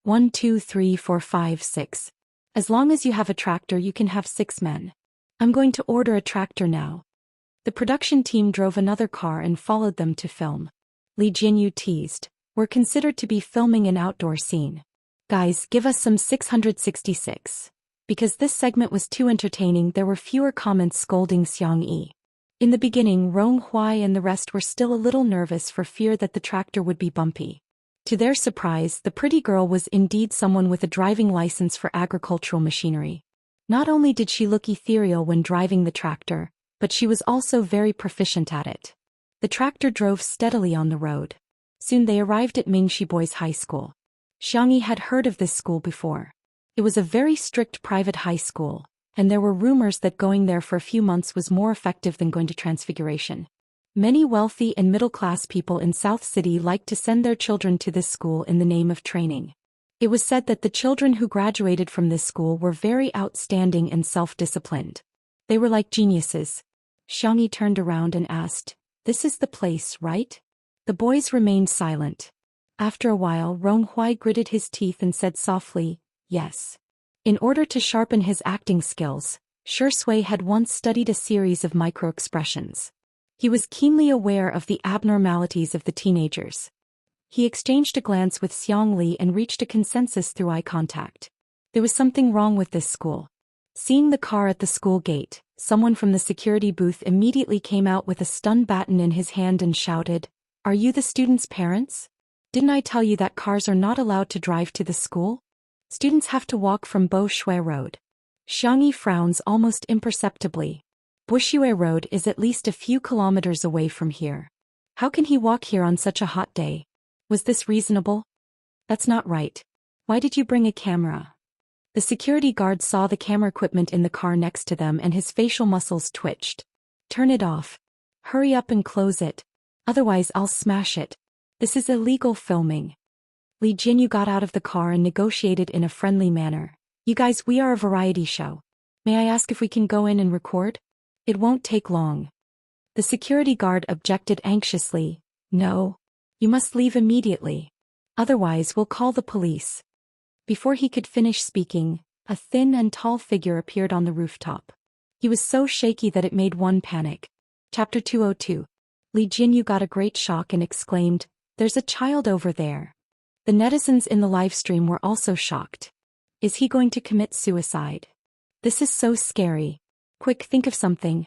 1 2 3 4 5 6. As long as you have a tractor, you can have 6 men. I'm going to order a tractor now. The production team drove another car and followed them to film. Li Jinyu teased, "We're considered to be filming an outdoor scene. Guys, give us some 666. Because this segment was too entertaining, there were fewer comments scolding Xianxia. In the beginning, Ronghuai and the rest were still a little nervous for fear that the tractor would be bumpy. To their surprise, the pretty girl was indeed someone with a driving license for agricultural machinery. Not only did she look ethereal when driving the tractor, but she was also very proficient at it. The tractor drove steadily on the road. Soon they arrived at Mingxi Boys High School. Xianxia had heard of this school before. It was a very strict private high school, and there were rumors that going there for a few months was more effective than going to Transfiguration. Many wealthy and middle-class people in South City liked to send their children to this school in the name of training. It was said that the children who graduated from this school were very outstanding and self-disciplined. They were like geniuses. Xianxia turned around and asked, "This is the place, right?" The boys remained silent. After a while, Ronghuai gritted his teeth and said softly, "Yes." In order to sharpen his acting skills, Zhou Xian had once studied a series of micro-expressions. He was keenly aware of the abnormalities of the teenagers. He exchanged a glance with Xianxia and reached a consensus through eye contact. There was something wrong with this school. Seeing the car at the school gate, someone from the security booth immediately came out with a stun baton in his hand and shouted, "Are you the students' parents? Didn't I tell you that cars are not allowed to drive to the school? Students have to walk from Bo Shui Road." Xianxia frowns almost imperceptibly. Bushui Road is at least a few kilometers away from here. How can he walk here on such a hot day? Was this reasonable? That's not right. Why did you bring a camera? The security guard saw the camera equipment in the car next to them and his facial muscles twitched. "Turn it off. Hurry up and close it. Otherwise I'll smash it. This is illegal filming." Li Jinyu got out of the car and negotiated in a friendly manner. "You guys, we are a variety show. May I ask if we can go in and record? It won't take long." The security guard objected anxiously. "No. You must leave immediately. Otherwise we'll call the police." Before he could finish speaking, a thin and tall figure appeared on the rooftop. He was so shaky that it made one panic. Chapter 202. Li Jinyu got a great shock and exclaimed, "There's a child over there." The netizens in the livestream were also shocked. Is he going to commit suicide? This is so scary. Quick, think of something.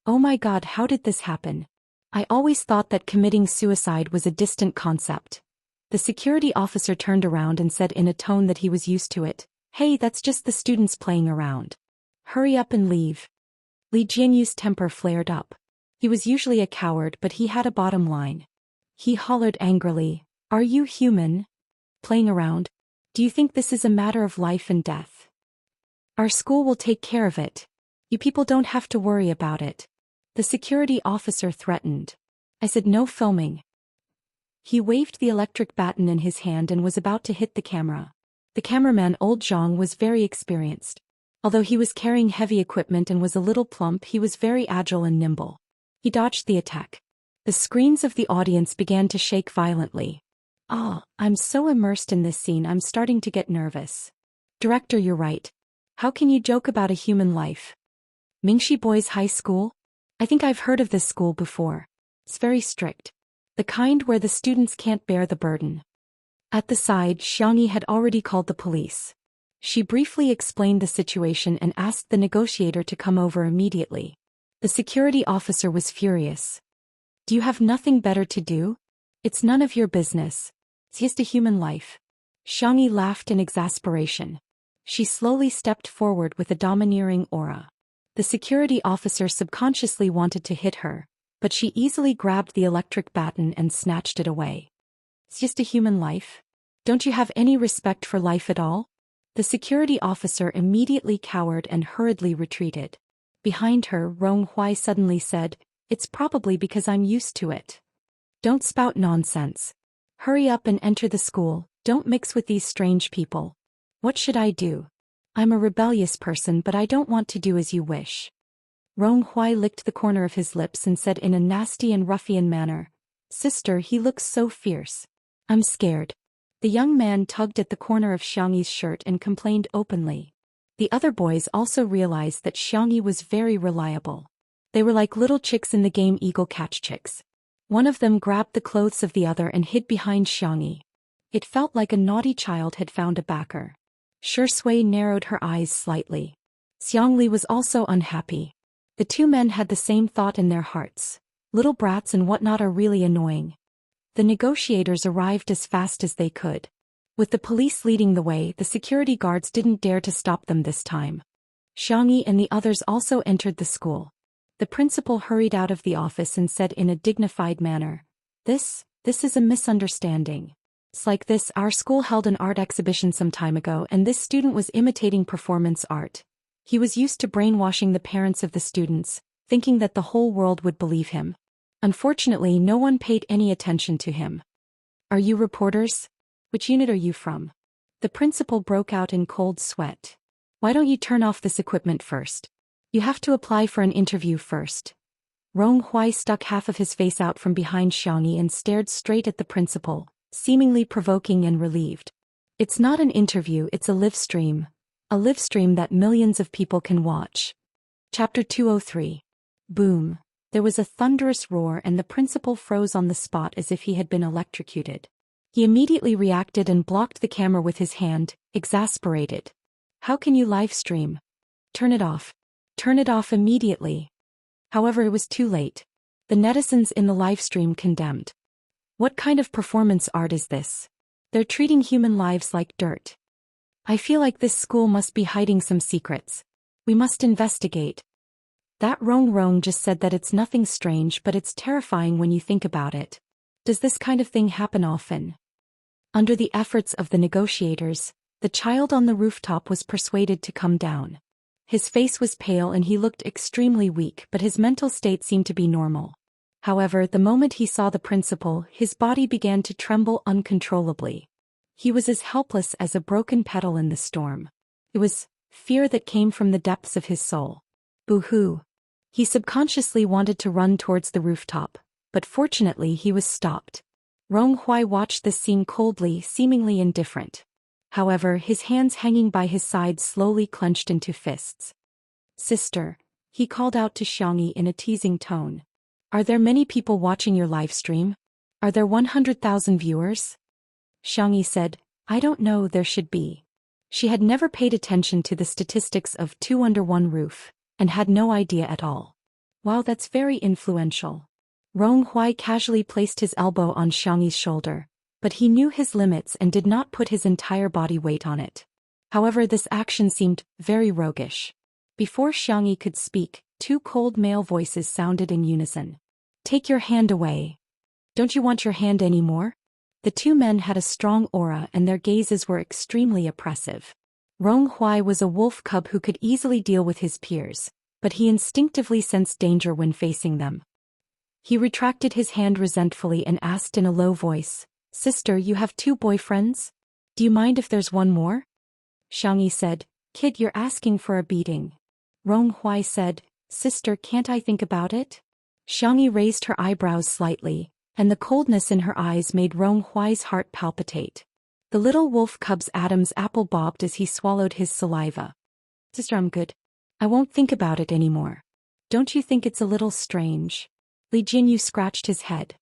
Oh my God, how did this happen? I always thought that committing suicide was a distant concept. The security officer turned around and said in a tone that he was used to it, "Hey, that's just the students playing around. Hurry up and leave." Li Jianyu's temper flared up. He was usually a coward, but he had a bottom line. He hollered angrily, "Are you human? Playing around? Do you think this is a matter of life and death? Our school will take care of it. You people don't have to worry about it." The security officer threatened. I said no filming. He waved the electric baton in his hand and was about to hit the camera. The cameraman, old Zhang, was very experienced. Although he was carrying heavy equipment and was a little plump, he was very agile and nimble. He dodged the attack. The screens of the audience began to shake violently. I'm so immersed in this scene I'm starting to get nervous. Director, you're right. How can you joke about a human life? Mingxi Boys High School? I think I've heard of this school before. It's very strict. The kind where the students can't bear the burden. At the side, Xianxia had already called the police. She briefly explained the situation and asked the negotiator to come over immediately. The security officer was furious. Do you have nothing better to do? It's none of your business. It's just a human life. Xianxia laughed in exasperation. She slowly stepped forward with a domineering aura. The security officer subconsciously wanted to hit her, but she easily grabbed the electric baton and snatched it away. It's just a human life. Don't you have any respect for life at all? The security officer immediately cowered and hurriedly retreated. Behind her, Ronghuai suddenly said, "It's probably because I'm used to it. Don't spout nonsense. Hurry up and enter the school, don't mix with these strange people." "What should I do? I'm a rebellious person, but I don't want to do as you wish." Ronghuai licked the corner of his lips and said in a nasty and ruffian manner, "Sister, he looks so fierce. I'm scared." The young man tugged at the corner of Xiangyi's shirt and complained openly. The other boys also realized that Xiangyi was very reliable. They were like little chicks in the game Eagle Catch Chicks. One of them grabbed the clothes of the other and hid behind Xiangyi. It felt like a naughty child had found a backer. Shui narrowed her eyes slightly. Xiangli was also unhappy. The two men had the same thought in their hearts. Little brats and whatnot are really annoying. The negotiators arrived as fast as they could. With the police leading the way, the security guards didn't dare to stop them this time. Xiangyi and the others also entered the school. The principal hurried out of the office and said in a dignified manner, This is a misunderstanding. It's like this, our school held an art exhibition some time ago and this student was imitating performance art. He was used to brainwashing the parents of the students, thinking that the whole world would believe him. Unfortunately, no one paid any attention to him. Are you reporters? Which unit are you from? The principal broke out in cold sweat. Why don't you turn off this equipment first? You have to apply for an interview first. Ronghuai stuck half of his face out from behind Xiangyi and stared straight at the principal, seemingly provoking and relieved. It's not an interview, it's a live stream. A live stream that millions of people can watch. Chapter 203. Boom. There was a thunderous roar and the principal froze on the spot as if he had been electrocuted. He immediately reacted and blocked the camera with his hand, exasperated. How can you live stream? Turn it off. Turn it off immediately. However, it was too late. The netizens in the live stream condemned. What kind of performance art is this? They're treating human lives like dirt. I feel like this school must be hiding some secrets. We must investigate. That Rong just said that it's nothing strange, but it's terrifying when you think about it. Does this kind of thing happen often? Under the efforts of the negotiators, the child on the rooftop was persuaded to come down. His face was pale and he looked extremely weak, but his mental state seemed to be normal. However, the moment he saw the principal, his body began to tremble uncontrollably. He was as helpless as a broken petal in the storm. It was fear that came from the depths of his soul. Boo-hoo. He subconsciously wanted to run towards the rooftop, but fortunately he was stopped. Ronghuai watched this scene coldly, seemingly indifferent. However, his hands hanging by his side slowly clenched into fists. Sister, he called out to Xiangyi in a teasing tone. Are there many people watching your live stream? Are there 100,000 viewers? Xiangyi said, I don't know, there should be. She had never paid attention to the statistics of two under one roof, and had no idea at all. Wow, that's very influential. Ronghuai casually placed his elbow on Xiangyi's shoulder, but he knew his limits and did not put his entire body weight on it. However, this action seemed very roguish. Before Xiangyi could speak, two cold male voices sounded in unison. Take your hand away. Don't you want your hand anymore? The two men had a strong aura and their gazes were extremely oppressive. Ronghuai was a wolf cub who could easily deal with his peers, but he instinctively sensed danger when facing them. He retracted his hand resentfully and asked in a low voice, Sister, you have two boyfriends? Do you mind if there's one more? Xiangyi said, Kid, you're asking for a beating. Ronghuai said, Sister, can't I think about it? Xiangyi raised her eyebrows slightly, and the coldness in her eyes made Ronghuai's heart palpitate. The little wolf cub's Adam's apple bobbed as he swallowed his saliva. Sister, I'm good. I won't think about it anymore. Don't you think it's a little strange? Li Jinyu scratched his head.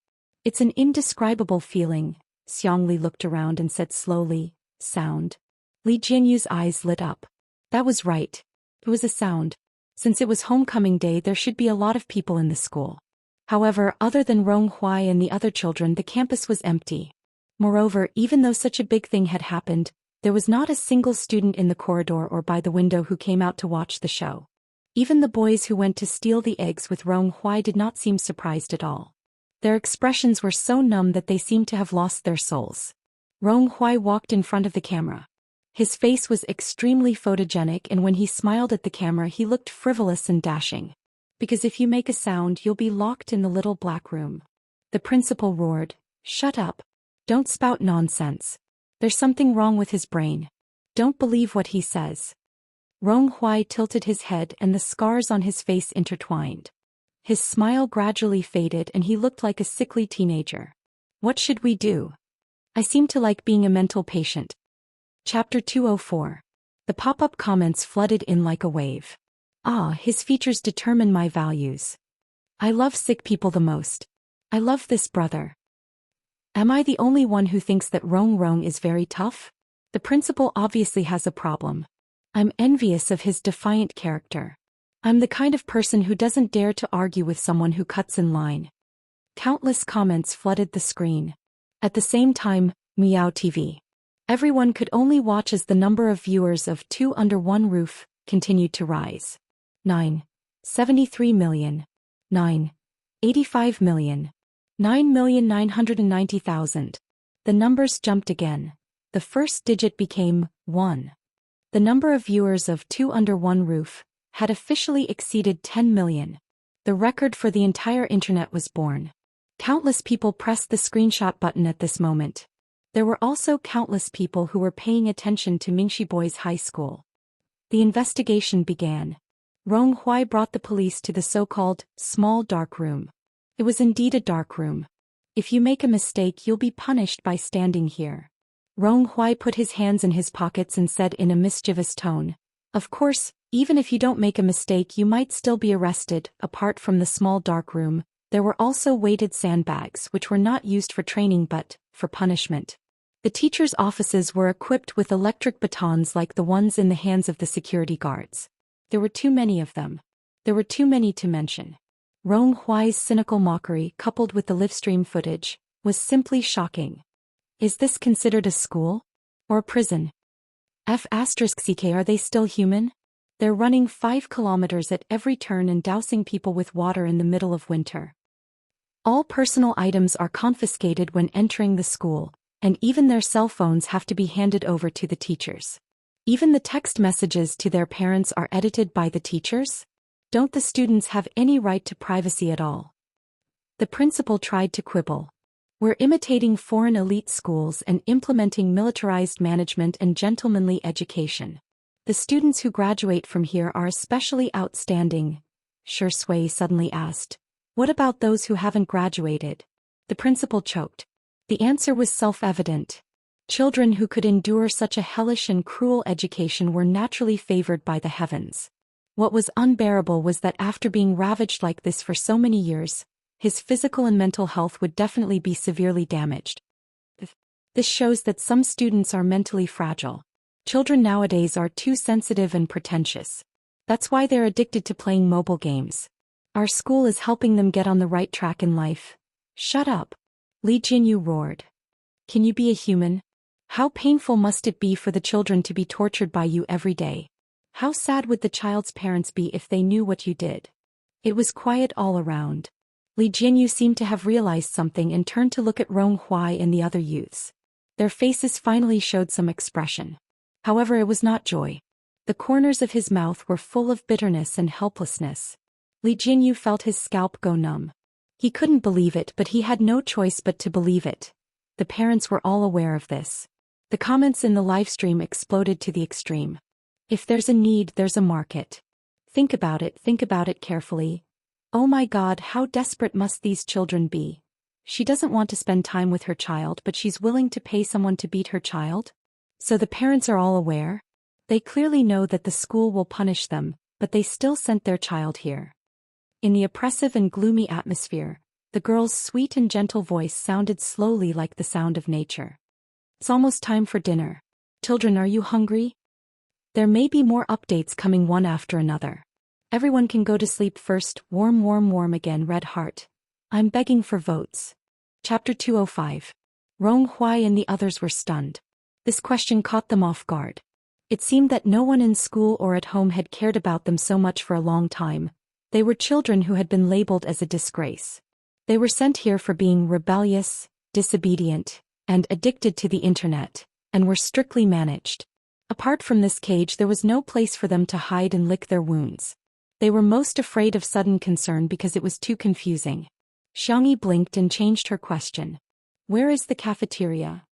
It's an indescribable feeling. Xiangli looked around and said slowly, sound. Li Jianyu's eyes lit up. That was right. It was a sound. Since it was homecoming day, there should be a lot of people in the school. However, other than Rong Huai and the other children, the campus was empty. Moreover, even though such a big thing had happened, there was not a single student in the corridor or by the window who came out to watch the show. Even the boys who went to steal the eggs with Rong Huai did not seem surprised at all. Their expressions were so numb that they seemed to have lost their souls. Rong Huai walked in front of the camera. His face was extremely photogenic, and when he smiled at the camera he looked frivolous and dashing. Because if you make a sound you'll be locked in the little black room. The principal roared, "Shut up. Don't spout nonsense. There's something wrong with his brain. Don't believe what he says." Rong Huai tilted his head and the scars on his face intertwined. His smile gradually faded and he looked like a sickly teenager. What should we do? I seem to like being a mental patient. Chapter 204. The pop-up comments flooded in like a wave. Ah, his features determine my values. I love sick people the most. I love this brother. Am I the only one who thinks that Rong is very tough? The principal obviously has a problem. I'm envious of his defiant character. I'm the kind of person who doesn't dare to argue with someone who cuts in line. Countless comments flooded the screen. At the same time, Meow TV. Everyone could only watch as the number of viewers of Two Under One Roof continued to rise. 9. 73 million. 9. 85 million. 9,990,000. The numbers jumped again. The first digit became 1. The number of viewers of Two Under One Roof had officially exceeded 10 million. The record for the entire internet was born. Countless people pressed the screenshot button at this moment. There were also countless people who were paying attention to Mingxi Boys High School. The investigation began. Rong Huai brought the police to the so-called small dark room. It was indeed a dark room. If you make a mistake you'll be punished by standing here. Rong Huai put his hands in his pockets and said in a mischievous tone, "Of course, even if you don't make a mistake you might still be arrested." Apart from the small dark room, there were also weighted sandbags which were not used for training but for punishment. The teachers' offices were equipped with electric batons like the ones in the hands of the security guards. There were too many of them. There were too many to mention. Rong Huai's cynical mockery, coupled with the livestream footage, was simply shocking. Is this considered a school? Or a prison? F***ck, are they still human? They're running 5 kilometers at every turn and dousing people with water in the middle of winter. All personal items are confiscated when entering the school, and even their cell phones have to be handed over to the teachers. Even the text messages to their parents are edited by the teachers? Don't the students have any right to privacy at all? The principal tried to quibble. We're imitating foreign elite schools and implementing militarized management and gentlemanly education. The students who graduate from here are especially outstanding. Shi Sui suddenly asked. What about those who haven't graduated? The principal choked. The answer was self-evident. Children who could endure such a hellish and cruel education were naturally favored by the heavens. What was unbearable was that after being ravaged like this for so many years, his physical and mental health would definitely be severely damaged. This shows that some students are mentally fragile. Children nowadays are too sensitive and pretentious. That's why they're addicted to playing mobile games. Our school is helping them get on the right track in life. Shut up. Li Jinyu roared. Can you be a human? How painful must it be for the children to be tortured by you every day? How sad would the child's parents be if they knew what you did? It was quiet all around. Li Jinyu seemed to have realized something and turned to look at Rong Huai and the other youths. Their faces finally showed some expression. However, it was not joy. The corners of his mouth were full of bitterness and helplessness. Li Jinyu felt his scalp go numb. He couldn't believe it, but he had no choice but to believe it. The parents were all aware of this. The comments in the livestream exploded to the extreme. If there's a need, there's a market. Think about it carefully. Oh my God, how desperate must these children be? She doesn't want to spend time with her child, but she's willing to pay someone to beat her child? So the parents are all aware? They clearly know that the school will punish them, but they still sent their child here. In the oppressive and gloomy atmosphere, The girl's sweet and gentle voice sounded slowly like the sound of nature. It's almost time for dinner. Children, are you hungry? There may be more updates coming one after another. Everyone can go to sleep first. Warm, warm, warm again, red heart. I'm begging for votes. Chapter 205. Rong Huai and the others were stunned. This question caught them off guard. It seemed that no one in school or at home had cared about them so much for a long time. They were children who had been labeled as a disgrace. They were sent here for being rebellious, disobedient, and addicted to the internet, and were strictly managed. Apart from this cage, there was no place for them to hide and lick their wounds. They were most afraid of sudden concern because it was too confusing. Xianxia blinked and changed her question. Where is the cafeteria?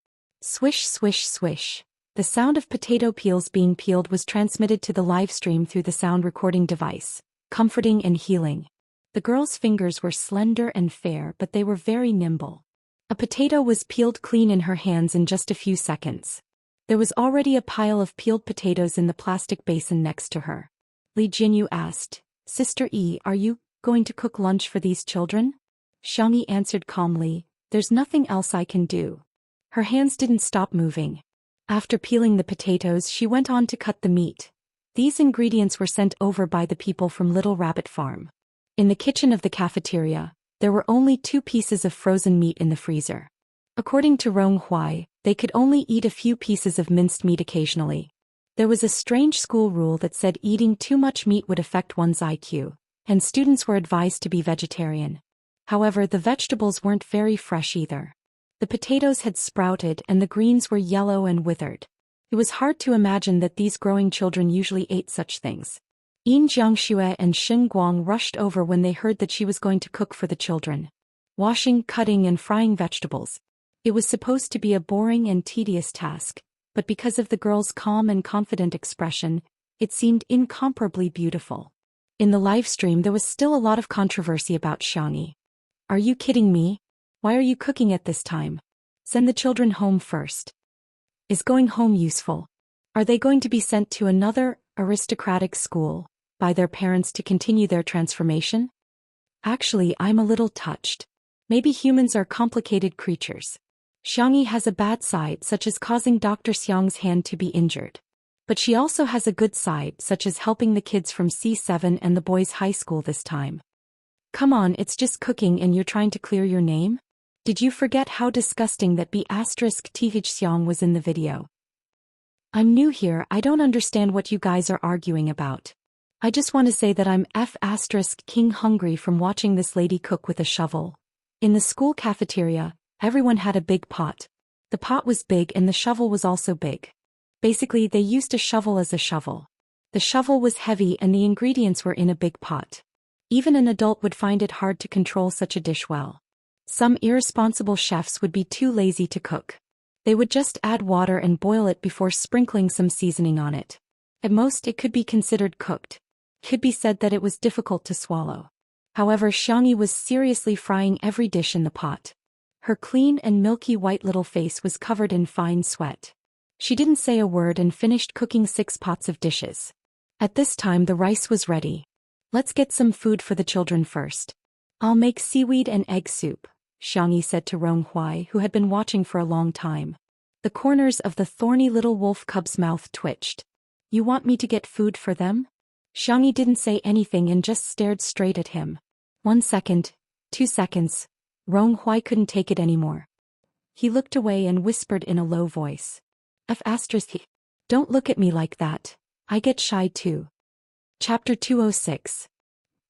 Swish, swish, swish. The sound of potato peels being peeled was transmitted to the live stream through the sound recording device, comforting and healing. The girl's fingers were slender and fair, but they were very nimble. A potato was peeled clean in her hands in just a few seconds. There was already a pile of peeled potatoes in the plastic basin next to her. Li Jinyu asked, Sister E, are you going to cook lunch for these children? Xianxia answered calmly, there's nothing else I can do. Her hands didn't stop moving. After peeling the potatoes, she went on to cut the meat. These ingredients were sent over by the people from Little Rabbit Farm. In the kitchen of the cafeteria, there were only 2 pieces of frozen meat in the freezer. According to Rong Huai, they could only eat a few pieces of minced meat occasionally. There was a strange school rule that said eating too much meat would affect one's IQ, and students were advised to be vegetarian. However, the vegetables weren't very fresh either. The potatoes had sprouted and the greens were yellow and withered. It was hard to imagine that these growing children usually ate such things. Yin Jiangxue and Shen Guang rushed over when they heard that she was going to cook for the children. Washing, cutting, and frying vegetables. It was supposed to be a boring and tedious task, but because of the girl's calm and confident expression, it seemed incomparably beautiful. In the live stream, there was still a lot of controversy about Xianxia. Are you kidding me? Why are you cooking at this time? Send the children home first. Is going home useful? Are they going to be sent to another aristocratic school by their parents to continue their transformation? Actually, I'm a little touched. Maybe humans are complicated creatures. Xianxia has a bad side, such as causing Dr. Xiang's hand to be injured. But she also has a good side, such as helping the kids from C7 and the boys' high school this time. Come on, it's just cooking and you're trying to clear your name? Did you forget how disgusting that B*TH Xiang was in the video? I'm new here, I don't understand what you guys are arguing about. I just want to say that I'm King hungry from watching this lady cook with a shovel. In the school cafeteria, everyone had a big pot. The pot was big and the shovel was also big. Basically, they used a shovel as a shovel. The shovel was heavy and the ingredients were in a big pot. Even an adult would find it hard to control such a dish well. Some irresponsible chefs would be too lazy to cook. They would just add water and boil it before sprinkling some seasoning on it. At most, it could be considered cooked. It could be said that it was difficult to swallow. However, Xianxia was seriously frying every dish in the pot. Her clean and milky white little face was covered in fine sweat. She didn't say a word and finished cooking 6 pots of dishes. At this time, the rice was ready. Let's get some food for the children first. I'll make seaweed and egg soup, Xianxia said to Rong Huai, who had been watching for a long time. The corners of the thorny little wolf cub's mouth twitched. You want me to get food for them? Xianxia didn't say anything and just stared straight at him. 1 second, 2 seconds. Rong Huai couldn't take it anymore. He looked away and whispered in a low voice. Don't look at me like that. I get shy too. Chapter 206.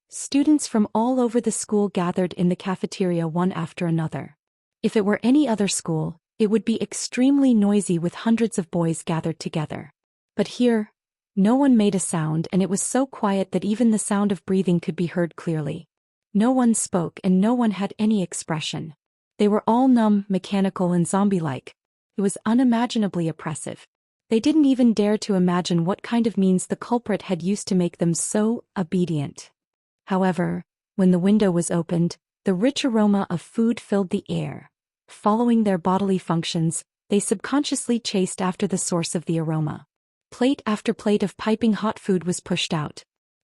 Students from all over the school gathered in the cafeteria one after another. If it were any other school, it would be extremely noisy with hundreds of boys gathered together. But here, no one made a sound and it was so quiet that even the sound of breathing could be heard clearly. No one spoke and no one had any expression. They were all numb, mechanical and zombie-like. It was unimaginably oppressive. They didn't even dare to imagine what kind of means the culprit had used to make them so obedient. However, when the window was opened, the rich aroma of food filled the air. Following their bodily functions, they subconsciously chased after the source of the aroma. Plate after plate of piping hot food was pushed out.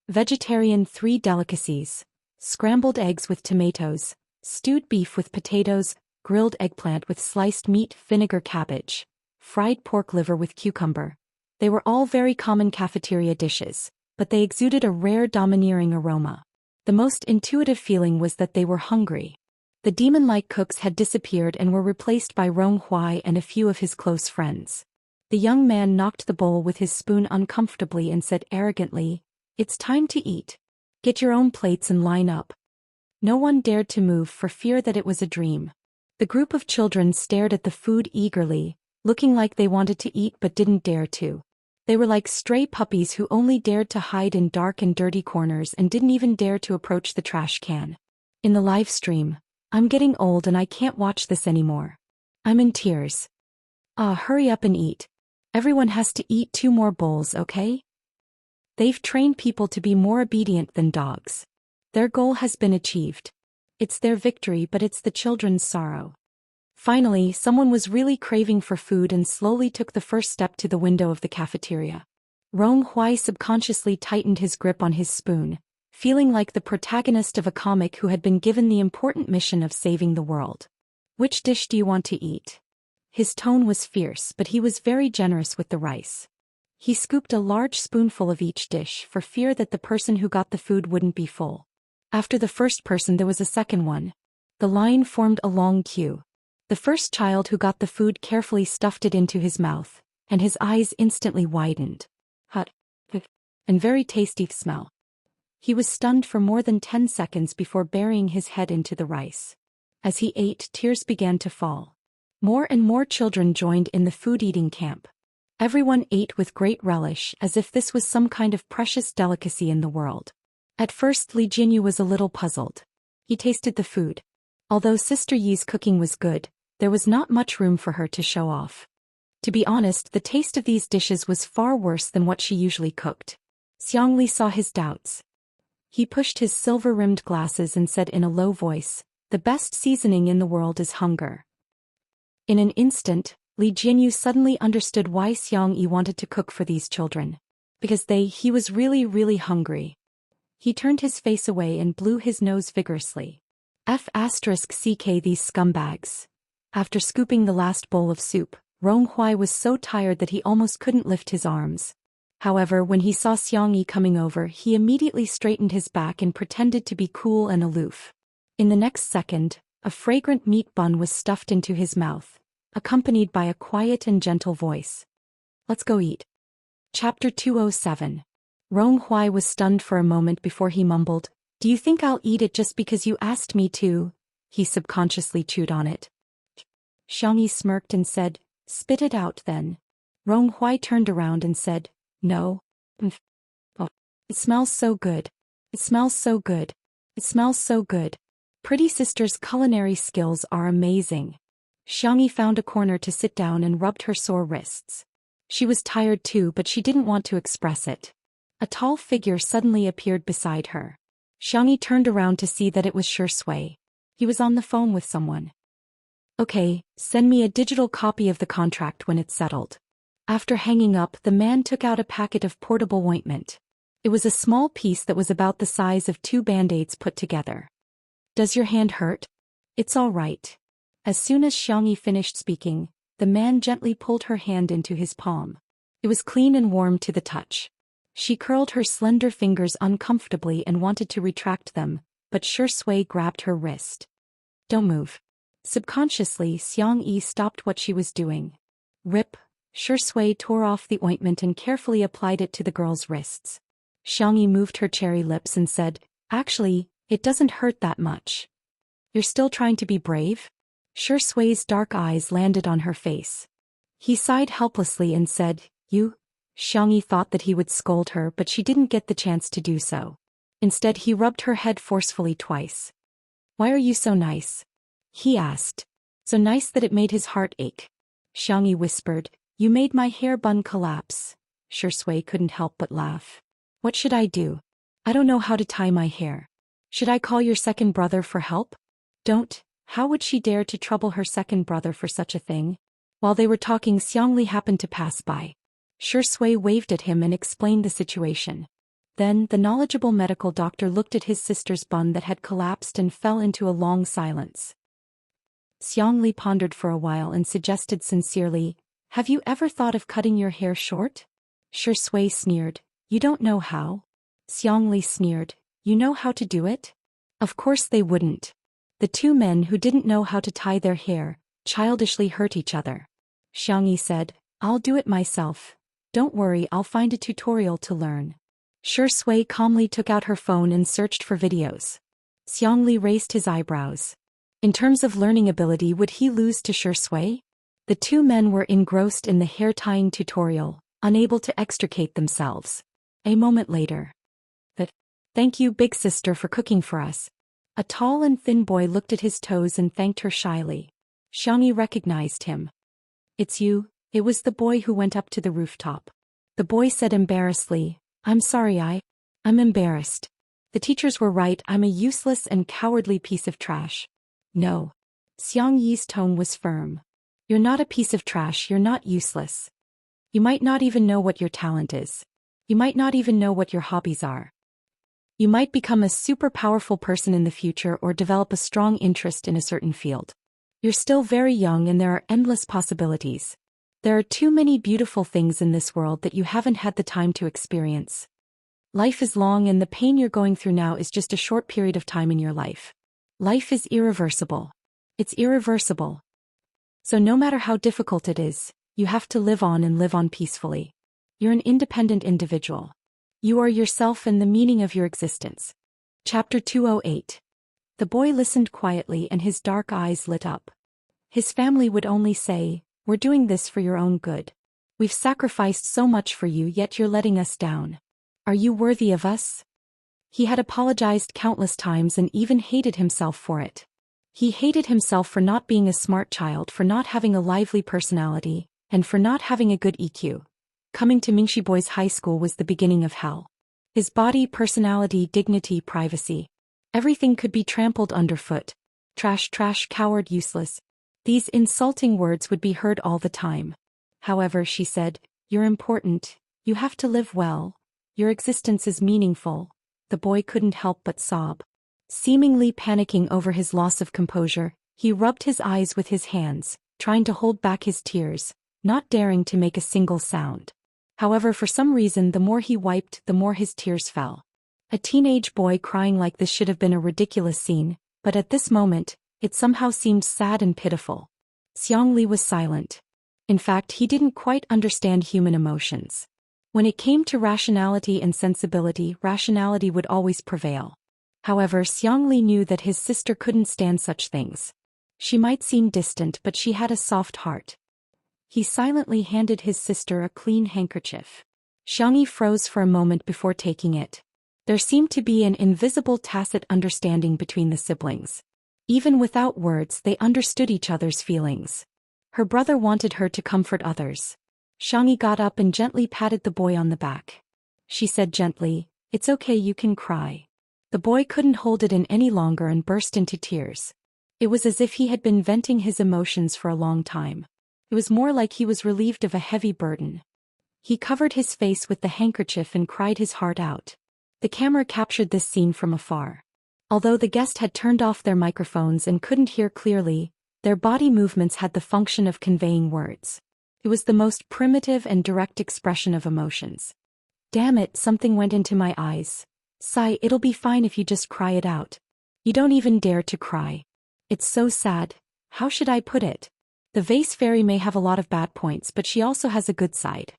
Vegetarian 3 delicacies, scrambled eggs with tomatoes, stewed beef with potatoes, grilled eggplant with sliced meat, vinegar cabbage, fried pork liver with cucumber. They were all very common cafeteria dishes, but they exuded a rare domineering aroma. The most intuitive feeling was that they were hungry. The demon-like cooks had disappeared and were replaced by Rong Huai and a few of his close friends. The young man knocked the bowl with his spoon uncomfortably and said arrogantly, "It's time to eat. Get your own plates and line up." No one dared to move for fear that it was a dream. The group of children stared at the food eagerly, looking like they wanted to eat but didn't dare to. They were like stray puppies who only dared to hide in dark and dirty corners and didn't even dare to approach the trash can. In the live stream, "I'm getting old and I can't watch this anymore. I'm in tears. Hurry up and eat. Everyone has to eat 2 more bowls, okay?" They've trained people to be more obedient than dogs. Their goal has been achieved. It's their victory, but it's the children's sorrow. Finally, someone was really craving for food and slowly took the first step to the window of the cafeteria. Rong Huai subconsciously tightened his grip on his spoon, feeling like the protagonist of a comic who had been given the important mission of saving the world. "Which dish do you want to eat?" His tone was fierce, but he was very generous with the rice. He scooped a large spoonful of each dish for fear that the person who got the food wouldn't be full. After the first person there was a second one. The line formed a long queue. The first child who got the food carefully stuffed it into his mouth, and his eyes instantly widened. Hot and very tasty smell. He was stunned for more than 10 seconds before burying his head into the rice. As he ate, tears began to fall. More and more children joined in the food-eating camp. Everyone ate with great relish as if this was some kind of precious delicacy in the world. At first Li Jinyu was a little puzzled. He tasted the food. Although Sister Yi's cooking was good, there was not much room for her to show off. To be honest, the taste of these dishes was far worse than what she usually cooked. Xiangli saw his doubts. He pushed his silver-rimmed glasses and said in a low voice, "The best seasoning in the world is hunger." In an instant, Li Jinyu suddenly understood why Xiangyi wanted to cook for these children. Because he was really hungry. He turned his face away and blew his nose vigorously. *CK these scumbags. After scooping the last bowl of soup, Rong Huai was so tired that he almost couldn't lift his arms. However, when he saw Xiangyi coming over, he immediately straightened his back and pretended to be cool and aloof. In the next second, a fragrant meat bun was stuffed into his mouth, accompanied by a quiet and gentle voice. "Let's go eat." Chapter 207. Rong Huai was stunned for a moment before he mumbled, "Do you think I'll eat it just because you asked me to?" He subconsciously chewed on it. Xiangyi smirked and said, "Spit it out then." Rong Huai turned around and said, "No. Oh, it smells so good. It smells so good. It smells so good. Pretty sister's culinary skills are amazing." Xiangyi found a corner to sit down and rubbed her sore wrists. She was tired too, but she didn't want to express it. A tall figure suddenly appeared beside her. Xiangyi turned around to see that it was Shui. He was on the phone with someone. "Okay, send me a digital copy of the contract when it's settled." After hanging up, the man took out a packet of portable ointment. It was a small piece that was about the size of 2 band-aids put together. "Does your hand hurt?" "It's all right." As soon as Xiangyi finished speaking, the man gently pulled her hand into his palm. It was clean and warm to the touch. She curled her slender fingers uncomfortably and wanted to retract them, but Shui grabbed her wrist. "Don't move." Subconsciously, Xiangyi stopped what she was doing. Rip, Shui tore off the ointment and carefully applied it to the girl's wrists. Xiangyi moved her cherry lips and said, "Actually, it doesn't hurt that much." "You're still trying to be brave?" Shui's dark eyes landed on her face. He sighed helplessly and said, "You?" Xiangyi thought that he would scold her, but she didn't get the chance to do so. Instead, he rubbed her head forcefully twice. "Why are you so nice?" he asked. So nice that it made his heart ache. Xiangyi whispered, "You made my hair bun collapse." Shui couldn't help but laugh. "What should I do? I don't know how to tie my hair. Should I call your second brother for help?" "Don't." How would she dare to trouble her second brother for such a thing? While they were talking, Xiangli happened to pass by. Shui waved at him and explained the situation. Then, the knowledgeable medical doctor looked at his sister's bun that had collapsed and fell into a long silence. Xianxia pondered for a while and suggested sincerely, "Have you ever thought of cutting your hair short?" Zhou Xian sneered, "You don't know how?" Xianxia sneered, "You know how to do it?" Of course they wouldn't. The two men who didn't know how to tie their hair childishly hurt each other. Xianxia said, "I'll do it myself. Don't worry, I'll find a tutorial to learn." Zhou Xian calmly took out her phone and searched for videos. Xianxia raised his eyebrows. In terms of learning ability, would he lose to Zhou Xian? The two men were engrossed in the hair-tying tutorial, unable to extricate themselves. A moment later. "Thank you, big sister, for cooking for us." A tall and thin boy looked at his toes and thanked her shyly. Xianxia recognized him. "It's you." It was the boy who went up to the rooftop. The boy said embarrassedly, "I'm sorry, I'm embarrassed. The teachers were right, I'm a useless and cowardly piece of trash." "No." Xiangyi's tone was firm. "You're not a piece of trash, you're not useless. You might not even know what your talent is. You might not even know what your hobbies are. You might become a super powerful person in the future or develop a strong interest in a certain field. You're still very young and there are endless possibilities. There are too many beautiful things in this world that you haven't had the time to experience. Life is long and the pain you're going through now is just a short period of time in your life. Life is irreversible. It's irreversible. So no matter how difficult it is, you have to live on and live on peacefully. You're an independent individual. You are yourself and the meaning of your existence." Chapter 208. The boy listened quietly and his dark eyes lit up. His family would only say, "We're doing this for your own good. We've sacrificed so much for you, yet you're letting us down. Are you worthy of us?" He had apologized countless times and even hated himself for it. He hated himself for not being a smart child, for not having a lively personality, and for not having a good EQ. Coming to Mingxi Boys High School was the beginning of hell. His body, personality, dignity, privacy. Everything could be trampled underfoot. Trash, trash, coward, useless. These insulting words would be heard all the time. However, she said, "You're important. You have to live well. Your existence is meaningful." The boy couldn't help but sob. Seemingly panicking over his loss of composure, he rubbed his eyes with his hands, trying to hold back his tears, not daring to make a single sound. However, for some reason, the more he wiped, the more his tears fell. A teenage boy crying like this should have been a ridiculous scene, but at this moment, it somehow seemed sad and pitiful. Xianxia was silent. In fact, he didn't quite understand human emotions. When it came to rationality and sensibility, rationality would always prevail. However, Xianxia knew that his sister couldn't stand such things. She might seem distant, but she had a soft heart. He silently handed his sister a clean handkerchief. Xianxia froze for a moment before taking it. There seemed to be an invisible tacit understanding between the siblings. Even without words, they understood each other's feelings. Her brother wanted her to comfort others. Xianxia got up and gently patted the boy on the back. She said gently, "It's okay, you can cry." The boy couldn't hold it in any longer and burst into tears. It was as if he had been venting his emotions for a long time. It was more like he was relieved of a heavy burden. He covered his face with the handkerchief and cried his heart out. The camera captured this scene from afar. Although the guest had turned off their microphones and couldn't hear clearly, their body movements had the function of conveying words. It was the most primitive and direct expression of emotions. "Damn it, something went into my eyes. Sigh, it'll be fine if you just cry it out. You don't even dare to cry. It's so sad. How should I put it? The vase fairy may have a lot of bad points, but she also has a good side.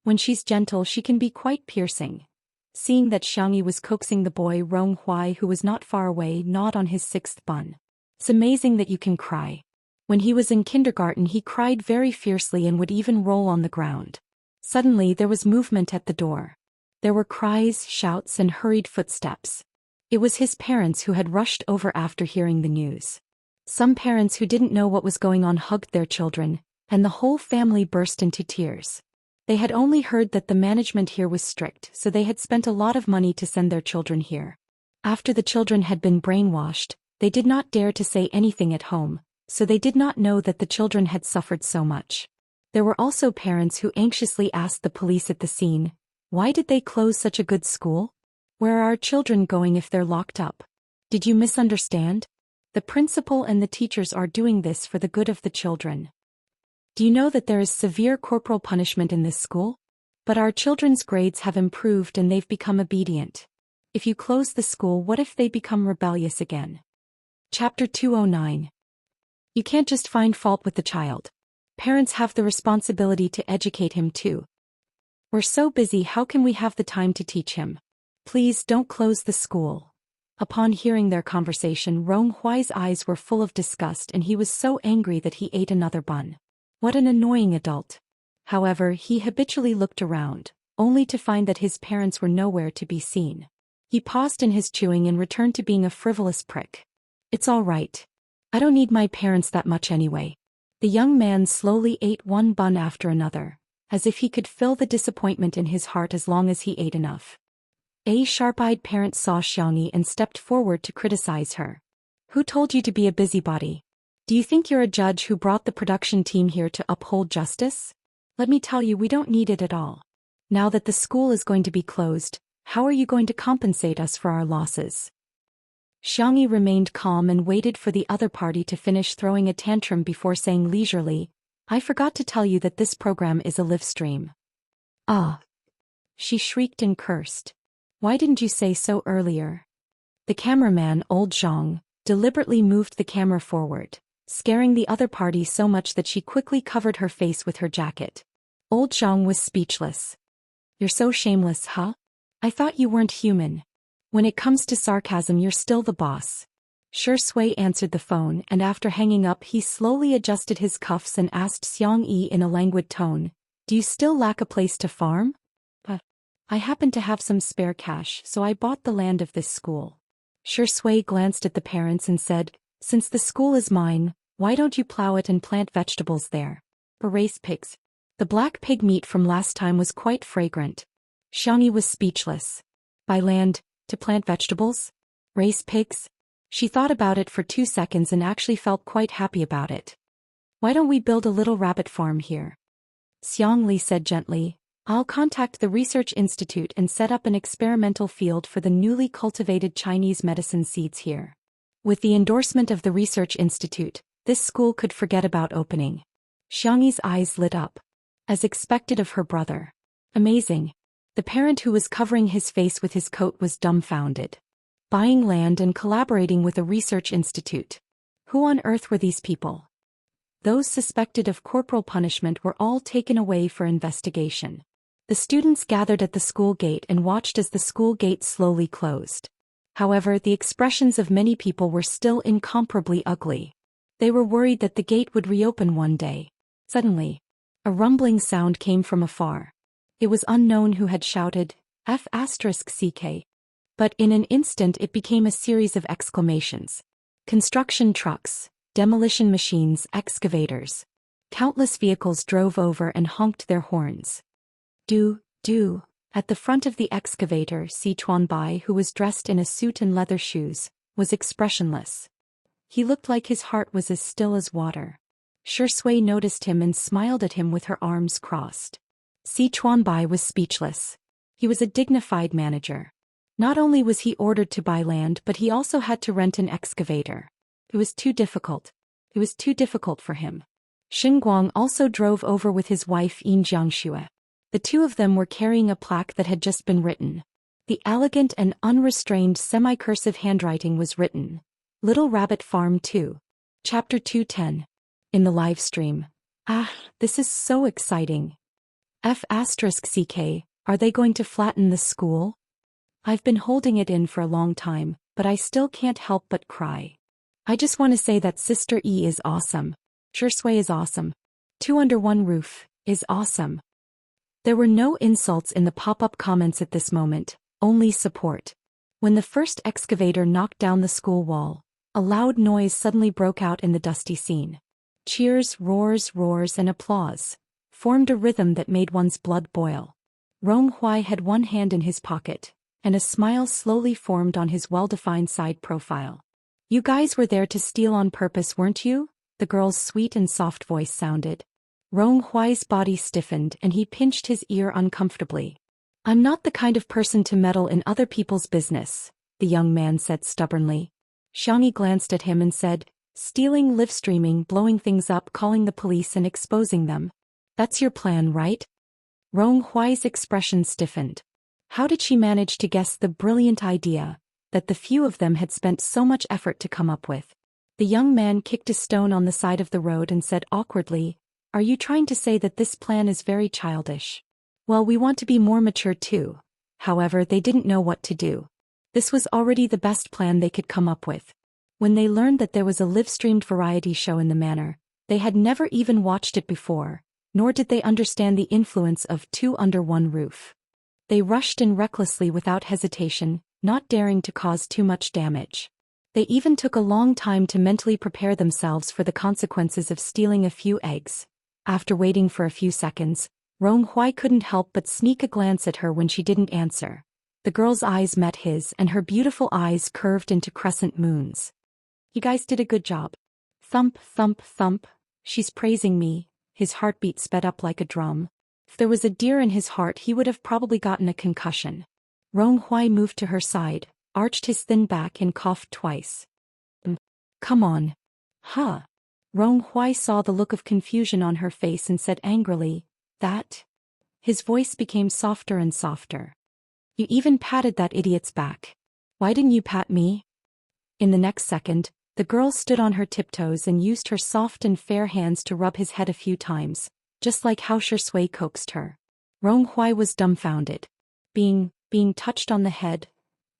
When she's gentle, she can be quite piercing." Seeing that Xianxia was coaxing the boy, Rong Huai, who was not far away, gnawed on his sixth bun. "It's amazing that you can cry. When he was in kindergarten, he cried very fiercely and would even roll on the ground." Suddenly, there was movement at the door. There were cries, shouts, and hurried footsteps. It was his parents who had rushed over after hearing the news. Some parents who didn't know what was going on hugged their children, and the whole family burst into tears. They had only heard that the management here was strict, so they had spent a lot of money to send their children here. After the children had been brainwashed, they did not dare to say anything at home, so they did not know that the children had suffered so much. There were also parents who anxiously asked the police at the scene, "Why did they close such a good school? Where are our children going if they're locked up? Did you misunderstand? The principal and the teachers are doing this for the good of the children. Do you know that there is severe corporal punishment in this school? But our children's grades have improved and they've become obedient. If you close the school, what if they become rebellious again? Chapter 209. You can't just find fault with the child. Parents have the responsibility to educate him too. We're so busy, how can we have the time to teach him? Please don't close the school. Upon hearing their conversation, Rong Huai's eyes were full of disgust and he was so angry that he ate another bun. What an annoying adult. However, he habitually looked around, only to find that his parents were nowhere to be seen. He paused in his chewing and returned to being a frivolous prick. It's all right. I don't need my parents that much anyway. The young man slowly ate one bun after another, as if he could feel the disappointment in his heart as long as he ate enough. A sharp-eyed parent saw Xiaomi and stepped forward to criticize her. Who told you to be a busybody? Do you think you're a judge who brought the production team here to uphold justice? Let me tell you, we don't need it at all. Now that the school is going to be closed, how are you going to compensate us for our losses? Xiaomi remained calm and waited for the other party to finish throwing a tantrum before saying leisurely, I forgot to tell you that this program is a live stream. Ah! She shrieked and cursed. Why didn't you say so earlier? The cameraman, old Zhang, deliberately moved the camera forward, scaring the other party so much that she quickly covered her face with her jacket. Old Zhang was speechless. You're so shameless, huh? I thought you weren't human. When it comes to sarcasm, you're still the boss. Zhou Xian answered the phone, and after hanging up he slowly adjusted his cuffs and asked Xiangyi in a languid tone, Do you still lack a place to farm? I happen to have some spare cash, so I bought the land of this school. Zhou Xian glanced at the parents and said, Since the school is mine, why don't you plow it and plant vegetables there? Or raise pigs. The black pig meat from last time was quite fragrant. Xiangyi was speechless. Buy land, to plant vegetables? Raise pigs? She thought about it for 2 seconds and actually felt quite happy about it. Why don't we build a little rabbit farm here? Xiang Li said gently, I'll contact the Research Institute and set up an experimental field for the newly cultivated Chinese medicine seeds here. With the endorsement of the Research Institute, this school could forget about opening. Xiangyi's eyes lit up. As expected of her brother. Amazing. The parent who was covering his face with his coat was dumbfounded. Buying land and collaborating with a research institute. Who on earth were these people? Those suspected of corporal punishment were all taken away for investigation. The students gathered at the school gate and watched as the school gate slowly closed. However, the expressions of many people were still incomparably ugly. They were worried that the gate would reopen one day. Suddenly, a rumbling sound came from afar. It was unknown who had shouted, F***CK. But in an instant it became a series of exclamations. Construction trucks, demolition machines, excavators. Countless vehicles drove over and honked their horns. At the front of the excavator, Sichuan Bai, who was dressed in a suit and leather shoes, was expressionless. He looked like his heart was as still as water. Zhou Xian noticed him and smiled at him with her arms crossed. Sichuan Bai was speechless. He was a dignified manager. Not only was he ordered to buy land, but he also had to rent an excavator. It was too difficult. It was too difficult for him. Xinguang also drove over with his wife Xianxia. The two of them were carrying a plaque that had just been written. The elegant and unrestrained semi-cursive handwriting was written, Little Rabbit Farm 2. Chapter 210. In the live stream. This is so exciting. F***CK, are they going to flatten the school? I've been holding it in for a long time, but I still can't help but cry. I just want to say that Sister E is awesome. Zhou Xian is awesome. 2 under 1 roof is awesome. There were no insults in the pop-up comments at this moment, only support. When the first excavator knocked down the school wall, a loud noise suddenly broke out in the dusty scene. Cheers, roars, and applause formed a rhythm that made one's blood boil. Rong Huai had one hand in his pocket, and a smile slowly formed on his well-defined side profile. You guys were there to steal on purpose, weren't you? The girl's sweet and soft voice sounded. Rong Huai's body stiffened and he pinched his ear uncomfortably. I'm not the kind of person to meddle in other people's business, the young man said stubbornly. Xianxia glanced at him and said, stealing, live streaming, blowing things up, calling the police and exposing them. That's your plan, right? Rong Huai's expression stiffened. How did she manage to guess the brilliant idea that the few of them had spent so much effort to come up with? The young man kicked a stone on the side of the road and said awkwardly, are you trying to say that this plan is very childish? Well, we want to be more mature too. However, they didn't know what to do. This was already the best plan they could come up with. When they learned that there was a live-streamed variety show in the manor, they had never even watched it before, nor did they understand the influence of two under one roof. They rushed in recklessly without hesitation, not daring to cause too much damage. They even took a long time to mentally prepare themselves for the consequences of stealing a few eggs. After waiting for a few seconds, Rong Huai couldn't help but sneak a glance at her when she didn't answer. The girl's eyes met his and her beautiful eyes curved into crescent moons. You guys did a good job. Thump, thump, thump. She's praising me. His heartbeat sped up like a drum. If there was a deer in his heart, he would have probably gotten a concussion. Rong Huai moved to her side, arched his thin back and coughed twice. Come on. Huh. Rong Huai saw the look of confusion on her face and said angrily, that? His voice became softer and softer. You even patted that idiot's back. Why didn't you pat me? In the next second, the girl stood on her tiptoes and used her soft and fair hands to rub his head a few times, just like how Shui coaxed her. Rong Huai was dumbfounded. Being touched on the head.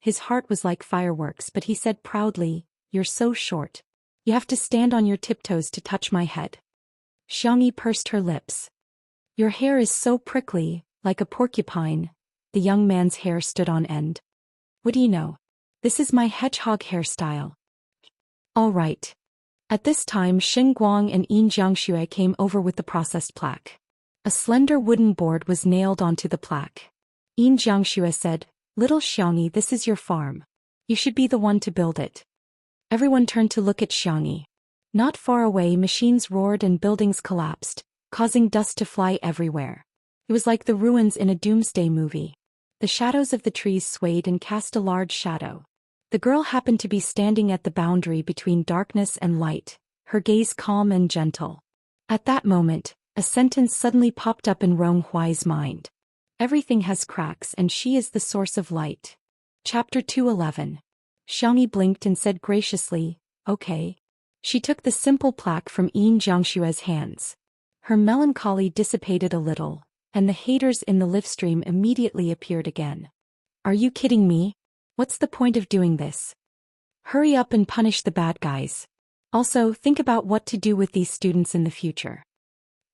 His heart was like fireworks, but he said proudly, you're so short. You have to stand on your tiptoes to touch my head. Xianxia pursed her lips. Your hair is so prickly, like a porcupine. The young man's hair stood on end. What do you know? This is my hedgehog hairstyle. All right. At this time Xin Guang and Yin Jiangxue came over with the processed plaque. A slender wooden board was nailed onto the plaque. Yin Jiangxue said, Little Xianxia, this is your farm. You should be the one to build it. Everyone turned to look at Xianxia. Not far away machines roared and buildings collapsed, causing dust to fly everywhere. It was like the ruins in a doomsday movie. The shadows of the trees swayed and cast a large shadow. The girl happened to be standing at the boundary between darkness and light, her gaze calm and gentle. At that moment, a sentence suddenly popped up in Rong Huai's mind. Everything has cracks and she is the source of light. Chapter 211. Xianxia blinked and said graciously, okay. She took the simple plaque from Yin Jiangshue's hands. Her melancholy dissipated a little, and the haters in the live stream immediately appeared again. Are you kidding me? What's the point of doing this? Hurry up and punish the bad guys. Also, think about what to do with these students in the future.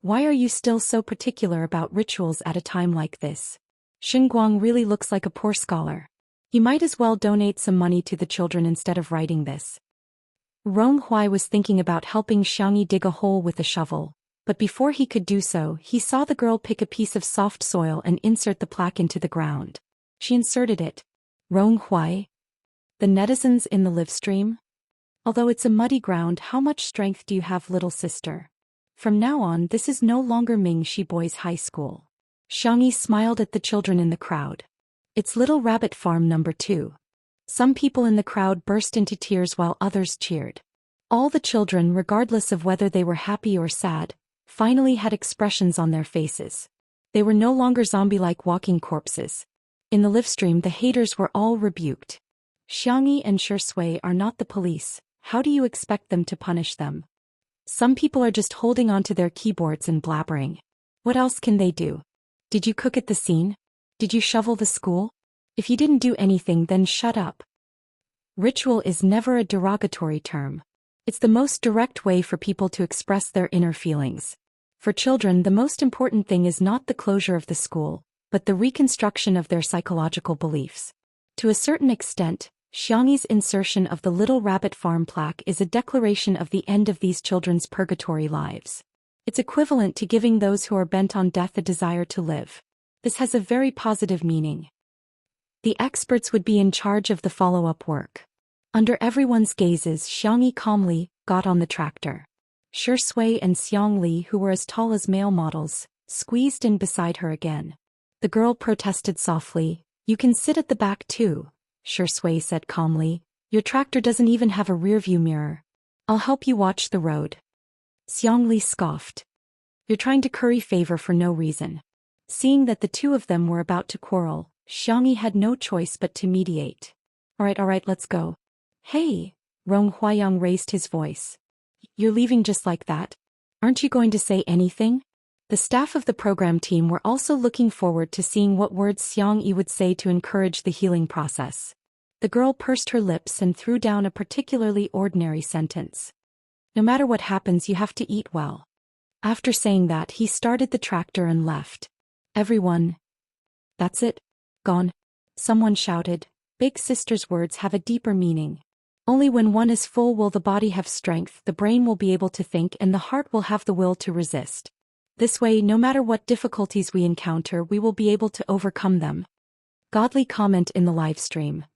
Why are you still so particular about rituals at a time like this? Xinguang really looks like a poor scholar. You might as well donate some money to the children instead of writing this. Rong Huai was thinking about helping Xianxia dig a hole with a shovel, but before he could do so, he saw the girl pick a piece of soft soil and insert the plaque into the ground. She inserted it. Rong Huai? The netizens in the live stream? Although it's a muddy ground, how much strength do you have, little sister? From now on, this is no longer Mingxi Boys High School. Xianxia smiled at the children in the crowd. It's Little Rabbit Farm number 2. Some people in the crowd burst into tears while others cheered. All the children, regardless of whether they were happy or sad, finally had expressions on their faces. They were no longer zombie-like walking corpses. In the live stream, the haters were all rebuked. Xianxia and Shui are not the police. How do you expect them to punish them? Some people are just holding onto their keyboards and blabbering. What else can they do? Did you cook at the scene? Did you shovel the school? If you didn't do anything, then shut up. Ritual is never a derogatory term. It's the most direct way for people to express their inner feelings. For children, the most important thing is not the closure of the school, but the reconstruction of their psychological beliefs. To a certain extent, Xianxia's insertion of the Little Rabbit Farm plaque is a declaration of the end of these children's purgatory lives. It's equivalent to giving those who are bent on death a desire to live. This has a very positive meaning. The experts would be in charge of the follow-up work. Under everyone's gazes, Xianxia calmly got on the tractor. Shui and Xiang Li, who were as tall as male models, squeezed in beside her again. The girl protested softly. You can sit at the back too, Xianxia said calmly. Your tractor doesn't even have a rearview mirror. I'll help you watch the road. Xiangli scoffed. You're trying to curry favor for no reason. Seeing that the two of them were about to quarrel, Xiangyi had no choice but to mediate. Alright, let's go. Hey, Rong Huayang raised his voice. You're leaving just like that? Aren't you going to say anything? The staff of the program team were also looking forward to seeing what words Xiangyi would say to encourage the healing process. The girl pursed her lips and threw down a particularly ordinary sentence. No matter what happens, you have to eat well. After saying that, he started the tractor and left. Everyone. That's it? Gone? Someone shouted. Big sister's words have a deeper meaning. Only when one is full will the body have strength, the brain will be able to think, and the heart will have the will to resist. This way, no matter what difficulties we encounter, we will be able to overcome them. Godly comment in the live stream.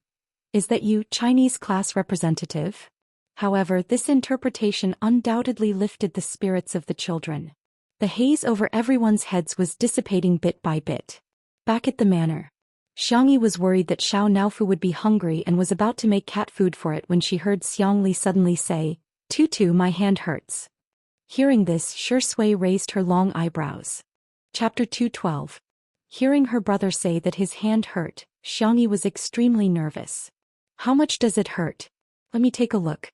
Is that you, Chinese class representative? However, this interpretation undoubtedly lifted the spirits of the children. The haze over everyone's heads was dissipating bit by bit. Back at the manor, Xiangyi was worried that Xiao Naofu would be hungry and was about to make cat food for it when she heard Xiangli suddenly say, Tutu, my hand hurts. Hearing this, Xianxia raised her long eyebrows. Chapter 212. Hearing her brother say that his hand hurt, Xiangyi was extremely nervous. How much does it hurt? Let me take a look.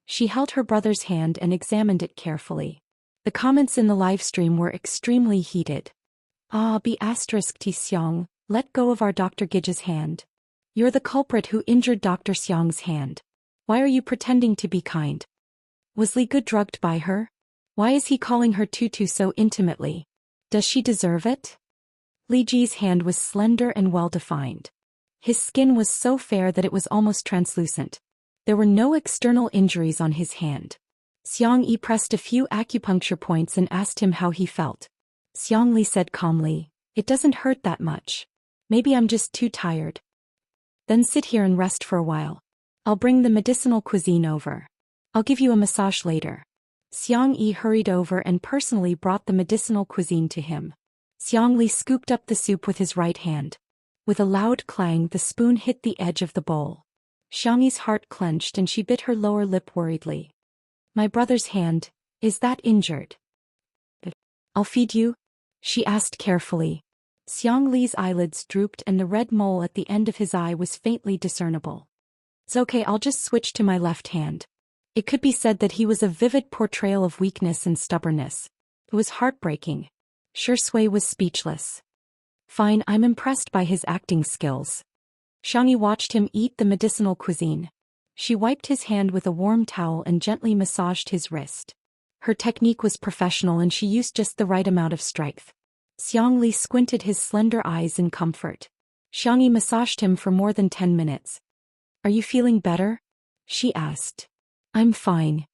She held her brother's hand and examined it carefully. The comments in the live stream were extremely heated. T Xiang, let go of our Dr. Gige's hand. You're the culprit who injured Dr. Xiang's hand. Why are you pretending to be kind? Was Li Good drugged by her? Why is he calling her Tutu so intimately? Does she deserve it? Li Ji's hand was slender and well-defined. His skin was so fair that it was almost translucent. There were no external injuries on his hand. Xiangyi pressed a few acupuncture points and asked him how he felt. Xiangli said calmly, It doesn't hurt that much. Maybe I'm just too tired. Then sit here and rest for a while. I'll bring the medicinal cuisine over. I'll give you a massage later. Xiangyi hurried over and personally brought the medicinal cuisine to him. Xiangli scooped up the soup with his right hand. With a loud clang, the spoon hit the edge of the bowl. Xiangyi's heart clenched and she bit her lower lip worriedly. My brother's hand, is that injured? I'll feed you? She asked carefully. Xiangli's eyelids drooped and the red mole at the end of his eye was faintly discernible. It's okay, I'll just switch to my left hand. It could be said that he was a vivid portrayal of weakness and stubbornness. It was heartbreaking. Xianxia was speechless. Fine, I'm impressed by his acting skills. Xiangyi watched him eat the medicinal cuisine. She wiped his hand with a warm towel and gently massaged his wrist. Her technique was professional and she used just the right amount of strength. Xiangli squinted his slender eyes in comfort. Xiangyi massaged him for more than 10 minutes. Are you feeling better? She asked. I'm fine.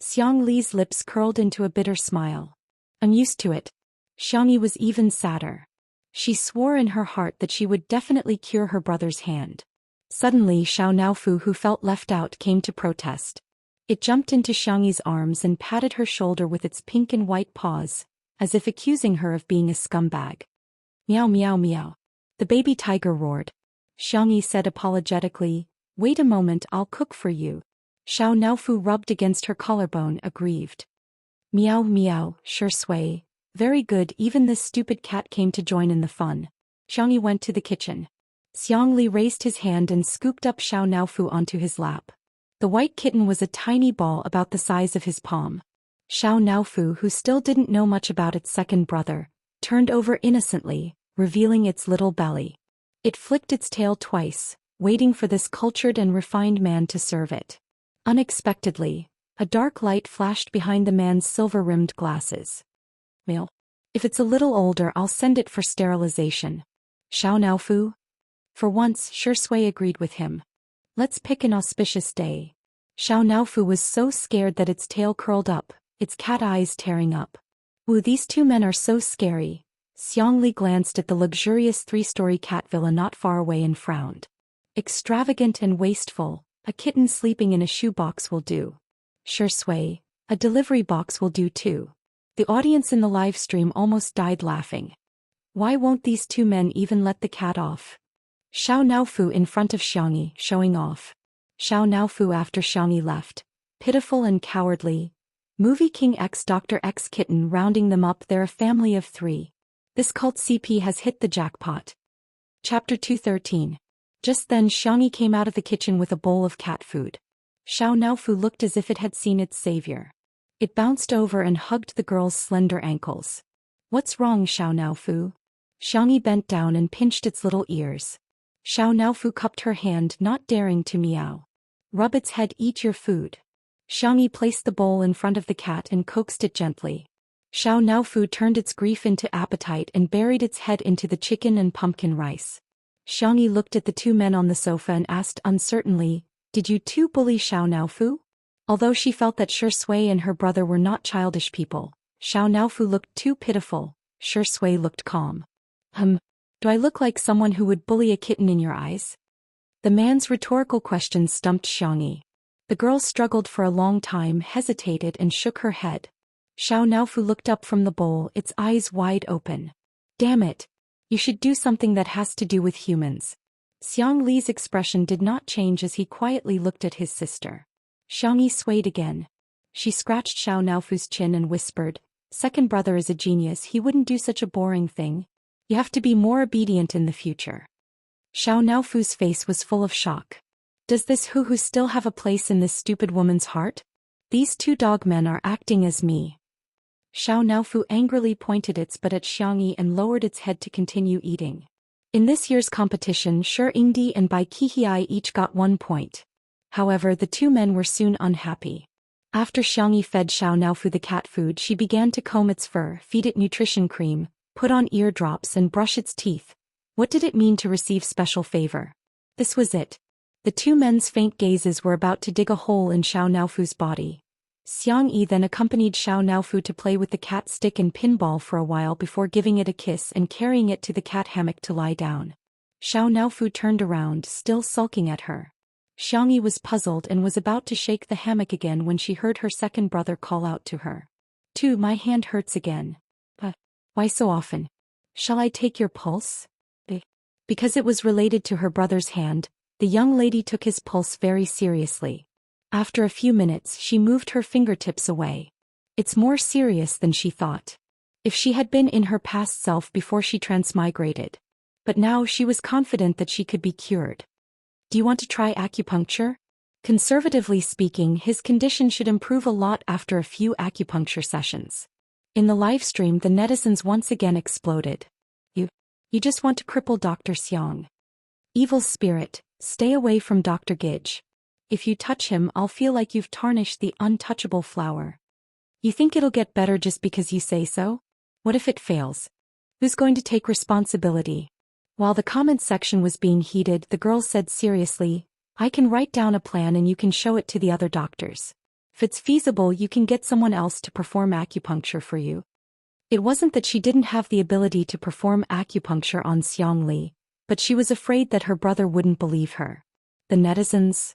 Xiangli's lips curled into a bitter smile. I'm used to it. Xiangyi was even sadder. She swore in her heart that she would definitely cure her brother's hand. Suddenly Xiao Naofu, who felt left out, came to protest. It jumped into Xiangyi's arms and patted her shoulder with its pink and white paws, as if accusing her of being a scumbag. Meow meow meow. The baby tiger roared. Xiangyi said apologetically, Wait a moment, I'll cook for you. Xiao Naofu rubbed against her collarbone, aggrieved. Meow meow, Xianxia. Very good, even this stupid cat came to join in the fun. Xiangyi went to the kitchen. Xiangli raised his hand and scooped up Xiao Naofu onto his lap. The white kitten was a tiny ball about the size of his palm. Xiao Naofu, who still didn't know much about its second brother, turned over innocently, revealing its little belly. It flicked its tail twice, waiting for this cultured and refined man to serve it. Unexpectedly, a dark light flashed behind the man's silver-rimmed glasses. Well, if it's a little older, I'll send it for sterilization. Xiao Naofu? For once, Xianxia agreed with him. Let's pick an auspicious day. Xiao Naofu was so scared that its tail curled up, its cat eyes tearing up. Woo, these two men are so scary. Xiangli glanced at the luxurious 3-story cat villa not far away and frowned. Extravagant and wasteful, a kitten sleeping in a shoebox will do. Xianxia, a delivery box will do too. The audience in the live stream almost died laughing. Why won't these two men even let the cat off? Xiao Naofu in front of Xianxia, showing off. Xiao Naofu after Xianxia left. Pitiful and cowardly. Movie King X Dr. X Kitten rounding them up, they're a family of 3. This cult CP has hit the jackpot. Chapter 213. Just then Xianxia came out of the kitchen with a bowl of cat food. Xiao Naofu looked as if it had seen its savior. It bounced over and hugged the girl's slender ankles. What's wrong, Xiao Naofu? Xianxia bent down and pinched its little ears. Xiao Naofu cupped her hand, not daring to meow. Rub its head, eat your food. Xianxia placed the bowl in front of the cat and coaxed it gently. Xiao Naofu turned its grief into appetite and buried its head into the chicken and pumpkin rice. Xianxia looked at the two men on the sofa and asked uncertainly, "Did you two bully Xiao Naofu?" Although she felt that Shui and her brother were not childish people, Xiao Naofu looked too pitiful. Shui looked calm. Do I look like someone who would bully a kitten in your eyes? The man's rhetorical question stumped Xianxia. The girl struggled for a long time, hesitated and shook her head. Xiao Naofu looked up from the bowl, its eyes wide open. Damn it! You should do something that has to do with humans. Xiang Li's expression did not change as he quietly looked at his sister. Xianxia swayed again. She scratched Xiao Naofu's chin and whispered, "Second brother is a genius, he wouldn't do such a boring thing. You have to be more obedient in the future." Xiao Naofu's face was full of shock. Does this hoo-hoo still have a place in this stupid woman's heart? These two dog men are acting as me. Xiao Naofu angrily pointed its butt at Xianxia and lowered its head to continue eating. In this year's competition, Shi Yingdi and Bai Qihi each got 1 point. However, the two men were soon unhappy. After Xianxia fed Xiao Naofu the cat food, she began to comb its fur, feed it nutrition cream, put on eardrops and brush its teeth. What did it mean to receive special favor? This was it. The two men's faint gazes were about to dig a hole in Xiao Naofu's body. Xianxia then accompanied Xiao Naofu to play with the cat stick and pinball for a while before giving it a kiss and carrying it to the cat hammock to lie down. Xiao Naofu turned around, still sulking at her. Xianxia was puzzled and was about to shake the hammock again when she heard her second brother call out to her. My hand hurts again." Why so often? Shall I take your pulse?" Because it was related to her brother's hand, the young lady took his pulse very seriously. After a few minutes, she moved her fingertips away. It's more serious than she thought. If she had been in her past self before she transmigrated. But now she was confident that she could be cured. Do you want to try acupuncture? Conservatively speaking, his condition should improve a lot after a few acupuncture sessions. In the livestream, the netizens once again exploded. You just want to cripple Dr. Xiang. Evil spirit, stay away from Dr. Gidge. If you touch him, I'll feel like you've tarnished the untouchable flower. You think it'll get better just because you say so? What if it fails? Who's going to take responsibility? While the comments section was being heated, the girl said seriously, "I can write down a plan and you can show it to the other doctors. If it's feasible, you can get someone else to perform acupuncture for you." It wasn't that she didn't have the ability to perform acupuncture on Xiang Li, but she was afraid that her brother wouldn't believe her. The netizens?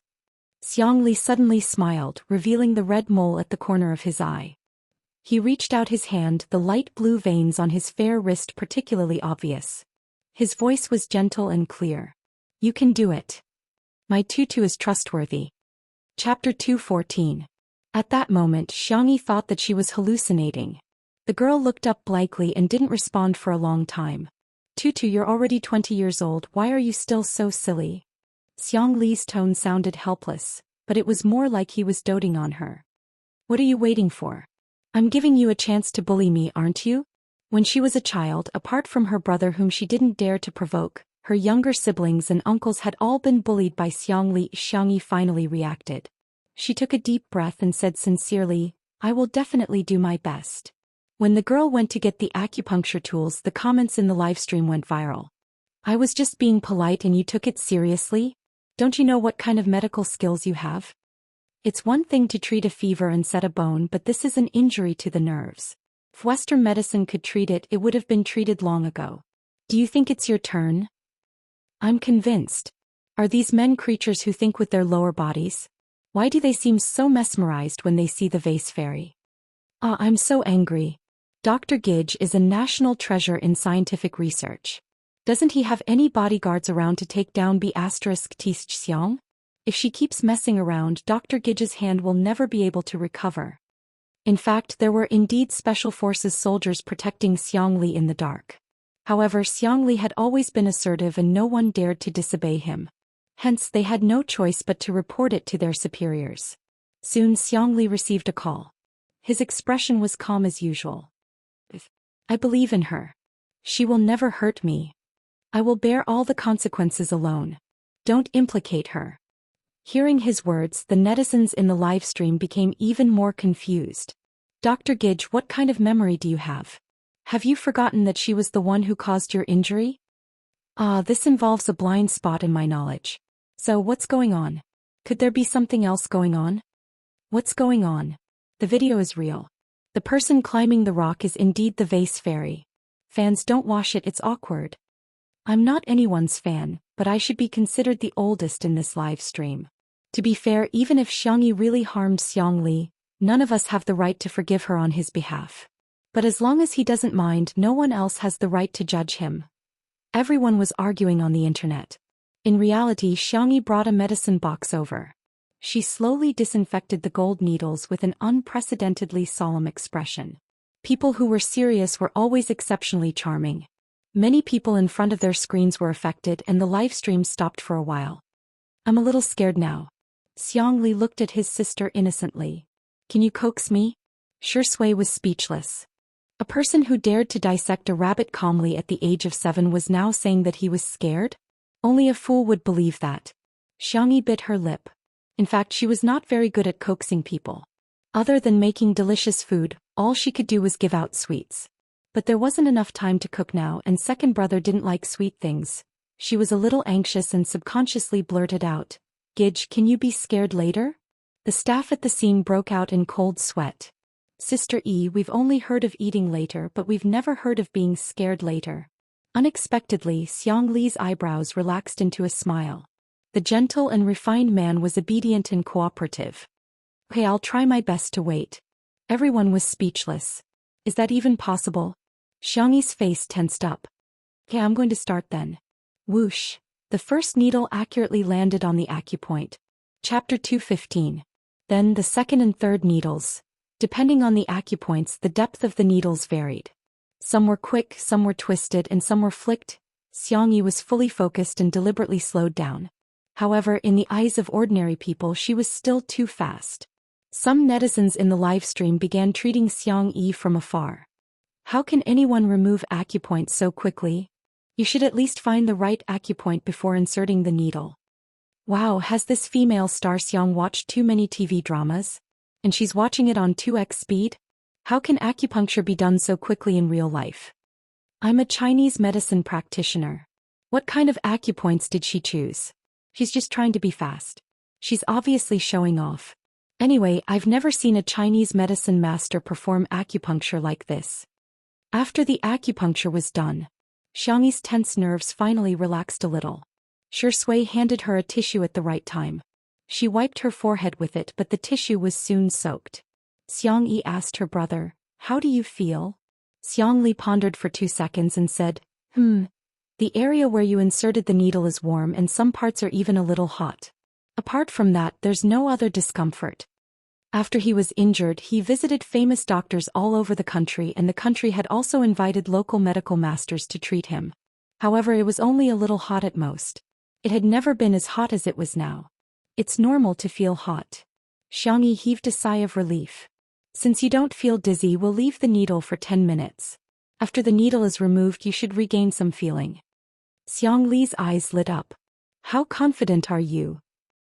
Xiang Li suddenly smiled, revealing the red mole at the corner of his eye. He reached out his hand, the light blue veins on his fair wrist particularly obvious. His voice was gentle and clear. "You can do it. My tutu is trustworthy." Chapter 214. At that moment, Xianxia thought that she was hallucinating. The girl looked up blankly and didn't respond for a long time. "Tutu, you're already 20 years old, why are you still so silly?" Xiang Li's tone sounded helpless, but it was more like he was doting on her. "What are you waiting for? I'm giving you a chance to bully me, aren't you?" When she was a child, apart from her brother whom she didn't dare to provoke, her younger siblings and uncles had all been bullied by Xiang Li. Xianxia finally reacted. She took a deep breath and said sincerely, "I will definitely do my best." When the girl went to get the acupuncture tools, the comments in the livestream went viral. "I was just being polite and you took it seriously? Don't you know what kind of medical skills you have? It's one thing to treat a fever and set a bone, but this is an injury to the nerves. If Western medicine could treat it, it would have been treated long ago. Do you think it's your turn?" "I'm convinced. Are these men creatures who think with their lower bodies? Why do they seem so mesmerized when they see the vase fairy? I'm so angry. Dr. Gidge is a national treasure in scientific research. Doesn't he have any bodyguards around to take down B*Xiang? If she keeps messing around, Dr. Gidge's hand will never be able to recover. In fact, there were indeed special forces soldiers protecting Xiangli in the dark. However, Xiangli had always been assertive and no one dared to disobey him. Hence, they had no choice but to report it to their superiors. Soon Xiangli received a call. His expression was calm as usual. I believe in her. She will never hurt me. I will bear all the consequences alone. Don't implicate her. Hearing his words, the netizens in the live stream became even more confused. Dr. Gidge, what kind of memory do you have? Have you forgotten that she was the one who caused your injury? This involves a blind spot in my knowledge. So what's going on? Could there be something else going on? What's going on? The video is real. The person climbing the rock is indeed the vase fairy. Fans don't watch it, it's awkward. I'm not anyone's fan, but I should be considered the oldest in this live stream. To be fair, even if Xiangyi really harmed Xiangli, none of us have the right to forgive her on his behalf. But as long as he doesn't mind, no one else has the right to judge him. Everyone was arguing on the internet. In reality, Xiangyi brought a medicine box over. She slowly disinfected the gold needles with an unprecedentedly solemn expression. People who were serious were always exceptionally charming. Many people in front of their screens were affected and the live stream stopped for a while. I'm a little scared now. Xiangli looked at his sister innocently. Can you coax me? Shui was speechless. A person who dared to dissect a rabbit calmly at the age of 7 was now saying that he was scared? Only a fool would believe that. Xiangyi bit her lip. In fact, she was not very good at coaxing people. Other than making delicious food, all she could do was give out sweets. But there wasn't enough time to cook now, and second brother didn't like sweet things. She was a little anxious and subconsciously blurted out, Gidge, can you be scared later? The staff at the scene broke out in cold sweat. Sister E, we've only heard of eating later, but we've never heard of being scared later. Unexpectedly, Xiangli's eyebrows relaxed into a smile. The gentle and refined man was obedient and cooperative. Okay, I'll try my best to wait. Everyone was speechless. Is that even possible? Xiangyi's face tensed up. Okay, I'm going to start then. Whoosh. The first needle accurately landed on the acupoint. Chapter 2:15. Then the second and third needles. Depending on the acupoints, the depth of the needles varied. Some were quick, some were twisted, and some were flicked. Xiangyi was fully focused and deliberately slowed down. However, in the eyes of ordinary people, she was still too fast. Some netizens in the live stream began treating Xiangyi from afar. How can anyone remove acupoints so quickly? You should at least find the right acupoint before inserting the needle. Wow, has this female star Xiang watched too many TV dramas? And she's watching it on 2x speed? How can acupuncture be done so quickly in real life? I'm a Chinese medicine practitioner. What kind of acupoints did she choose? She's just trying to be fast. She's obviously showing off. Anyway, I've never seen a Chinese medicine master perform acupuncture like this. After the acupuncture was done, Xiangyi's tense nerves finally relaxed a little. Shui handed her a tissue at the right time. She wiped her forehead with it, but the tissue was soon soaked. Xiangyi asked her brother, how do you feel? Xiangli pondered for 2 seconds and said, The area where you inserted the needle is warm and some parts are even a little hot. Apart from that, there's no other discomfort. After he was injured, he visited famous doctors all over the country, and the country had also invited local medical masters to treat him. However, it was only a little hot at most. It had never been as hot as it was now. It's normal to feel hot. Xiangyi heaved a sigh of relief. Since you don't feel dizzy, we'll leave the needle for 10 minutes. After the needle is removed, you should regain some feeling. Xiangli's eyes lit up. How confident are you?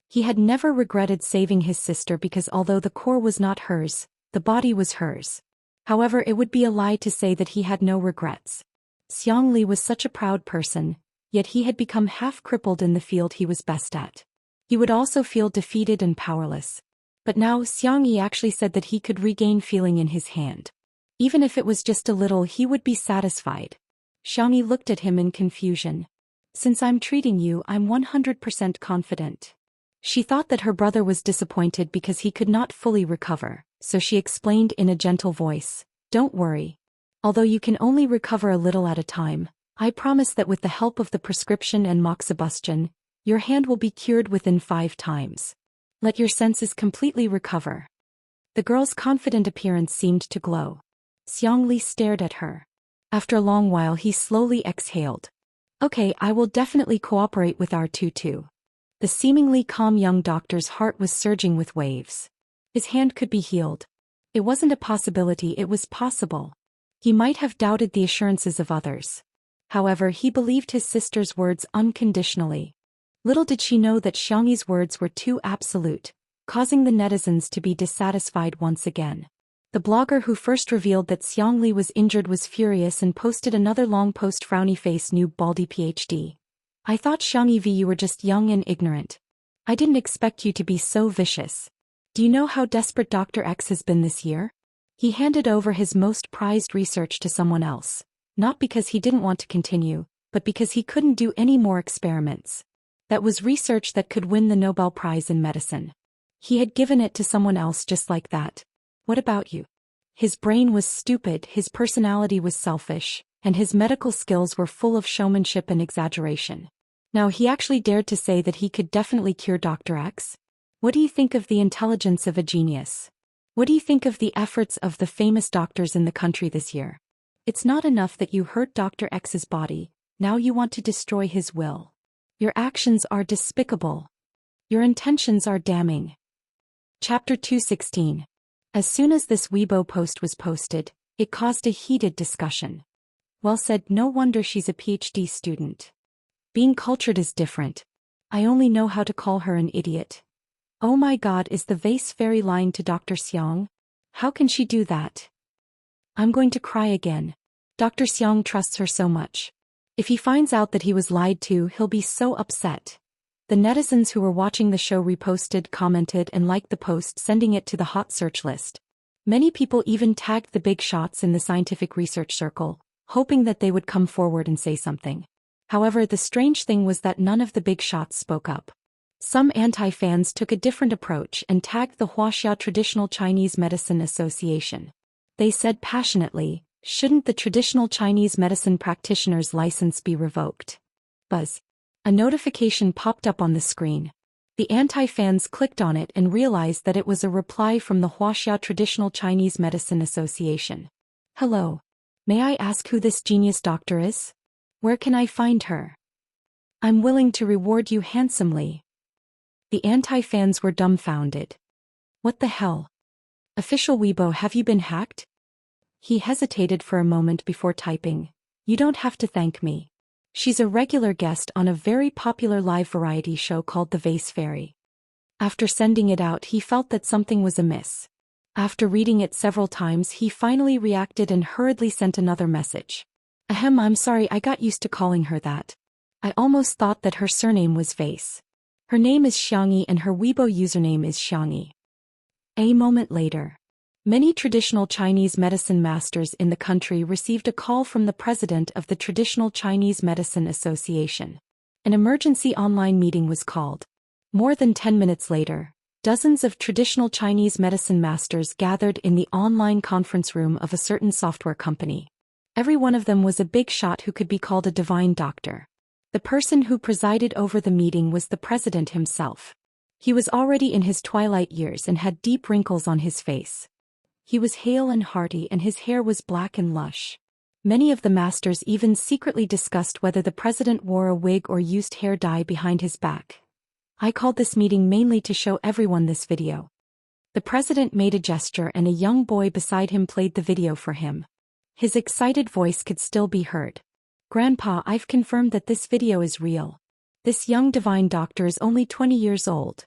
He had never regretted saving his sister because although the core was not hers, the body was hers. However, it would be a lie to say that he had no regrets. Xiangli was such a proud person, yet he had become half-crippled in the field he was best at. He would also feel defeated and powerless. But now Xiangyi actually said that he could regain feeling in his hand. Even if it was just a little, he would be satisfied. Xiangyi looked at him in confusion. Since I'm treating you, I'm 100% confident. She thought that her brother was disappointed because he could not fully recover, so she explained in a gentle voice, Don't worry. Although you can only recover a little at a time, I promise that with the help of the prescription and moxibustion, your hand will be cured within 5 times. Let your senses completely recover." The girl's confident appearance seemed to glow. Xiangli stared at her. After a long while he slowly exhaled. "Okay, I will definitely cooperate with our tutu." The seemingly calm young doctor's heart was surging with waves. His hand could be healed. It wasn't a possibility, it was possible. He might have doubted the assurances of others. However, he believed his sister's words unconditionally. Little did she know that Xiangyi's words were too absolute, causing the netizens to be dissatisfied once again. The blogger who first revealed that Xiangli was injured was furious and posted another long post. Frowny face noob baldy PhD. "I thought Xiangyi V you were just young and ignorant. I didn't expect you to be so vicious. Do you know how desperate Dr. X has been this year? He handed over his most prized research to someone else, not because he didn't want to continue, but because he couldn't do any more experiments. That was research that could win the Nobel Prize in medicine. He had given it to someone else just like that. What about you?" His brain was stupid, his personality was selfish, and his medical skills were full of showmanship and exaggeration. Now he actually dared to say that he could definitely cure Dr. X? What do you think of the intelligence of a genius? What do you think of the efforts of the famous doctors in the country this year? It's not enough that you hurt Dr. X's body, now you want to destroy his will. Your actions are despicable. Your intentions are damning. Chapter 216. As soon as this Weibo post was posted, it caused a heated discussion. "Well said, no wonder she's a PhD student. Being cultured is different. I only know how to call her an idiot. Oh my god, is the vase fairy lying to Dr. Xiang? How can she do that? I'm going to cry again. Dr. Xiang trusts her so much. If he finds out that he was lied to, he'll be so upset." The netizens who were watching the show reposted, commented and liked the post, sending it to the hot search list. Many people even tagged the big shots in the scientific research circle, hoping that they would come forward and say something. However, the strange thing was that none of the big shots spoke up. Some anti-fans took a different approach and tagged the Wuxia Traditional Chinese Medicine Association. They said passionately, "Shouldn't the traditional Chinese medicine practitioners' license be revoked?" Buzz. A notification popped up on the screen. The anti-fans clicked on it and realized that it was a reply from the Wuxia Traditional Chinese Medicine Association. "Hello. May I ask who this genius doctor is? Where can I find her? I'm willing to reward you handsomely." The anti-fans were dumbfounded. What the hell? Official Weibo, have you been hacked? He hesitated for a moment before typing, "You don't have to thank me. She's a regular guest on a very popular live variety show called The Vase Fairy." After sending it out, he felt that something was amiss. After reading it several times, he finally reacted and hurriedly sent another message. "Ahem, I'm sorry, I got used to calling her that. I almost thought that her surname was Vase. Her name is Xiangyi and her Weibo username is Xiangyi." A moment later. Many traditional Chinese medicine masters in the country received a call from the president of the Traditional Chinese Medicine Association. An emergency online meeting was called. More than 10 minutes later, dozens of traditional Chinese medicine masters gathered in the online conference room of a certain software company. Every one of them was a big shot who could be called a divine doctor. The person who presided over the meeting was the president himself. He was already in his twilight years and had deep wrinkles on his face. He was hale and hearty and his hair was black and lush. Many of the masters even secretly discussed whether the president wore a wig or used hair dye behind his back. I called this meeting mainly to show everyone this video. The president made a gesture and a young boy beside him played the video for him. His excited voice could still be heard. "Grandpa, I've confirmed that this video is real. This young divine doctor is only 20 years old."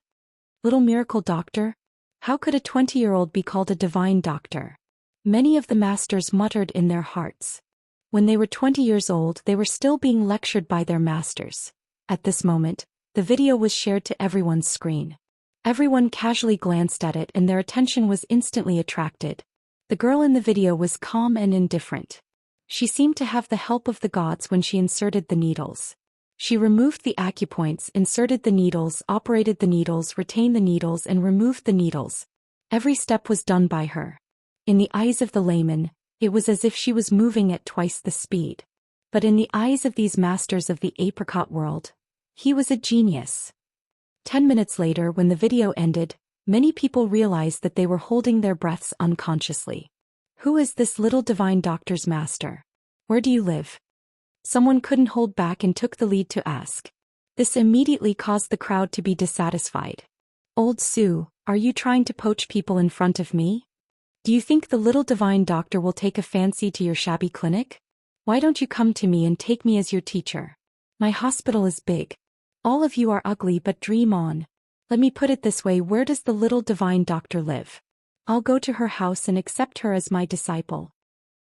Little miracle doctor? How could a 20-year-old be called a divine doctor? Many of the masters muttered in their hearts. When they were 20 years old, they were still being lectured by their masters. At this moment, the video was shared to everyone's screen. Everyone casually glanced at it and their attention was instantly attracted. The girl in the video was calm and indifferent. She seemed to have the help of the gods when she inserted the needles. She removed the acupoints, inserted the needles, operated the needles, retained the needles and removed the needles. Every step was done by her. In the eyes of the layman, It was as if she was moving at twice the speed. But in the eyes of these masters of the apricot world, he was a genius. 10 minutes later, when the video ended, many people realized that they were holding their breaths unconsciously. Who is this little divine doctor's master? Where do you live? Someone couldn't hold back and took the lead to ask. This immediately caused the crowd to be dissatisfied. Old Sue, are you trying to poach people in front of me? Do you think the little divine doctor will take a fancy to your shabby clinic? Why don't you come to me and take me as your teacher? My hospital is big. All of you are ugly, but dream on. Let me put it this way, where does the little divine doctor live? I'll go to her house and accept her as my disciple.